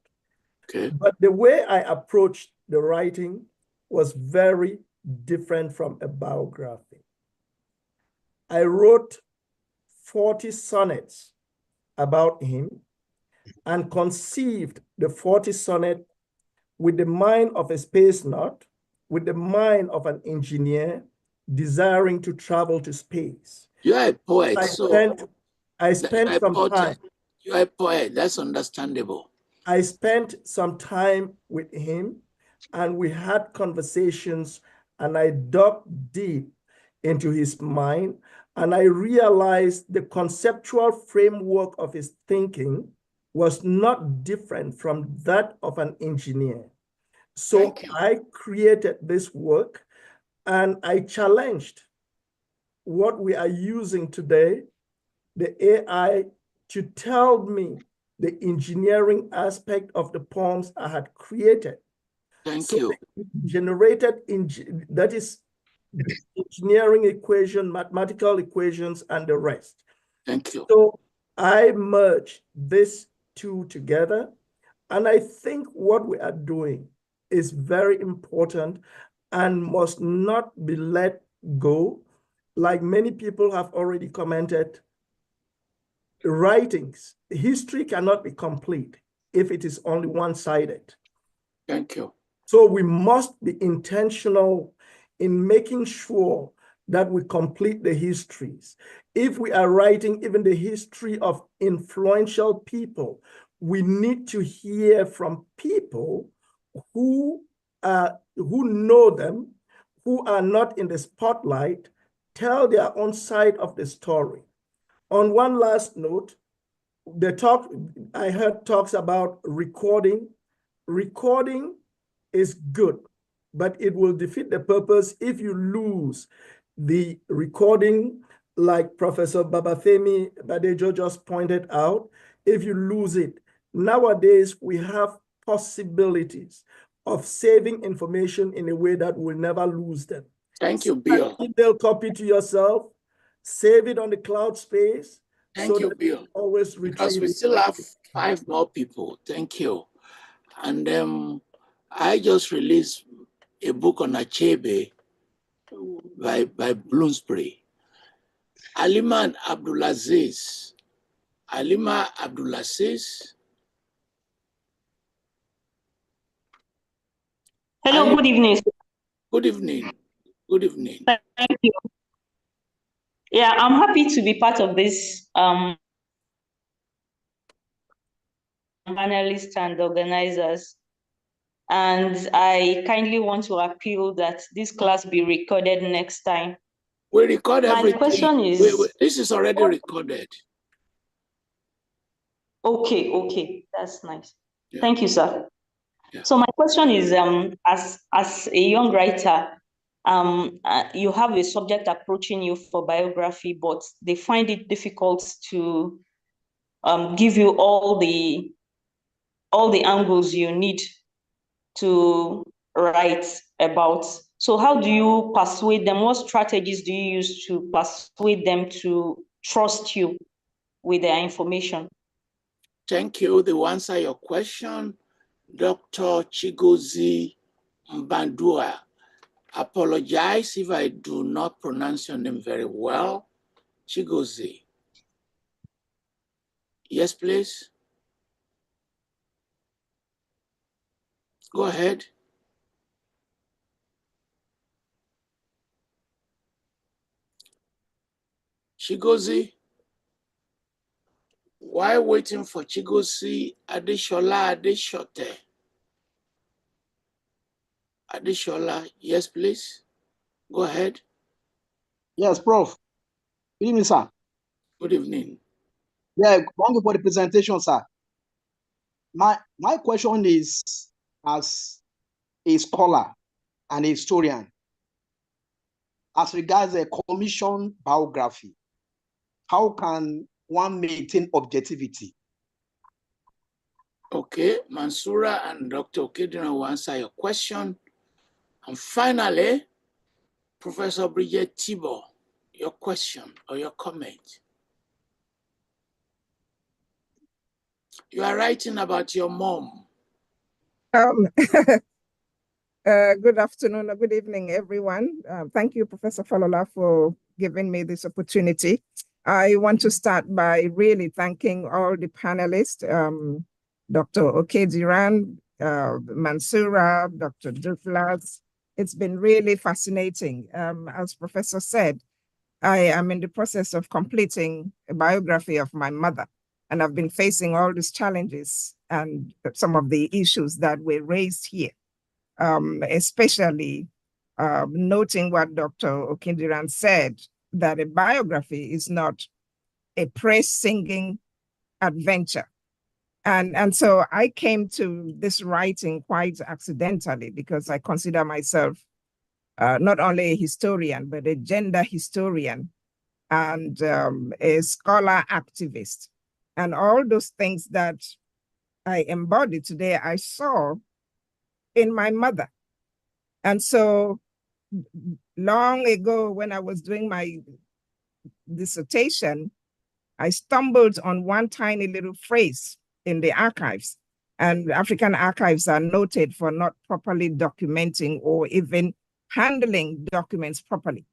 Okay. But the way I approached the writing was very different from a biography. I wrote 40 sonnets about him and conceived the 40 sonnet with the mind of a space nut, with the mind of an engineer desiring to travel to space. You are a poet. I spent some time. You are a poet. That's understandable. I spent some time with him, and we had conversations, and I dug deep into his mind, and I realized the conceptual framework of his thinking was not different from that of an engineer. So I created this work, and I challenged what we are using today, the AI, to tell me the engineering aspect of the poems I had created. Thank you. Generated, that is engineering equation, mathematical equations, and the rest. Thank you. So I merged these two together, and I think what we are doing is very important and must not be let go. Like many people have already commented, writings, history cannot be complete if it is only one-sided. Thank you. So we must be intentional in making sure that we complete the histories. If we are writing even the history of influential people, we need to hear from people who know them, who are not in the spotlight, tell their own side of the story. On one last note, I heard talks about recording. Recording is good, but it will defeat the purpose if you lose the recording, like Professor Babafemi Badejo just pointed out. If you lose it, nowadays we have possibilities of saving information in a way that will never lose them. Thank you, Bill. Email copy to yourself, save it on the cloud space. Thank you, Bill. Always retrieve. Because we still have 5 more people. Thank you. And I just released a book on Achebe by Bloomsbury. Halima Abdulaziz. Halima Abdulaziz. Hello, good evening. Good evening. Good evening. Thank you. Yeah, I'm happy to be part of this panelists and organizers. And I kindly want to appeal that this class be recorded next time. We record everything. My question is... this is already recorded. Okay, that's nice. Yeah. Thank you, sir. Yeah. So my question is, as a young writer, you have a subject approaching you for biography, but they find it difficult to give you all the angles you need to write about. So how do you persuade them? What strategies do you use to persuade them to trust you with their information? Thank you. To answer your question, Dr. Chigozie Mbandua. Apologize if I do not pronounce your name very well. Chigozie. Yes, please. Go ahead. Chigozie. While waiting for Chigozie, Adeshola Adeshote. Adeshola, yes, please. Go ahead. Yes, Prof. Good evening, sir. Good evening. Yeah, thank you for the presentation, sir. My question is, as a scholar and a historian, as regards a commission biography, how can one maintain objectivity? Okay, Mansoura and Dr. Okediran will answer your question. And finally, Professor Bridget Tibor, your question or your comment. You are writing about your mom. Good afternoon or good evening, everyone. Thank you, Professor Falola, for giving me this opportunity. I want to start by really thanking all the panelists, Dr. Okediran, Mansoura, Dr. Douglas. It's been really fascinating. As Professor said, I am in the process of completing a biography of my mother, and I've been facing all these challenges and some of the issues that were raised here. Especially noting what Dr. Okediran said, that a biography is not a praise-singing adventure. And so I came to this writing quite accidentally because I consider myself not only a historian, but a gender historian and a scholar activist. And all those things that I embody today, I saw in my mother. And so long ago, when I was doing my dissertation, I stumbled on one tiny little phrase in the archives. And African archives are noted for not properly documenting or even handling documents properly.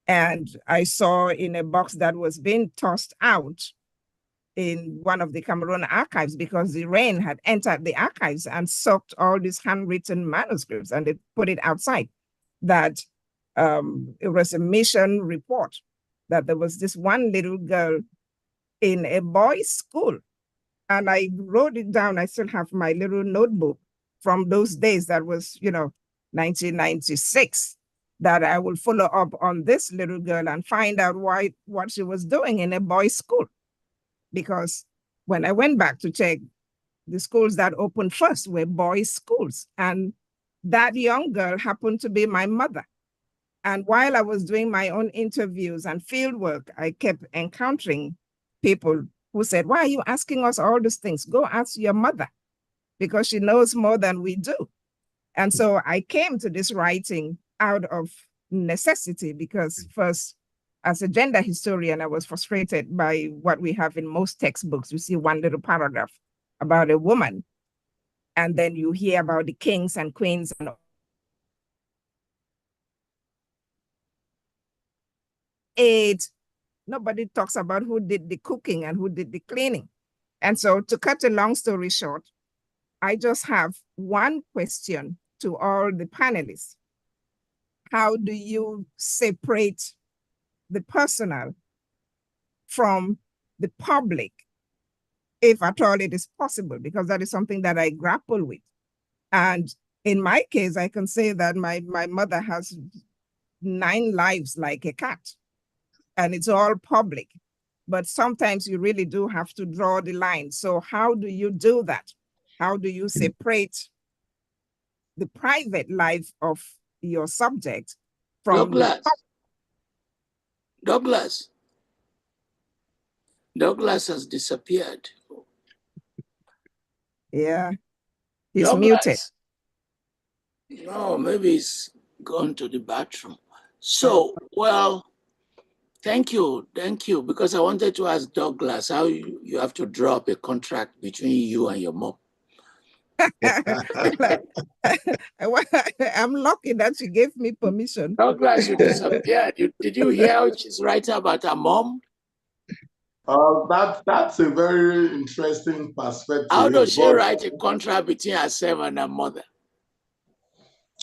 And I saw in a box that was being tossed out in one of the Cameroon archives because the rain had entered the archives and soaked all these handwritten manuscripts, and they put it outside. That it was a mission report that there was this one little girl in a boys' school. And I wrote it down. I still have my little notebook from those days. That was, 1996, that I will follow up on this little girl and find out what she was doing in a boys' school. Because when I went back to check, the schools that opened first were boys' schools. And that young girl happened to be my mother. And while I was doing my own interviews and field work, I kept encountering people who said, why are you asking us all these things? Go ask your mother, because she knows more than we do. And so I came to this writing out of necessity, because first, as a gender historian, I was frustrated by what we have in most textbooks. You see one little paragraph about a woman, and then you hear about the kings and queens and nobody talks about who did the cooking and who did the cleaning. And so, to cut a long story short, I just have one question to all the panelists. How do you separate the personal from the public, if at all it is possible? Because that is something that I grapple with. And in my case, I can say that my mother has 9 lives like a cat, and it's all public. But sometimes you really do have to draw the line. So how do you do that? How do you separate the private life of your subject from Douglas has disappeared. Yeah, he's muted. No, maybe he's gone to the bathroom. So, well, thank you, because I wanted to ask Douglas how you have to draw up a contract between you and your mom. I'm lucky that she gave me permission. Douglas, you disappeared. Did you hear how she's writing about her mom? That's a very interesting perspective. How does she write a contract between herself and her mother?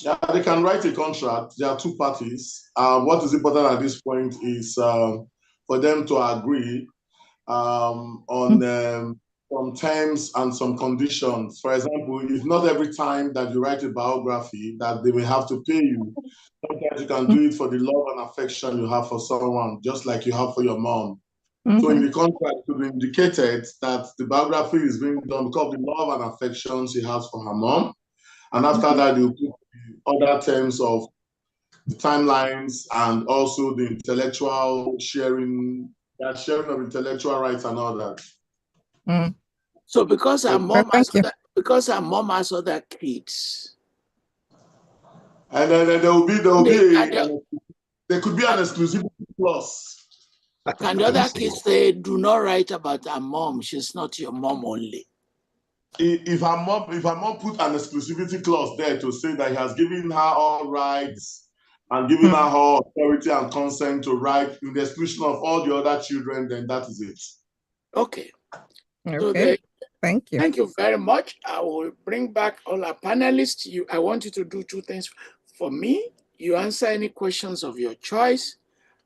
Yeah, they can write a contract. There are 2 parties. What is important at this point is for them to agree on some terms and some conditions. For example, it's not every time that you write a biography that they will have to pay you. Sometimes you can do it for the love and affection you have for someone, just like you have for your mom. So in the contract, it will be indicated that the biography is being done because of the love and affection she has for her mom. And after that, you put the other terms of the timelines and also the intellectual sharing, that sharing of intellectual rights and all that. So because her mom has other kids, and then there could be an exclusivity clause. Can the other kids say, do not write about her mom, she's not your mom only? If her mom put an exclusivity clause there to say that he has given her all rights and given her all authority and consent to write in the exclusion of all the other children, then that is it. Okay. Okay. Thank you. Thank you very much. I will bring back all our panelists. I want you to do 2 things for me. You answer any questions of your choice,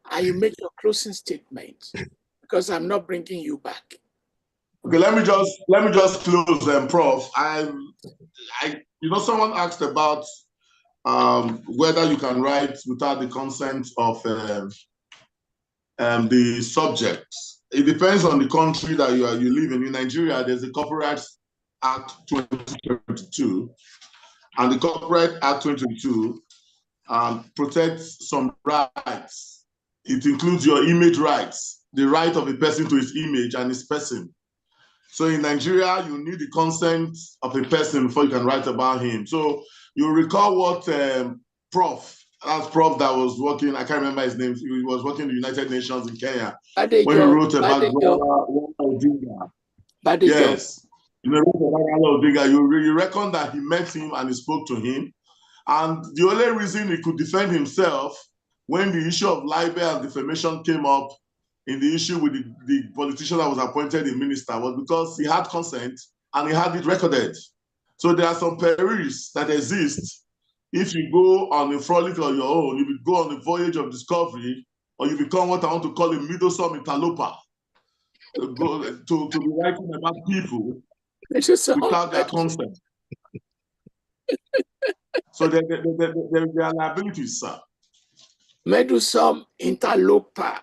and you make your closing statement, because I'm not bringing you back. Okay, let me just close them, Prof. Someone asked about whether you can write without the consent of the subject. It depends on the country that you live in. In Nigeria, there's the Copyright Act 2022, and the Copyright Act 2022 protects some rights. It includes your image rights, the right of a person to his image and his person. So in Nigeria, you need the consent of a person before you can write about him. So you recall what Prof that was working, I can't remember his name, he was working in the United Nations in Kenya, when he wrote about Wale Okediran. Yes. You reckon that he met him and he spoke to him. And the only reason he could defend himself when the issue of libel and defamation came up in the issue with the politician that was appointed a minister was because he had consent and he had it recorded. So there are some perils that exist. If you go on a frolic on your own, you will go on a voyage of discovery, or you become what I want to call a meddlesome interloper, to be writing about people without their consent. So there are liabilities, sir. Meddlesome interloper.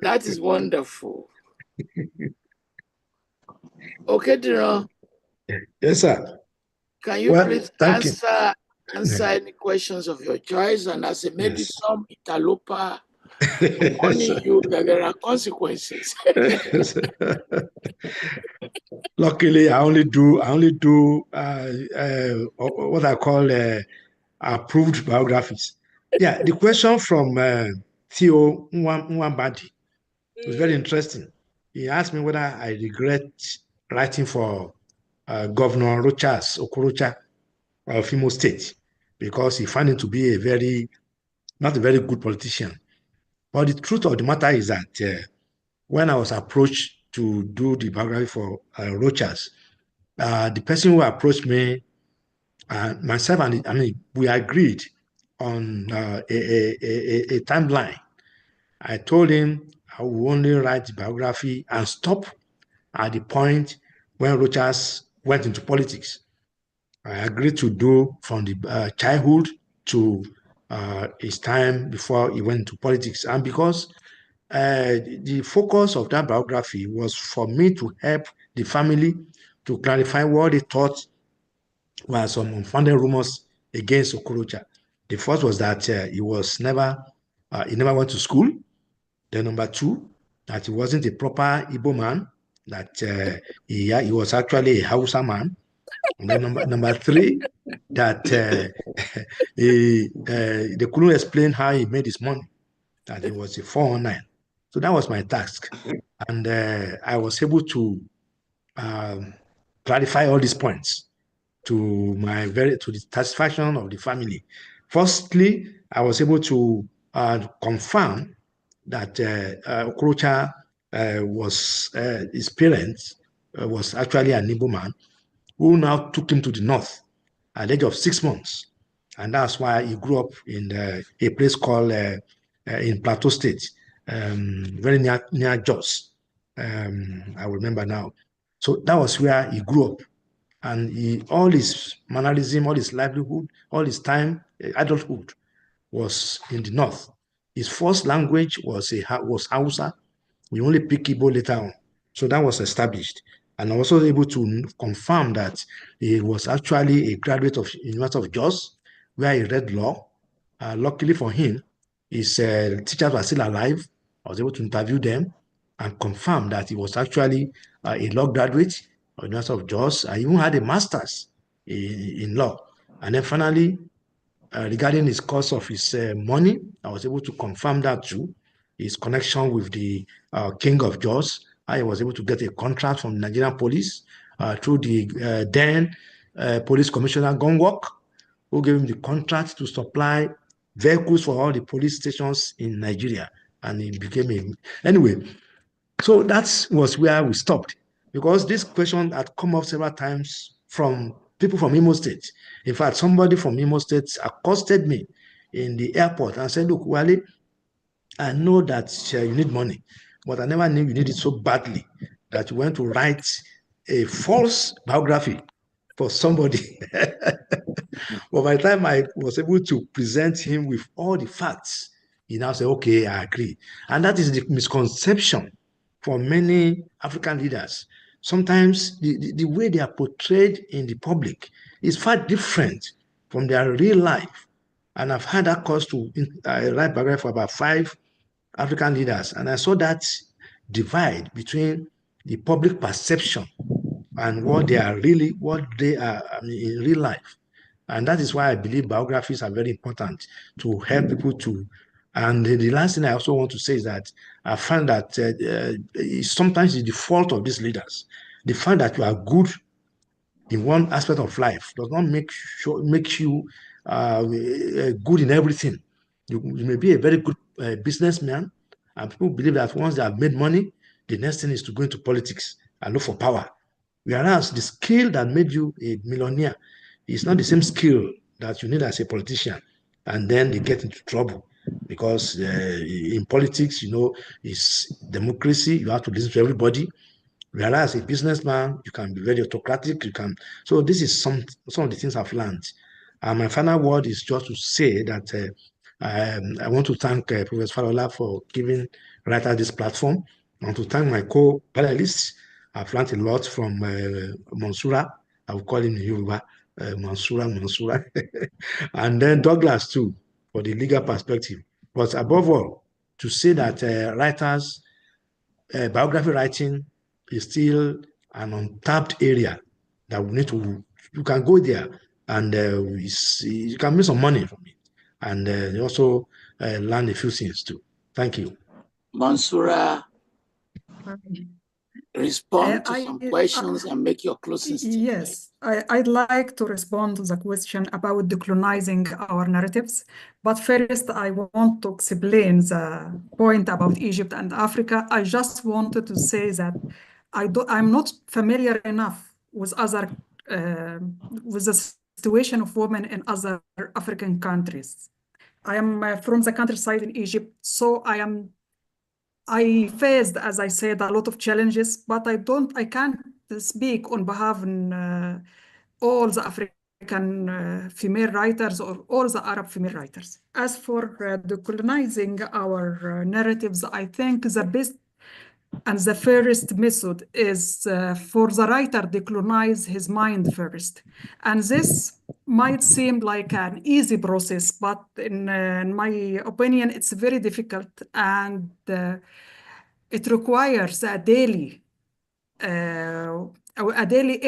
That is wonderful. Okediran. Yes, sir. Can you please answer any questions of your choice? And as a meddlesome interloper, warning you that there are consequences. Luckily, I only do what I call approved biographies. Yeah, the question from Theo Nwambadi was very interesting. He asked me whether I regret writing for Governor Rochas Okorocha of Imo State, because he found him to be not a very good politician. But the truth of the matter is that when I was approached to do the biography for Rochas, the person who approached me, myself and we agreed on a timeline. I told him I would only write the biography and stop at the point when Rochas went into politics. I agreed to do from the childhood to his time before he went into politics. And because the focus of that biography was for me to help the family to clarify what they thought were some unfounded rumors against Okorocha. The first was that he never went to school. Then number two, that he wasn't a proper Igbo man, that he was actually a Hausa man. And then number three, that they couldn't explain how he made his money, that he was a 419. So that was my task. And I was able to clarify all these points to the satisfaction of the family. Firstly, I was able to confirm that Okorocha his parents was actually an Igbo man who now took him to the north at the age of 6 months. And that's why he grew up in a place called in Plateau State, very near Jos. I remember now. So that was where he grew up. And all his mannerism, all his livelihood, all his time, adulthood was in the north. His first language was Hausa. We only pick Igbo later on. So that was established. And I was also able to confirm that he was actually a graduate of University of Jos, where he read law. Luckily for him, his teachers were still alive. I was able to interview them and confirm that he was actually a law graduate of University of Jos. I even had a master's in law. And then finally, regarding his course of his money, I was able to confirm that too. His connection with the King of Jos. I was able to get a contract from the Nigerian police through the then police commissioner Gongwok, who gave him the contract to supply vehicles for all the police stations in Nigeria. And he became anyway. So that was where we stopped, because this question had come up several times from people from Imo State. In fact, somebody from Imo State accosted me in the airport and said, "Look, Wale, I know that you need money, but I never knew you need it so badly that you went to write a false biography for somebody." But by the time I was able to present him with all the facts, he now said, "Okay, I agree." And that is the misconception for many African leaders. Sometimes the way they are portrayed in the public is far different from their real life. And I've had that cause to write biography for about 5 African leaders. And I saw that divide between the public perception and what they are in real life. And that is why I believe biographies are very important to help people to. And the last thing I also want to say is that I find that sometimes it's the fault of these leaders. The fact that you are good in one aspect of life does not make you good in everything. You may be a very good businessman And people believe that once they have made money, the next thing is to go into politics and look for power. Whereas the skill that made you a millionaire is not the same skill that you need as a politician. And then they get into trouble because in politics, it's democracy. You have to listen to everybody. Whereas a businessman, you can be very autocratic. So this is some of the things I've learned. And my final word is just to say that I want to thank Professor Falola for giving writers this platform. I want to thank my co-panelists. I've learned a lot from Mansoura. I will call him Yoruba, Mansoura. And then Douglas too, for the legal perspective. But above all, to say that writers, biography writing is still an untapped area that we need to, you can go there and you can make some money from it. And you also learn a few things too. Thank you. Mansoura, respond to some questions and make your closing statement. Yes, I'd like to respond to the question about decolonizing our narratives. But first, I want to explain the point about Egypt and Africa. I just wanted to say that I'm not familiar enough with with the situation of women in other African countries. I am from the countryside in Egypt, so I faced, as I said, a lot of challenges, but I can't speak on behalf of all the African female writers or all the Arab female writers. As for decolonizing our narratives, I think the best and the first method is for the writer to decolonize his mind first. And this might seem like an easy process, but in my opinion, it's very difficult, and it requires a daily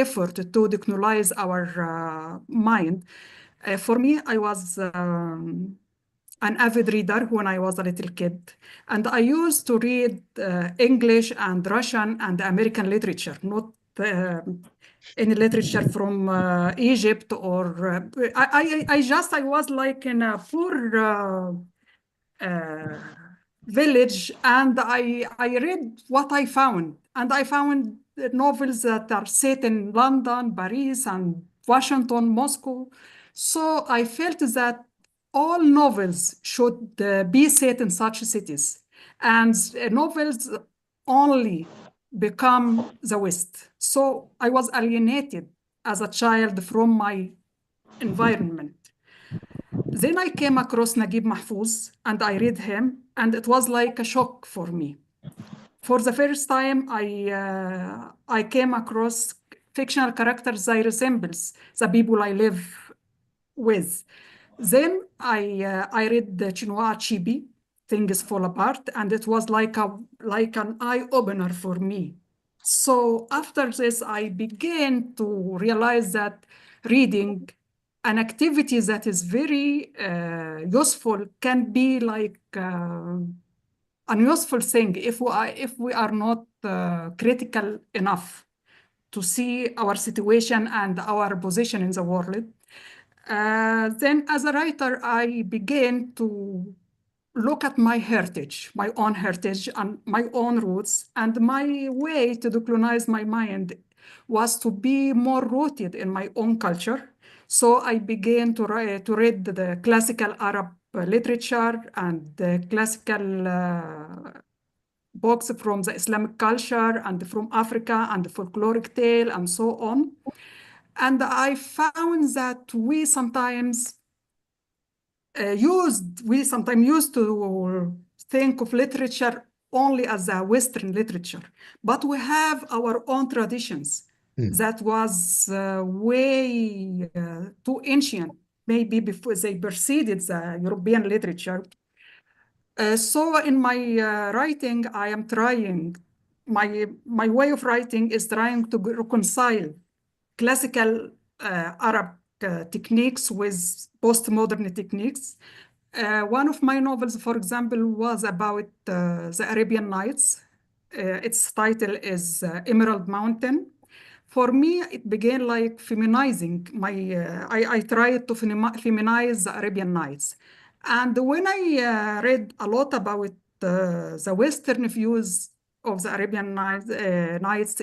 effort to decolonize our mind. For me, I was an avid reader when I was a little kid, and I used to read English and Russian and American literature, not any literature from Egypt or I was like in a poor village, and I read what I found, and I found novels that are set in London, Paris, and Washington, Moscow. So I felt that all novels should be set in such cities, and novels only become the West. So I was alienated as a child from my environment. Then I came across Naguib Mahfouz, and I read him, and it was like a shock for me. For the first time, I came across fictional characters that resembles the people I live with. Then I read Chinua Achebe, Things Fall Apart, and it was like an eye-opener for me. So after this, I began to realize that reading an activity that is very useful can be like an useful thing if we are not critical enough to see our situation and our position in the world. Then as a writer, I began to look at my heritage, my own heritage and my own roots, and my way to decolonize my mind was to be more rooted in my own culture. So I began to read the classical Arab literature and the classical books from the Islamic culture and from Africa and the folkloric tale and so on. And I found that we sometimes used to think of literature only as a Western literature, but we have our own traditions that was way too ancient, maybe before they preceded the European literature. So in my writing, I am trying, my way of writing is trying to reconcile classical Arab techniques with postmodern techniques. One of my novels, for example, was about the Arabian Nights. Its title is Emerald Mountain. For me, it began like feminizing I tried to feminize the Arabian Nights. And when I read a lot about the Western views of the Arabian Nights,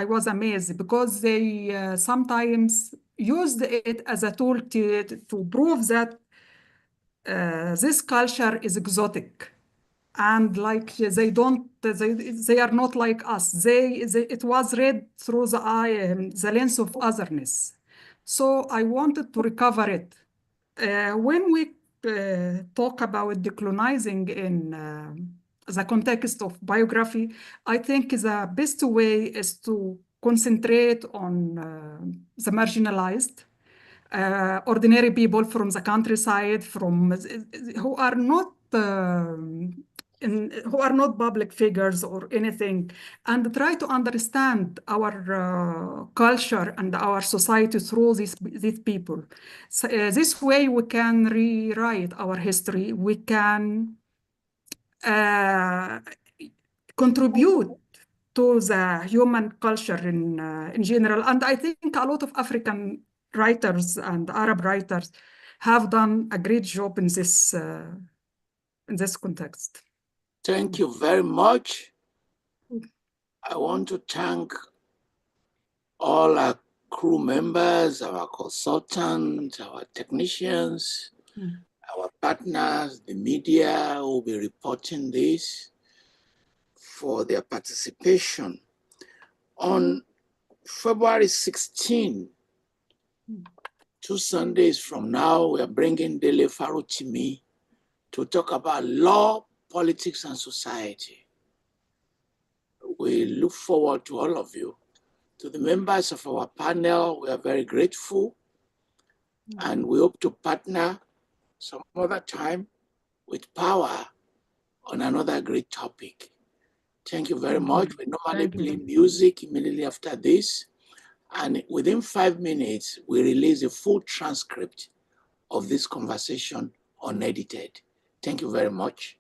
I was amazed because they sometimes used it as a tool to prove that this culture is exotic. And like they are not like us. It was read through the lens of otherness. So I wanted to recover it. When we talk about decolonizing in the context of biography, I think the best way is to concentrate on the marginalized, ordinary people from the countryside, who are not public figures or anything, and try to understand our culture and our society through these people. So, this way we can rewrite our history. We can contribute to the human culture in general. And I think a lot of African writers and Arab writers have done a great job in this context. Thank you very much. I want to thank all our crew members, our consultants, our technicians, our partners, the media who will be reporting this, for their participation. On February 16, 2 Sundays from now, we are bringing Dele Farutimi to talk about law, politics, and society. We look forward to all of you. To the members of our panel, we are very grateful, and we hope to partner some other time with PAWA on another great topic. Thank you very much. We normally play music immediately after this, and within 5 minutes, we release a full transcript of this conversation unedited. Thank you very much.